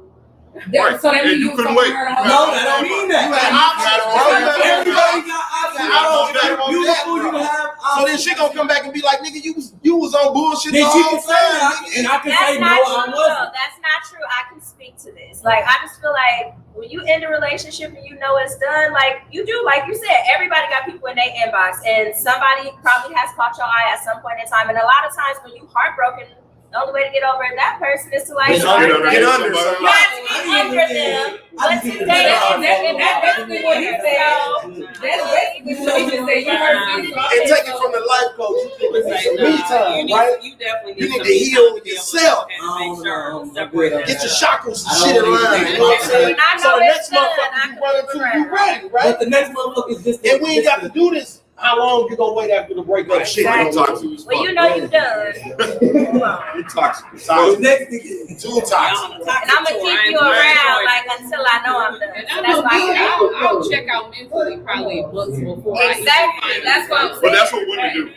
Right. So that And means you you couldn't fucking wait. her No, that don't mean that. You had options, bro. Everybody got options. Beautiful, you have options. So then she gonna come back and be like, nigga, you was on bullshit the Then she whole can say that, time. and I can That's say no, not I true, though. wasn't. That's not true. I can speak to this. Like, I just feel like when you end a relationship and you know it's done, like you do, like you said, everybody got people in their inbox, and somebody probably has caught your eye at some point in time. And a lot of times when you heartbroken, the only way to get over that person is to like Get under not to somebody. be under them, but to date them. That's basically what he said. That's basically what he just said. You heard me. And take it from the life coach. You think it's some me time, right? You definitely You need some to heal time be able to yourself. make sure I'm separate good. that. Get your chakras and I shit in don't line. even You know what I'm saying? When I So know the it's next done, motherfucker I you can run move into, around. you ready, right? But the next motherfucker is just. And we ain't got to do this. How long you gonna wait after the breakup shit? Exactly. You toxic as When fuck. you know you done, come on. You toxic. The Toxic. next nigga. Too toxic. And I'm gonna keep you around like until I know I'm done. And So I that's know why me, I I'll check out mentally probably months before. I even Exactly. find That's what I'm out. saying. But that's what women do.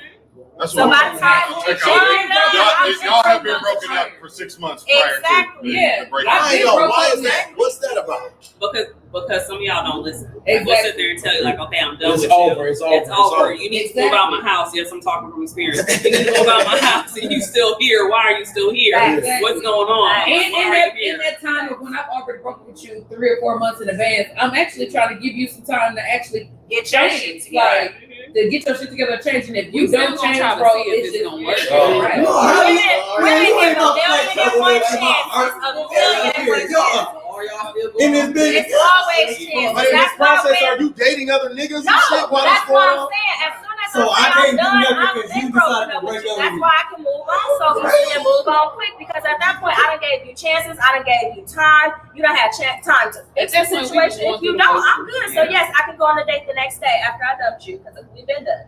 That's So what by the time you Check join out. up, Y'all have been broken up for 6 months prior Exactly. to Yeah. the breakup. I know. Why is that? What's that about? Because some of y'all don't listen. Exactly. We'll sit there and tell you like, okay, I'm done It's with over. you. It's over. It's over. You need to move out my house. Yes, I'm talking from experience. You need to move out my house, and you still here. Why are you still here? Exactly. What's going on? Right. Why are you In here? that time of when I've already broken with you 3 or 4 months in advance, I'm actually trying to give you some time to actually get your shit together. to get your shit together, change. And if you We still don't gonna change, try to bro, see if it's it's just gonna work. right. No, Women you give ain't a no million and one chances, a million and one chances. in this business. It's always chances. But in this That's why process, when are you dating other niggas and no, shit while that's it's going what I'm on? saying. As soon as So I I'm can't do done, nothing I'm because been you broken decided to up with break you. up That's with why I can move on so easily and move on quick because at that point I done gave you chances, I done gave you time. You don't have time to fix the At that point, we situation. going If you through the don't, I'm motions, good. So yeah. yes, I can go on a date the next day after I dumped you because we've been done.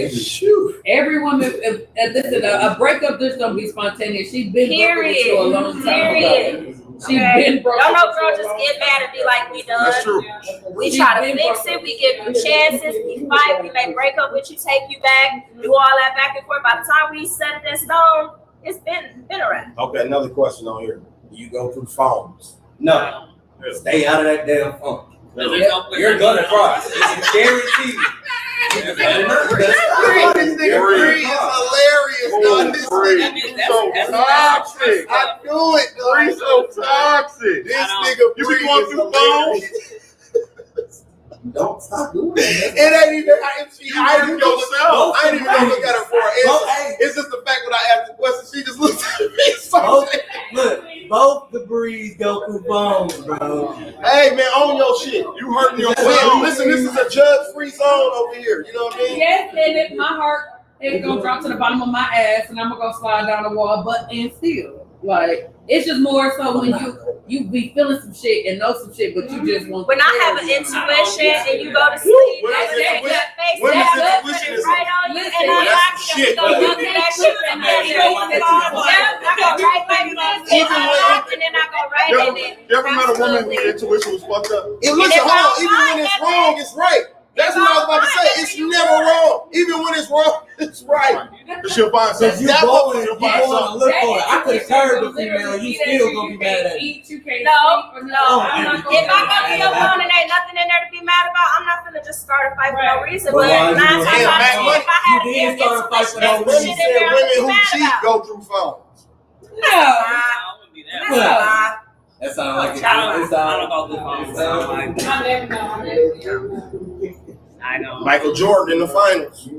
Shoot. Every woman, listen, a breakup just don't be spontaneous. She's been broken with you a long time ago. Period. She's Okay. been broken. Don't no with girl you a just long get time mad and be like, we done. That's true. We She's try to been fix broken. it. We give you chances. We fight. We may break up with you, take you back, do all that back and forth. By the time we set it in stone, it's been around. Okay, another question on here. Do you go through phones? No, stay out of that damn phone. You're gonna cry. It's guaranteed. This nigga Bree is hilarious, dog. This nigga so toxic. I knew it, dog. Bree's so toxic. This nigga You be Bree going is through hilarious. Don't stop doing that. It ain't even. I ain't even gonna yourself. I ain't even gonna look at her for an answer. It's just the fact when I asked the question, she just looked at me. So Both the breeds go through phones, bro. hey man, own your shit. You hurting Man, yourself. listen, this is a judge-free zone over here. You know what I mean? Yes, and if my heart is gonna drop to the bottom of my ass, and I'm gonna go slide down the wall, but and still, like it's just more so when you be feeling some shit and know some shit, but you just want. When I have an intuition and you go to sleep, Women's that face women's that intuition is is- right on you, and Well, I that's like you shit, to go but- look at that shit and then I go right like this, and then I go right in it. You ever met a woman whose intuition was fucked up? Listen, hold on. Even when it's wrong, it's right. That's what I was about to say. It's never wrong. Even when it's wrong, it's right. But she'll find Because something. you going to She'll find something. look for it. I could have heard the female. You still gonna be mad at me. No. If I go to your phone and ain't nothing in there to be mad about, I'm not gonna just start a fight for no reason. But But why 9 you times doing out that? of 10, if I had You did start a fight for no intuition, reason. there's shit in there I'm Women who mad cheat about. go through phones. No. That sounds like it. I don't go through phones. I know. Michael Jordan in the finals.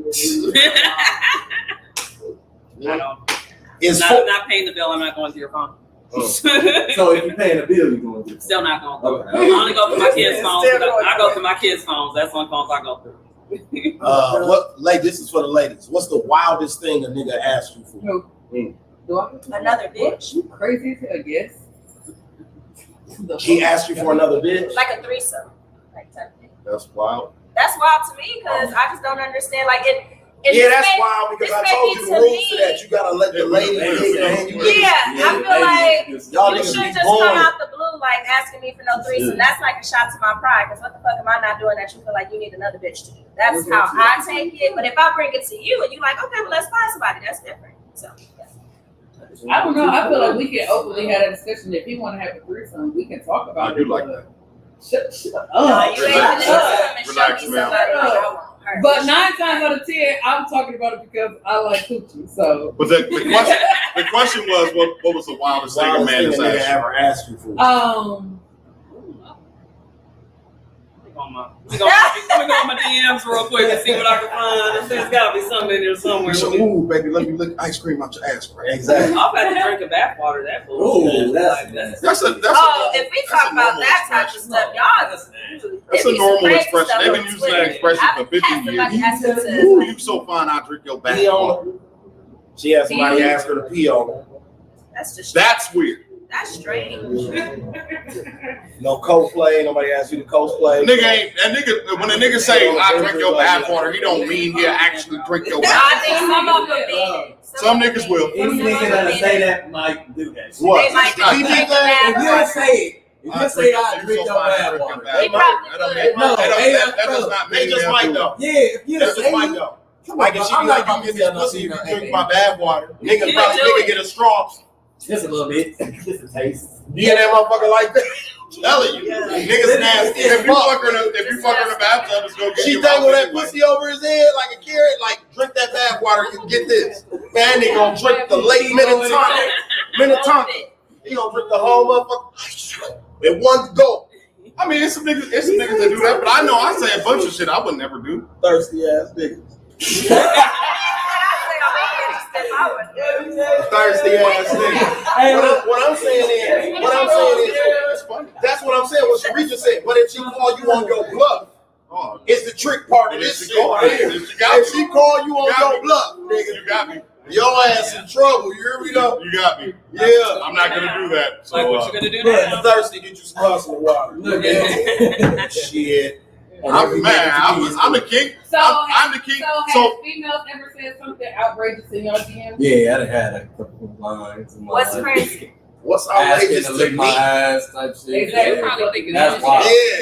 I don't. Is Not paying the bill. I'm not going to your phone. So if you're paying a bill, you're going to Still not going through. Okay. I only go through my kids' phones. I go through my kids' phones. That's one phones I go through. This is for the ladies. What's the wildest thing a nigga asked you for? Another bitch. You crazy, I guess. He asked you for another bitch? Like a threesome. Like type thing. That's wild. That's wild to me because I just don't understand. Like it. Yeah, that's wild because I told you the rules to that. You gotta let the lady and you I feel like y'all you niggas should be just born. come out the blue like asking me for no threesome. That's like a shot to my pride because what the fuck am I not doing that you feel like you need another bitch to do? That's how I take it. But if I bring it to you and you like, okay, well let's find somebody, that's different. So yeah. I don't know. I feel like we can openly have a discussion. If you want to have a threesome, we can talk about it. I do like that. Shut up. No, you ain't gonna Relax, show me man. somebody like I want her. But 9 times out of 10, I'm talking about it because I like coochie. So, But the question was, what was the wildest thing a man has nigga asked? ever asked you for? Let me go on my DMs real quick and see what I can find. There's got to be something in there somewhere. So, ooh, baby, let me lick ice cream out your ass, right? Exactly. I've had to drink a bathwater. That fool. Ooh, that's If we talk about that type of stuff, y'all just That's a normal expression. They've been using that expression for 50 years. Ooh, you so fine, I drink your bathwater. She had somebody ask her to pee on her. That's weird. That's strange. No cosplay. Nobody asked you to cosplay. When a nigga say I drink your bathwater, he don't mean he'll actually drink your bathwater. I think some of them did. Some niggas will. Any nigga that'll say that might do that. What? They might If you don't say it, if you say I drink your bathwater, That does not mean they just might though. Yeah, if you That just might though. Like if she be like, you get this pussy, you can drink my bathwater. Nigga probably get a straw. just a little bit, just a taste. You get that motherfucker like that? Telling you, niggas nasty. If you fuck her in the bathtub, it's gonna get She you dangle out that anyway. pussy over his head like a carrot. Like drink that bathwater. You get this. Man, they gonna drink the late Minotonic. He gonna drink the whole motherfucker in one go. I mean, it's some niggas that do that, but I know I say a bunch of shit I would never do. Thirsty ass niggas. Thirsty ass nigga. What I'm saying is, that's what I'm saying. What Serita said. But if she call you on your bluff, it's the trick part of this shit. If she call you on your bluff, nigga, you got me. Your ass in trouble. You hear me though? You got me. Yeah. I'm not gonna do that. So, Like what you gonna do Yeah, now? thirsty. Get you some hustle water. Shit. I'm the king. I'm the king. So have females ever said something outrageous in your DM? Yeah, I done had a couple of lines. What's crazy? What's Asking outrageous to to lick me? my ass type shit. Exactly. Probably thinking That's wild. Yeah,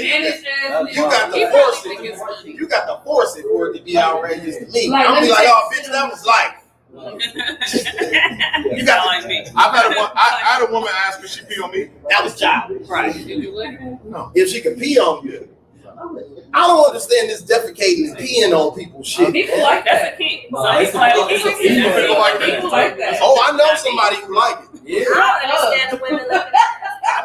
you got to force it. You got to force it for it to be outrageous to me. Like, I'm be let like, me oh, bitch, that was life. You got like me. I had a woman ask me she pee on me. That was childish. Right. No. If she can pee on you. I don't understand this defecating and peeing on people's shit. People like that. That's a kink. Some people like that. People like that. Oh, I know somebody who like it. Yeah. I don't understand the women looking at I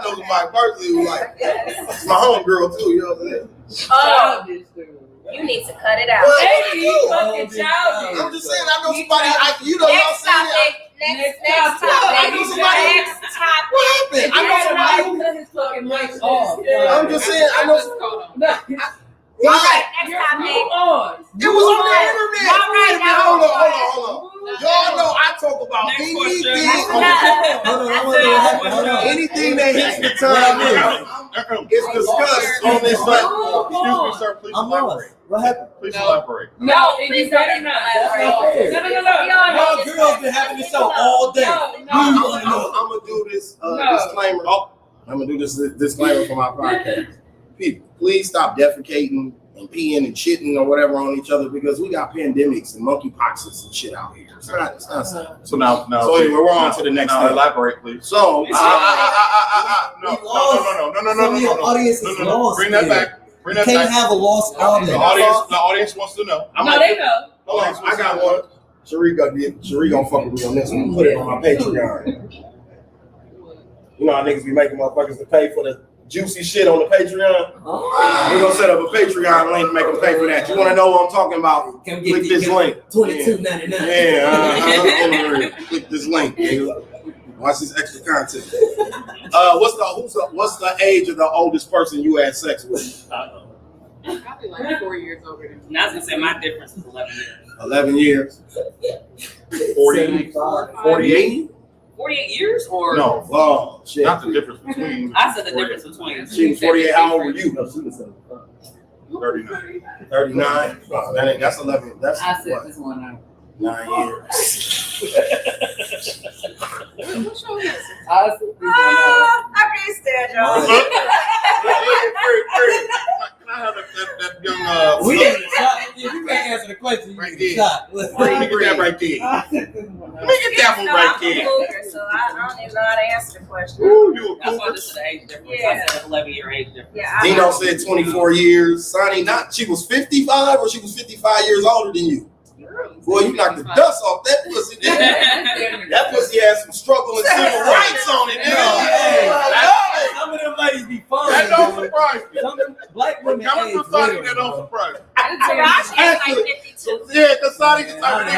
know somebody personally who like it. It's my homegirl too, you know what I'm saying? Childish, dude. you need to cut it out. What? Hey, you fucking childish. I'm just saying, I know somebody, you know what I'm Next saying? topic. Next I topic. know somebody. Next topic. What happened? I know somebody who. Cut his fucking mic off. I'm just saying, I know. All right, next Move topic. on. It was on the internet. All right, now. Hold on. Y'all know I talk about Next anything. question. Hold on. Anything that hits the time is discussed on this platform. Excuse me, sir. Please I'm elaborate. lost. What happened? Please elaborate. No, please you better not. That's not fair. No. Y'all girls been having this show all day. I'm gonna do this disclaimer. I'm gonna do this disclaimer for my podcast. People, please stop defecating and peeing and shitting or whatever on each other because we got pandemics and monkeypoxes and shit out here. It's not So now. So anyway, we're on to the next Now thing. elaborate, please. So No. Audience is lost. Bring that back. Bring that Can't back. have a lost audience. The audience wants to know. No, they know. hold on, I got one. Sharee gonna fuck with me on this one. Put it on my Patreon. You know how niggas be making motherfuckers to pay for the juicy shit on the Patreon? We're gonna set up a Patreon link to make them pay for that. You wanna know what I'm talking about? Come Click this link. $22.99. Yeah, click this link. Nigga. Watch this extra content. What's the age of the oldest person you had sex with? Probably like 4 years older than me. I was gonna say my difference is 11 years. 11 years. 40, 48? 48 years or No. Oh, shit. Not the difference between. I said the difference between. She was 48. How old were you? 39. 39. Oh, that's 11. That's I said what, this one out. 9 years. What's your answer? I said this one out. I can't stand y'all. Can I have that young We didn't shot. If you can't answer the question, you Right get there. shot. Let me get that right there. I said this one Let out. me get that one No, right I'm a there. cougar, so I don't even know how to answer the question. Ooh, you a That's why cougar. this is the age difference. Yeah. I said 11-year age difference. Yeah, Dino said 24 years. Sonny, she was 55 or she was 55 years older than you? Boy, you knocked the dust off that pussy. That pussy had some struggle and civil rights on it. Hey, some of them ladies be fun. That don't surprise me. Some of them black women Coming age from Sonny, well, that don't bro. surprise me. Taraji is like 52. Yeah, because Sonny the type of I done nigga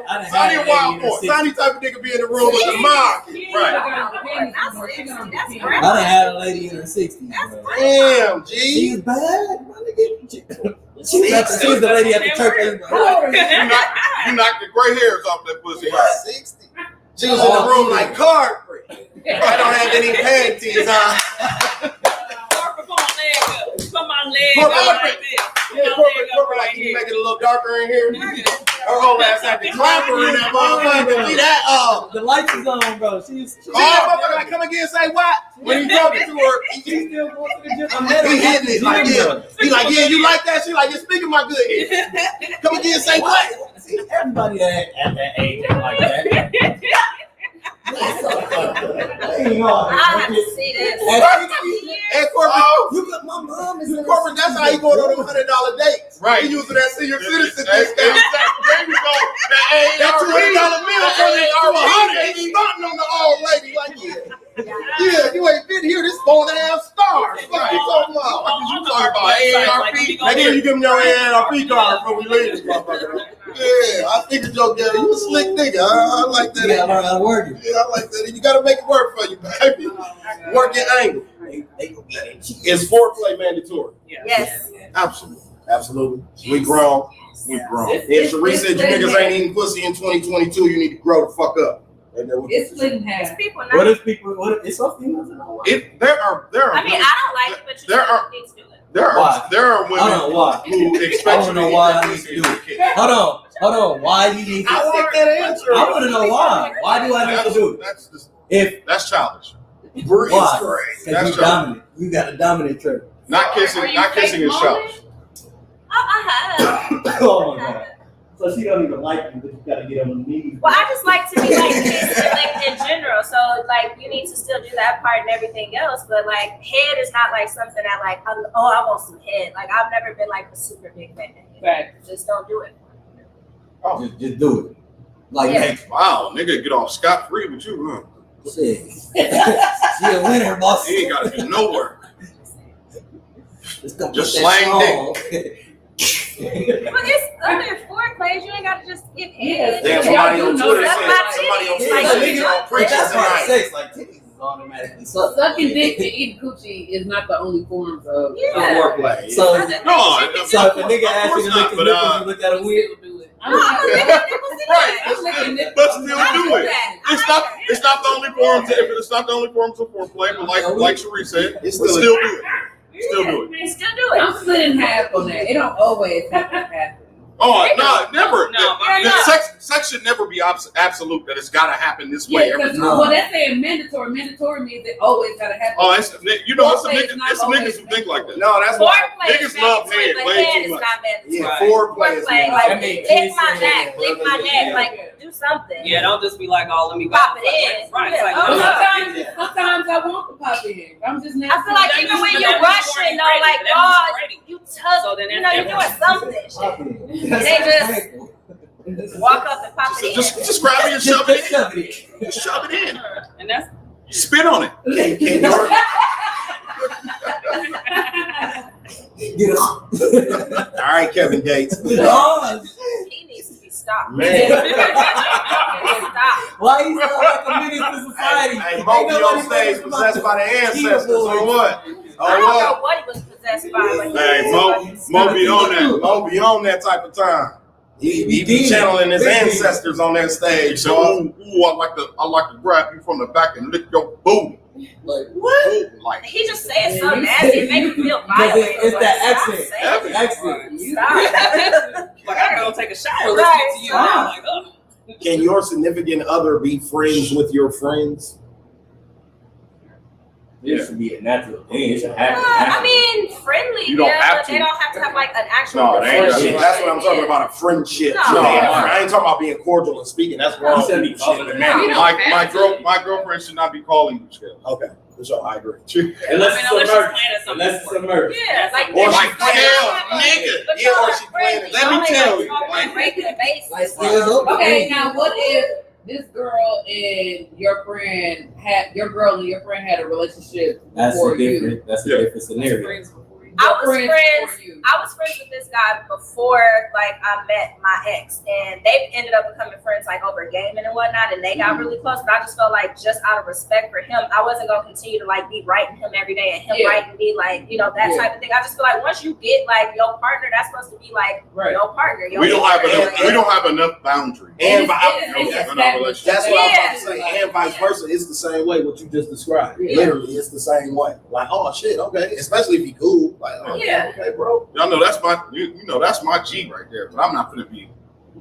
had Sonny a wild lady in boy. the Sonny type of nigga be in the room with the mob. Right. That's I great. done had a lady in her 60s. Bro. Damn, G. She's bad. My nigga. She was the lady at the church. You knocked the gray hairs off that pussy. 60. She was in the room like card free. I don't have any panties on. Put my leg up. Put my leg Corporate. up right there. Yeah, corporate, like, can you make it a little darker in here? Her whole ass had the clapper in that motherfucker. See that? The lights is on, bro. She's See that motherfucker like come again and say what? When you talking to her, she's still going to the gym. he hitting it like, yeah. He like, yeah, you like that? She like, yeah, speaking my good here. Come again and say what? See, everybody at that age ain't like that. I have to see this. And corporate, you got my mom is in corporate. That's how he going on them $100 dates. Right. He using that senior citizen There discount. you go. That $200 meal turning into $100. He's starting on the old lady like, yeah, you ain't been here. This 4.5 stars. What you talking about? You talking about AARP? Make sure you give me your AARP card before we leave this motherfucker. Yeah, I figured your girl. You a slick nigga. I like that. You gotta learn how to work it. Yeah, I like that. You gotta make it work for you, baby. Work your angle. Is foreplay mandatory? Yes. Absolutely. Absolutely. We grown. We grown. If Sharee said you niggas ain't eating pussy in 2022, you need to grow the fuck up. It's split in half. People What not. if people? What if it's something? There are. I mean, I don't like it, but you There still are- need to do it. There Why? are I don't know women why. who I expect don't know why I need to do it. Hold on. Why do you need to? I like that answer. I want to know why. Why do I need to do it? That's childish. Why? Because That's you dominant. You got a dominant trait. Not kissing. Are you Not kissing is fake childish. I have. Oh my god. So she don't even like you, but you gotta get on the knees. Well, I just like to be like kissed like in general. So like you need to still do that part and everything else. But like head is not like something that like I want some head. Like I've never been like a super big fan. Right. Just don't do it. Just do it. Like, Yeah. hey, Wow, nigga, get off scot free with you, huh? shit. She a winner, boss. You ain't gotta do no work. Just go Just put that slang song. But it's other foreplays. You ain't gotta just get head. Damn, somebody on Twitter That's said, my somebody on titties. Twitter Like, said, you niggas know, on preaching That's part of tonight. sex. Like, titties is automatically suck. Sucking dick and eating coochie is not the only forms of Yeah. Foreplay. So, No, so if a nigga asks you to lick his but, nipples, you look at him weird. still do it. No, I'm gonna look at people see Right. that. I'm licking nipples. but still I do do it. that. I It's like not. that. It's not the only form. It's not the only forms of foreplay. But like Sharee said, It's but still- still do it. Still do it. You still do it. I'm split in half on that. It don't always have to happen. Oh no, never. No, Sex should never be absolute. That it's gotta happen this way Yeah, every because time. well, that's saying mandatory. Mandatory means it always gotta happen. Oh, it's you know, it's some Foreplay niggas, is not it's some always niggas who think like that. No, that's why. Foreplay is Niggas love mandatory, head but way head too is much. not mandatory. Yeah, Right. foreplay is Foreplay, not. like That means lick my kissing neck, and lick my rubbing neck, it. like do something. Yeah, don't just be like, oh, let me go. Pop it in. Right. Yeah. It's like, Oh, no, Sometimes I want the pop in. I'm just not. I feel like even when you're rushing, though, like God, you touch, So then you know, you're doing something. Shit. That's They just painful. walk up and pop it in. Just grab it and shove it in. Shove it Just shove it in. And that's Spit on it. in. Get off. All right, Kevin Gates. Oh, He needs to be stopped. Man. Stop. Why you sound like a menace to society? Hey, Moby on stage possessed by the ancestors or what? I don't know what he was possessed by. Hey, Moby on that. Moby on that type of time. He be channeling his ancestors on that stage. So, ooh, I like to grab you from the back and lick your booty. Like what? Like he just said so nasty, it made me feel violated. It's that accent. Stop. Like I gotta go take a shower listening to you. I'm like, oh. Can your significant other be friends with your friends? It should be a natural thing. It should happen. I mean, friendly, You don't have but to. they don't have to have like an actual No, they ain't friendship. That's what I'm talking about, a friendship. No. I ain't talking about being cordial and speaking. That's wrong. My girlfriend should not be calling you Scalez. Okay, for sure, I agree. Unless Unless it's emerged. Yeah, like Or she Scalez, nigga. Yeah, or she playing. Let me tell you. on a regular basis. Okay, now what if this girl and your friend had a relationship before you? That's a different scenario. I was friends with this guy before like I met my ex, and they ended up becoming friends like over gaming and whatnot, and they got really close. But I just felt like just out of respect for him, I wasn't gonna continue to like be writing him every day and him writing me like that type of thing. I just feel like once you get like your partner, that's supposed to be like your partner. We don't have enough boundaries. And That's that's what I'm about to say. And vice versa, it's the same way what you just described. Literally, it's the same way. Like, oh shit, okay. Especially if he cool. Like, oh, okay, bro. Y'all know that's my that's my G right there. But I'm not gonna be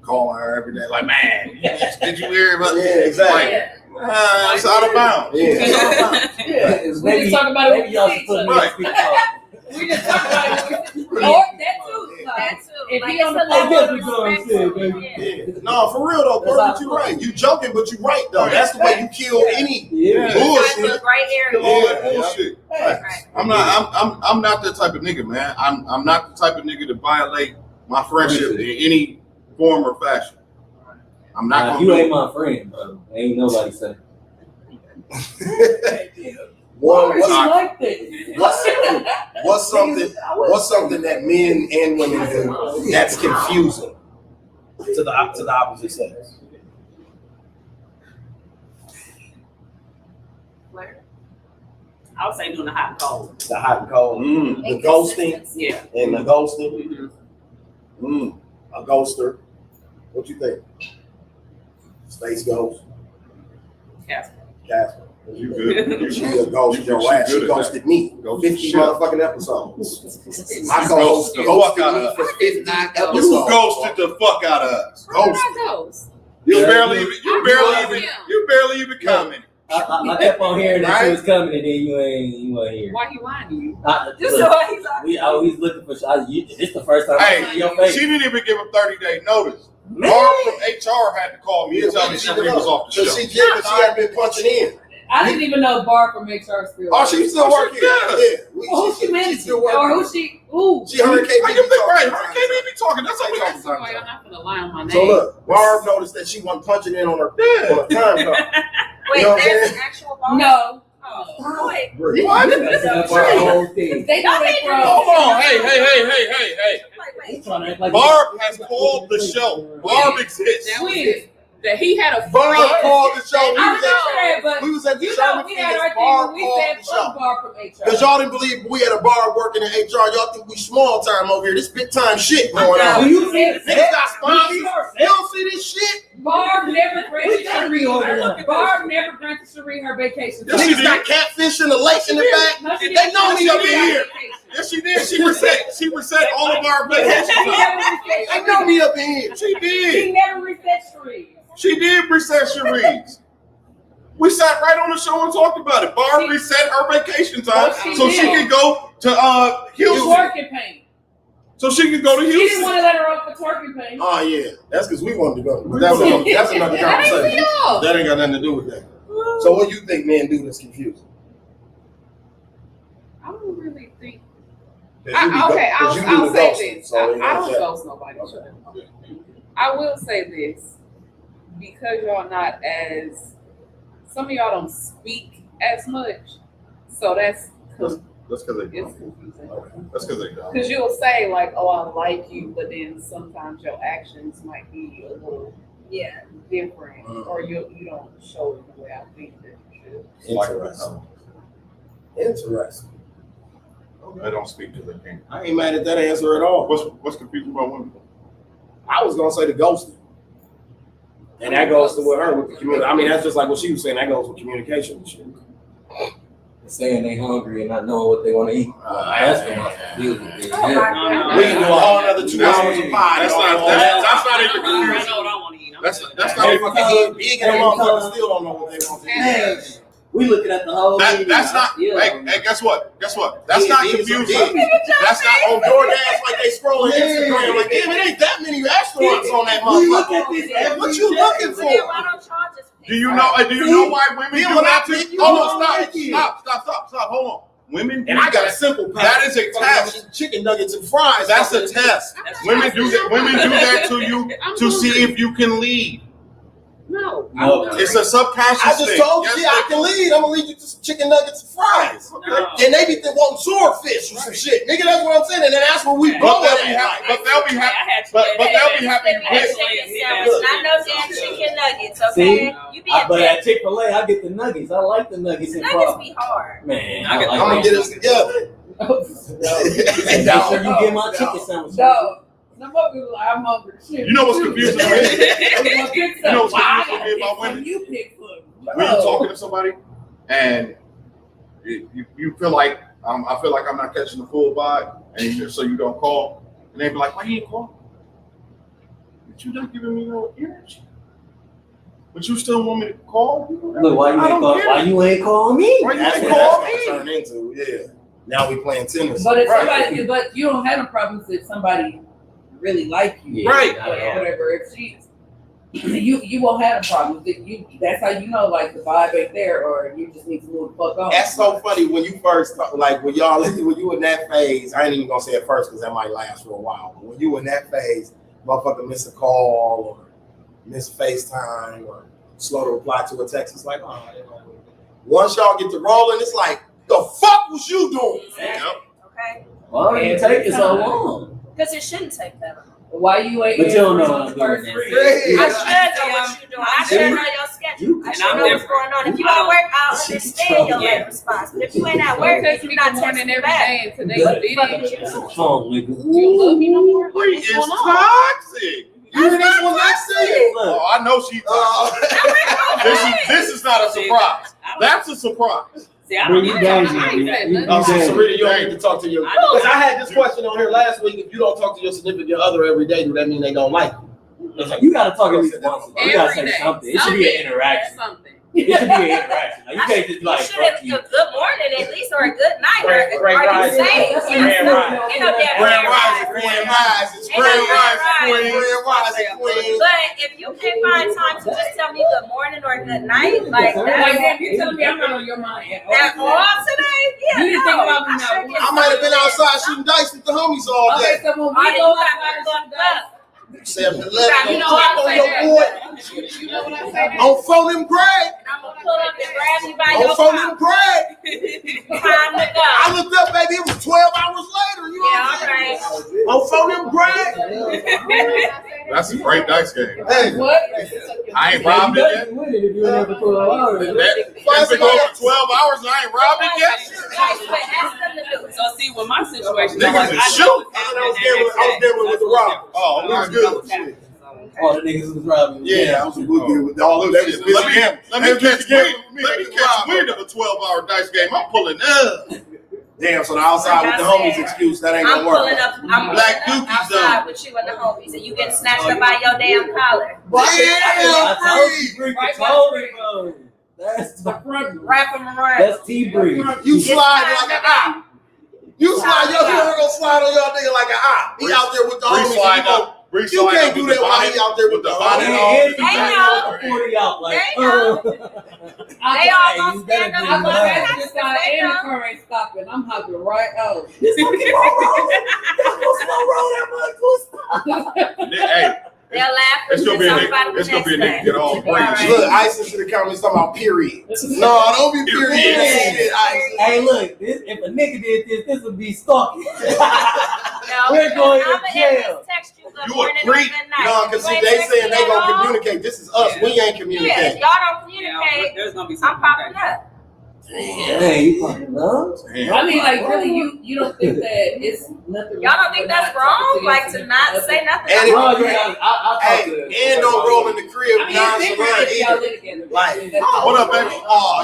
calling her every day like, man, did you hear about exactly. It's out of bounds. We just talk about it when y'all we should put see me Right. on speaker. We just talk about it. Or that too. If Like, he on the it's a level level of of respect. baby. No, for real though, Corbett, you right. You joking, but you right though. That's the way you kill any bullshit. That's a great area. All that bullshit. Right. I'm not that type of nigga, man. I'm not the type of nigga to violate my friendship in any form or fashion. I'm not gonna You do ain't it. my friend, bro. Ain't nobody saying. What's something that men and women do that's confusing to the opposite sex? I would say doing the hot and cold. The hot and cold, the ghosting, Yeah. and the ghosting. A ghoster. What you think? Space ghost. Casper. You good? She a ghost your ass. She ghosted me. 50 motherfucking episodes. I ghosted the fuck out of for 50 episodes. You ghosted the fuck out of us. Ghost. You barely even commented. I kept on hearing that she was coming, and then you weren't here. Why he lying to you? We always looking for. It's the first time I see your Hey, face. she didn't even give a 30-day notice. Barb from HR had to call me and tell me she was off the show. She did, because she had been punching in. I didn't even know Barb from HR still. Oh, she still working. Who she managed still or working. who? She heard KB How you think, right? talking. KB be talking. That's how we That's talk why I'm not gonna lie on my name. So look, Barb noticed that she wasn't punching in on her time card. Wait, You know what I'm there's saying? an actual bar? No. Oh, wait. What? That's our whole thing. They know they from. Hold on. Hey. Wait. Barb has called the show. Barb exists. Now that he had a Barb called the show. I know that, but We was at the you show know we had our thing when we said fuck Barb from HR. because y'all didn't believe we had a bar working in HR. Y'all think we small time over here. This big time shit going on. Do you see the Niggas got sponsors. You don't see this shit? Barb never granted Sharee her vacation. Yes, she Niggas did. got catfish in the lake in the back. No, she They didn't. know me up in here. Yes, she did. She reset all of our vacations. They know me up in here. She He did. never reset Sharee. She did reset Sharee's. We sat right on the show and talked about it. Barb reset her vacation time so she could go to Houston. Twerking pain. So she could go to She didn't Houston. want to let her off for twerking pain. Oh yeah, that's because we wanted to go. But that's another conversation. That ain't got nothing to do with that. So what do you think men do that's confusing? I don't really think. 'Cause you be Okay, you do I'll the say ghosting, this. so I you know don't that. ghost nobody. I will say this because y'all not as some of y'all don't speak as much, so that's That's because they it's don't. confusing. That's because they don't. Because you'll say like, "Oh, I like you," but then sometimes your actions might be a little Yeah. different, or you don't show it the way I think that you should. Interesting. They don't speak to the king. I ain't mad at that answer at all. What's confusing about women? I was gonna say the ghosting. And that goes to with her with the community. I mean, that's just like what she was saying. That goes with communication and shit. Saying they hungry and not knowing what they want to eat. That's what my deal with. We can do a whole other 2 hours of pie. That's not even I confusing. know what I want to eat. That's not even confusing. Big and motherfuckers still don't know what they want to eat. We looking at the whole. That's not. Hey, guess what? That's not confusing. That's not on DoorDash like they scrolling Instagram. Like, damn, it ain't that many restaurants on that motherfucker. What you looking for? Why don't y'all just Do you know why women do that? Hold on, stop. Hold on. Women do And I got a that. simple pack. That is a test. Chicken nuggets and fries. That's a test. Women do that. Women do that to you to see if you can lead. No. It's a subconscious I just thing. told you, Yes, I can lead. I'm gonna lead you to some chicken nuggets and fries. No. And they be wanting swordfish or some shit. Nigga, that's what I'm saying. And then that's where we But go they'll with be that. happy. But they'll be happy. But they'll be happy. Give me that chicken sandwich, not no damn chicken nuggets, okay? See? You be But at Chick-fil-A, I get the nuggets. I like the nuggets and nuggets fries. be hard. Man, I get like I'm gonna get us together. And make sure you get my chicken sandwich. No. Some of people like, I'm hungry. Shit. You know what's confusing to me? You know what's confusing me about women? You pick for me. When you're talking to somebody and you feel like I feel like I'm not catching the full vibe, and so you don't call, and they be like, "Why you ain't call? But you not giving me no energy. But you still want me to call? Look, why you ain't call me? Why you That's ain't what call that's me? gonna turn into. Yeah. Now we playing tennis. But if Right. somebody, but you don't have no problems if somebody really like you, Yeah, Right. Whatever. If she's, you won't have a problem. That's how you know, like the vibe ain't there, or you just need to move the fuck on. That's so funny when you first like when you in that phase. I ain't even gonna say it first because that might last for a while. But when you in that phase, motherfucker miss a call or miss FaceTime or slow to reply to a text. It's like, oh, once y'all get to rolling, it's like, the fuck was you doing? Exactly. Okay? Why did it take it so long? Because it shouldn't take that long. Why you ain't? But you don't know on the first I'm three? doing I should know what you're doing. I should know your schedule. I should know what's going on. If you at work, I'll understand your late response. But if you ain't at work, Text you're me not good morning texting every back. day, and today's the video. Phone, nigga. You love me no more? Like, Wait, what's it's going on? toxic. You hear this one next to you? Oh, I know she toxic. This is not a surprise. That's a surprise. See, I don't Bring get you down, it. I ain't said you nothing. Serita, you don't need to talk to your. I know. Because I had this question on here last week. If you don't talk to your significant other every day, do that mean they don't like you? You gotta talk at least once. You gotta Every say day. something. It should be an interaction. Something. It should be an interaction. Like, you can't just be You like, should have fuck you. a good morning at least, or a good night, or Grand are you rising. saying? Grand rising. You know, damn Grand rising. rising, grand rising, queen. But if you can't find time to just tell me good morning or good night, like Like that, that, you telling me I'm not on your mind at all. at all today, yeah, You didn't think no, about me I now. should get I might have been something. outside shooting dice with the homies all Okay, day. so when Oh, we then go you got outside me and fucked shoot up. 7-11 You know clock what on I your say boy. You know what I say? On phone them Greg. And I'm gonna pull up and grab you by On your phone them collar. Greg. Time to go. I looked up, baby. It was 12 hours later. You know Yeah, what I'm alright. saying? On phone them Greg. That's a great dice game. Hey, What? I ain't robbed it yet. You win it if you ain't never 12 hours. That's been going for 12 hours and I ain't robbed it yet. Guys, but ask them to do it. So see, with my situation, Niggas like, is I shoot. know what's I happening was there with the rock. Oh, It was we good. All the niggas was robbing. Yeah, I was a good dude with all of that. Let me catch wind of a 12-hour dice game. I'm pulling up. Damn, so the outside with the homies excuse, that ain't I'm gonna pulling work. up. I'm Black pulling up Dookie outside zone. with you and the homies, and you getting snatched up by your damn collar. I told you, Bree Right control by it, bro. That's The front. Wrap them around. that's T-Bree. You slide like an op. You slide, your girl gonna slide on your nigga like an op. He out there with the homies. Slide up. You can't do that while he out there with the bonnet homies. on. They know. 40 out like, They know. They all gonna you better stand up do I'm and that. gonna have to start and the car ain't stopping. I'm hopping right out. This gonna keep on rolling. Y'all gonna slow roll that motherfucker. Hey, They'll laugh. it's gonna be a talk nigga. about it the It's gonna be a next nigga day. get all Right. crazy. Look, Isis should have come and talking about period. No, don't be period. Yeah. Isis. Hey, look, this, if a nigga did this, this would be stalking. No, We're going to I'ma at jail. least text you good morning or creep. midnight. No, because they saying they gonna communicate. This is us. We ain't communicating. Y'all don't communicate. There's gonna be some I'm popping up. Hey, you fucking love? I mean, like, really, you don't think that it's nothing? Y'all don't think that's wrong? Like to not say nothing? And Well, hey, and don't roll in the crib nonchalant either. Like, What up, baby? Oh,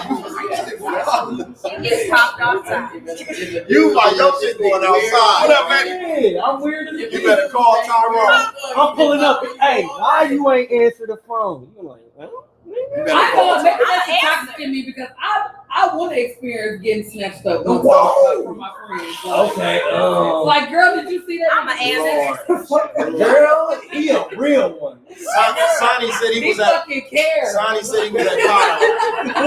It gets popped off time. you like your shit going outside. What up, baby? Hey, I'm weird as You better call Tyrone. I'm pulling up. Hey, why you ain't answer the phone? You like, well, I know maybe that's toxic in me because I want to experience getting snatched up from my friends. okay. Like, girl, did you see that? I'm an answer. Girl, he a real one. Sonny said he He was at. fucking cares. Sonny said he was at Cotto.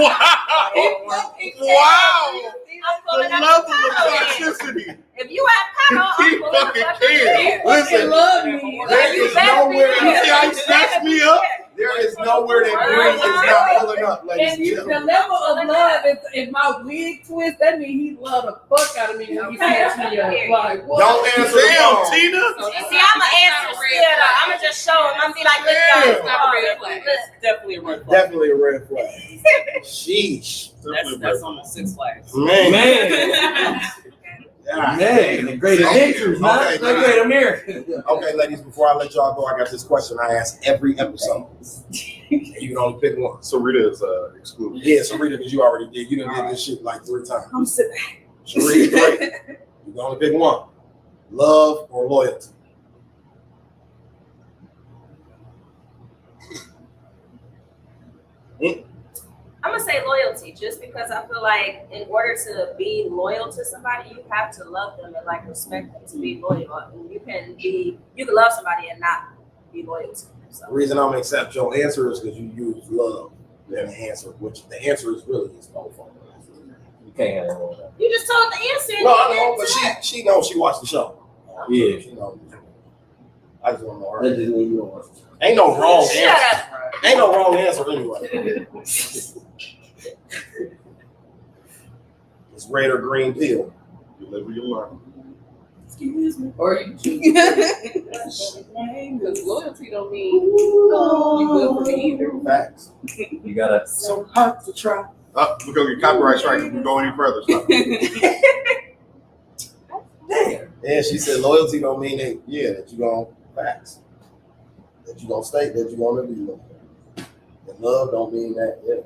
Wow. I'm The pulling up level of the photo. toxicity. If you at Cotto, He I'm pulling up fucking the cares. Listen, love me. There is nowhere. you see how he snatched me up? There is nowhere that Green is not pulling up, ladies And and the gentlemen. level of love is my wig twist. That means he love the fuck out of me when he snatch me up. Like, what? Don't answer the Damn, phone. Tina. See, I'm an answer still though. I'm gonna just show him. I'm gonna be like, look, y'all, It's not a red flag. It's definitely a red flag. Definitely a red flag. Sheesh. That's almost 6 flags. Man. Man, the great adventures, man. Okay, The great America. Okay, ladies, before I let y'all go, I got this question I ask every episode. You can only pick one. Sarita is excluded. Yeah, Serita, because you already did. You done did this shit like 3 times. I'm sitting. Serita, great. You can only pick one. Love or loyalty? I'm gonna say loyalty, just because I feel like in order to be loyal to somebody, you have to love them and like respect them to be loyal. And you can love somebody and not be loyal to them. So. The reason I'm gonna accept your answer is because you use love than the answer, which the answer is really is both of them. You can't have all that. You just told the answer. No, I know, but she knows she watched the show. Yeah. She knows. I just want to know her. That just means you don't want to. Ain't no wrong Shut answer. up. Ain't no wrong answer anyway. It's red or green pill. You live where you learn. Excuse me. Or you choose. Because loyalty don't mean you good for me either. Facts. You gotta. So hard to try. We're gonna get copyright strike if we go any further. Damn. Yeah, she said loyalty don't mean that. Yeah, that you gonna facts. That you gonna state that you wanna be loyal. And love don't mean that. Yeah.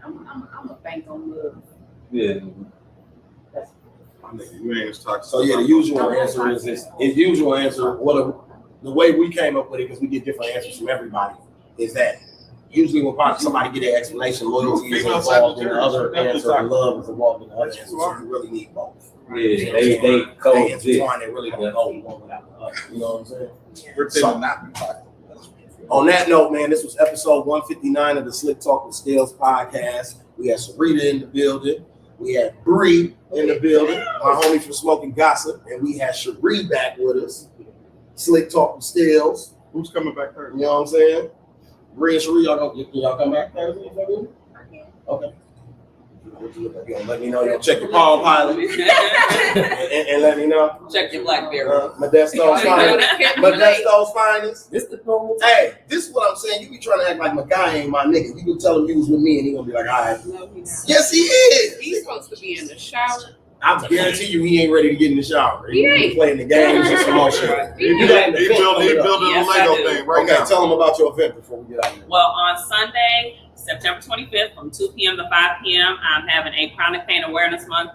I'm a bank on love. Yeah. You ain't as toxic. So yeah, the usual answer is this. The usual answer, the way we came up with it, because we get different answers from everybody, is that usually when somebody get an explanation, loyalty is involved in the other answer, and love is involved in the other answer. So you really need both. Yeah, they coexist. intertwine. They really don't go one without the other. You know what I'm saying? We're so not be toxic. On that note, man, this was episode 159 of the Slicktalk with Scalez podcast. We had Serita in the building. We had Bree in the building, my homie from Smoking Gossip, and we had Sharee back with us. Slicktalk with Scalez. Who's coming back there? You know what I'm saying? Bree and Sharee, y'all come back Thursday? Okay. You gonna let me know. You'll check your Palm Pilot and let me know. Check your BlackBerry. Modesto's finest. Modesto's finest. This the normal. Hey, this is what I'm saying. You be trying to act like my guy ain't my nigga. You can tell him you was with me and he gonna be like, all right. No, he's not. Yes, he is. He's supposed to be in the shower. I guarantee you he ain't ready to get in the shower. He ain't. Playing the games and some more shit. He building a Yes, I Lego do. thing right Okay, now. tell him about your event before we get out of here. Well, on Sunday, September 25th from 2 p.m. to 5 p.m., I'm having a Chronic Pain Awareness Month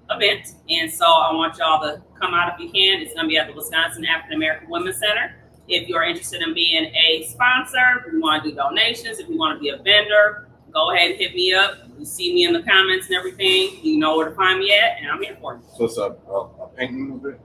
event. And so I want y'all to come out if you can. It's going to be at the Wisconsin African American Women's Center. If you're interested in being a sponsor, if you want to do donations, if you want to be a vendor, go ahead and hit me up. You see me in the comments and everything. You know where to find me at, and I'm here for you. So it's a painting event?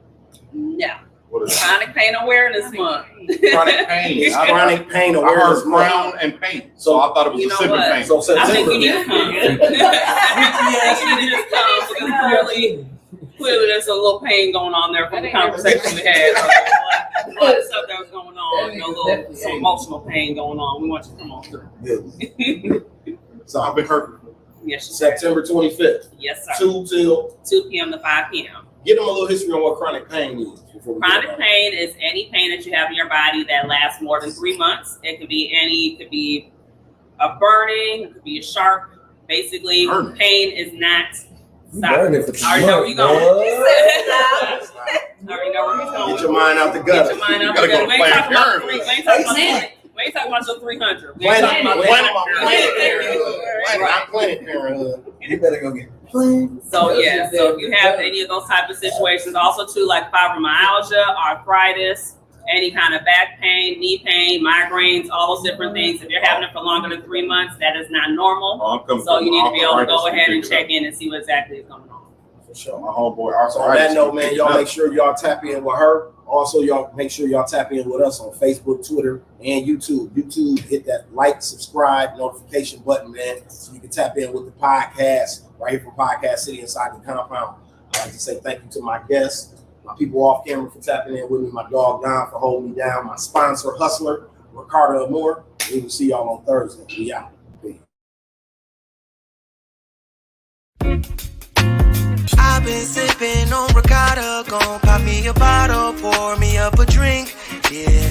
No. What is it? Chronic Pain Awareness Month. Chronic pain. Chronic pain I awareness heard month. crown and paint, so I thought it was You a know sipping what? pain. So I think September. you need to come. I think you need to come because clearly there's a little pain going on there from the conversation we had. A lot of stuff that was going on, you know, some emotional pain going on. We want you to come on through. Good. So I've been hurt. Yes, sir. September 25th, Yes, sir. 2 till 2 p.m. to 5 p.m. Give them a little history on what chronic pain is. Chronic pain is any pain that you have in your body that lasts more than 3 months. It could be a burning, it could be a sharp. Basically, pain is not stop. Burning for I already know where you're going. I already know where he's going. Get your mind out the gutter. Get your mind out the gutter. We ain't talking about the 3. We ain't talking about your 300. We ain't talking about Planned Parenthood. You better go get So yeah, so if you have any of those type of situations, also too like fibromyalgia, arthritis, any kind of back pain, knee pain, migraines, all those different things. If you're having it for longer than 3 months, that is not normal. So you need to be able to go ahead and check in and see what exactly is going on. For sure. My homeboy. So on that note, man, y'all make sure y'all tap in with her. Also, y'all make sure y'all tap in with us on Facebook, Twitter, and YouTube. YouTube, hit that like, subscribe, notification button, man, so you can tap in with the podcast right here from Podcast City inside the compound. I'd like to say thank you to my guests, my people off camera for tapping in with me, my dog Don for holding me down, my sponsor, Hustler, Ricardo Amore. We will see y'all on Thursday. We out. Peace. I've been sipping on Ricardo, gon' pop me a bottle, pour me up a drink, yeah.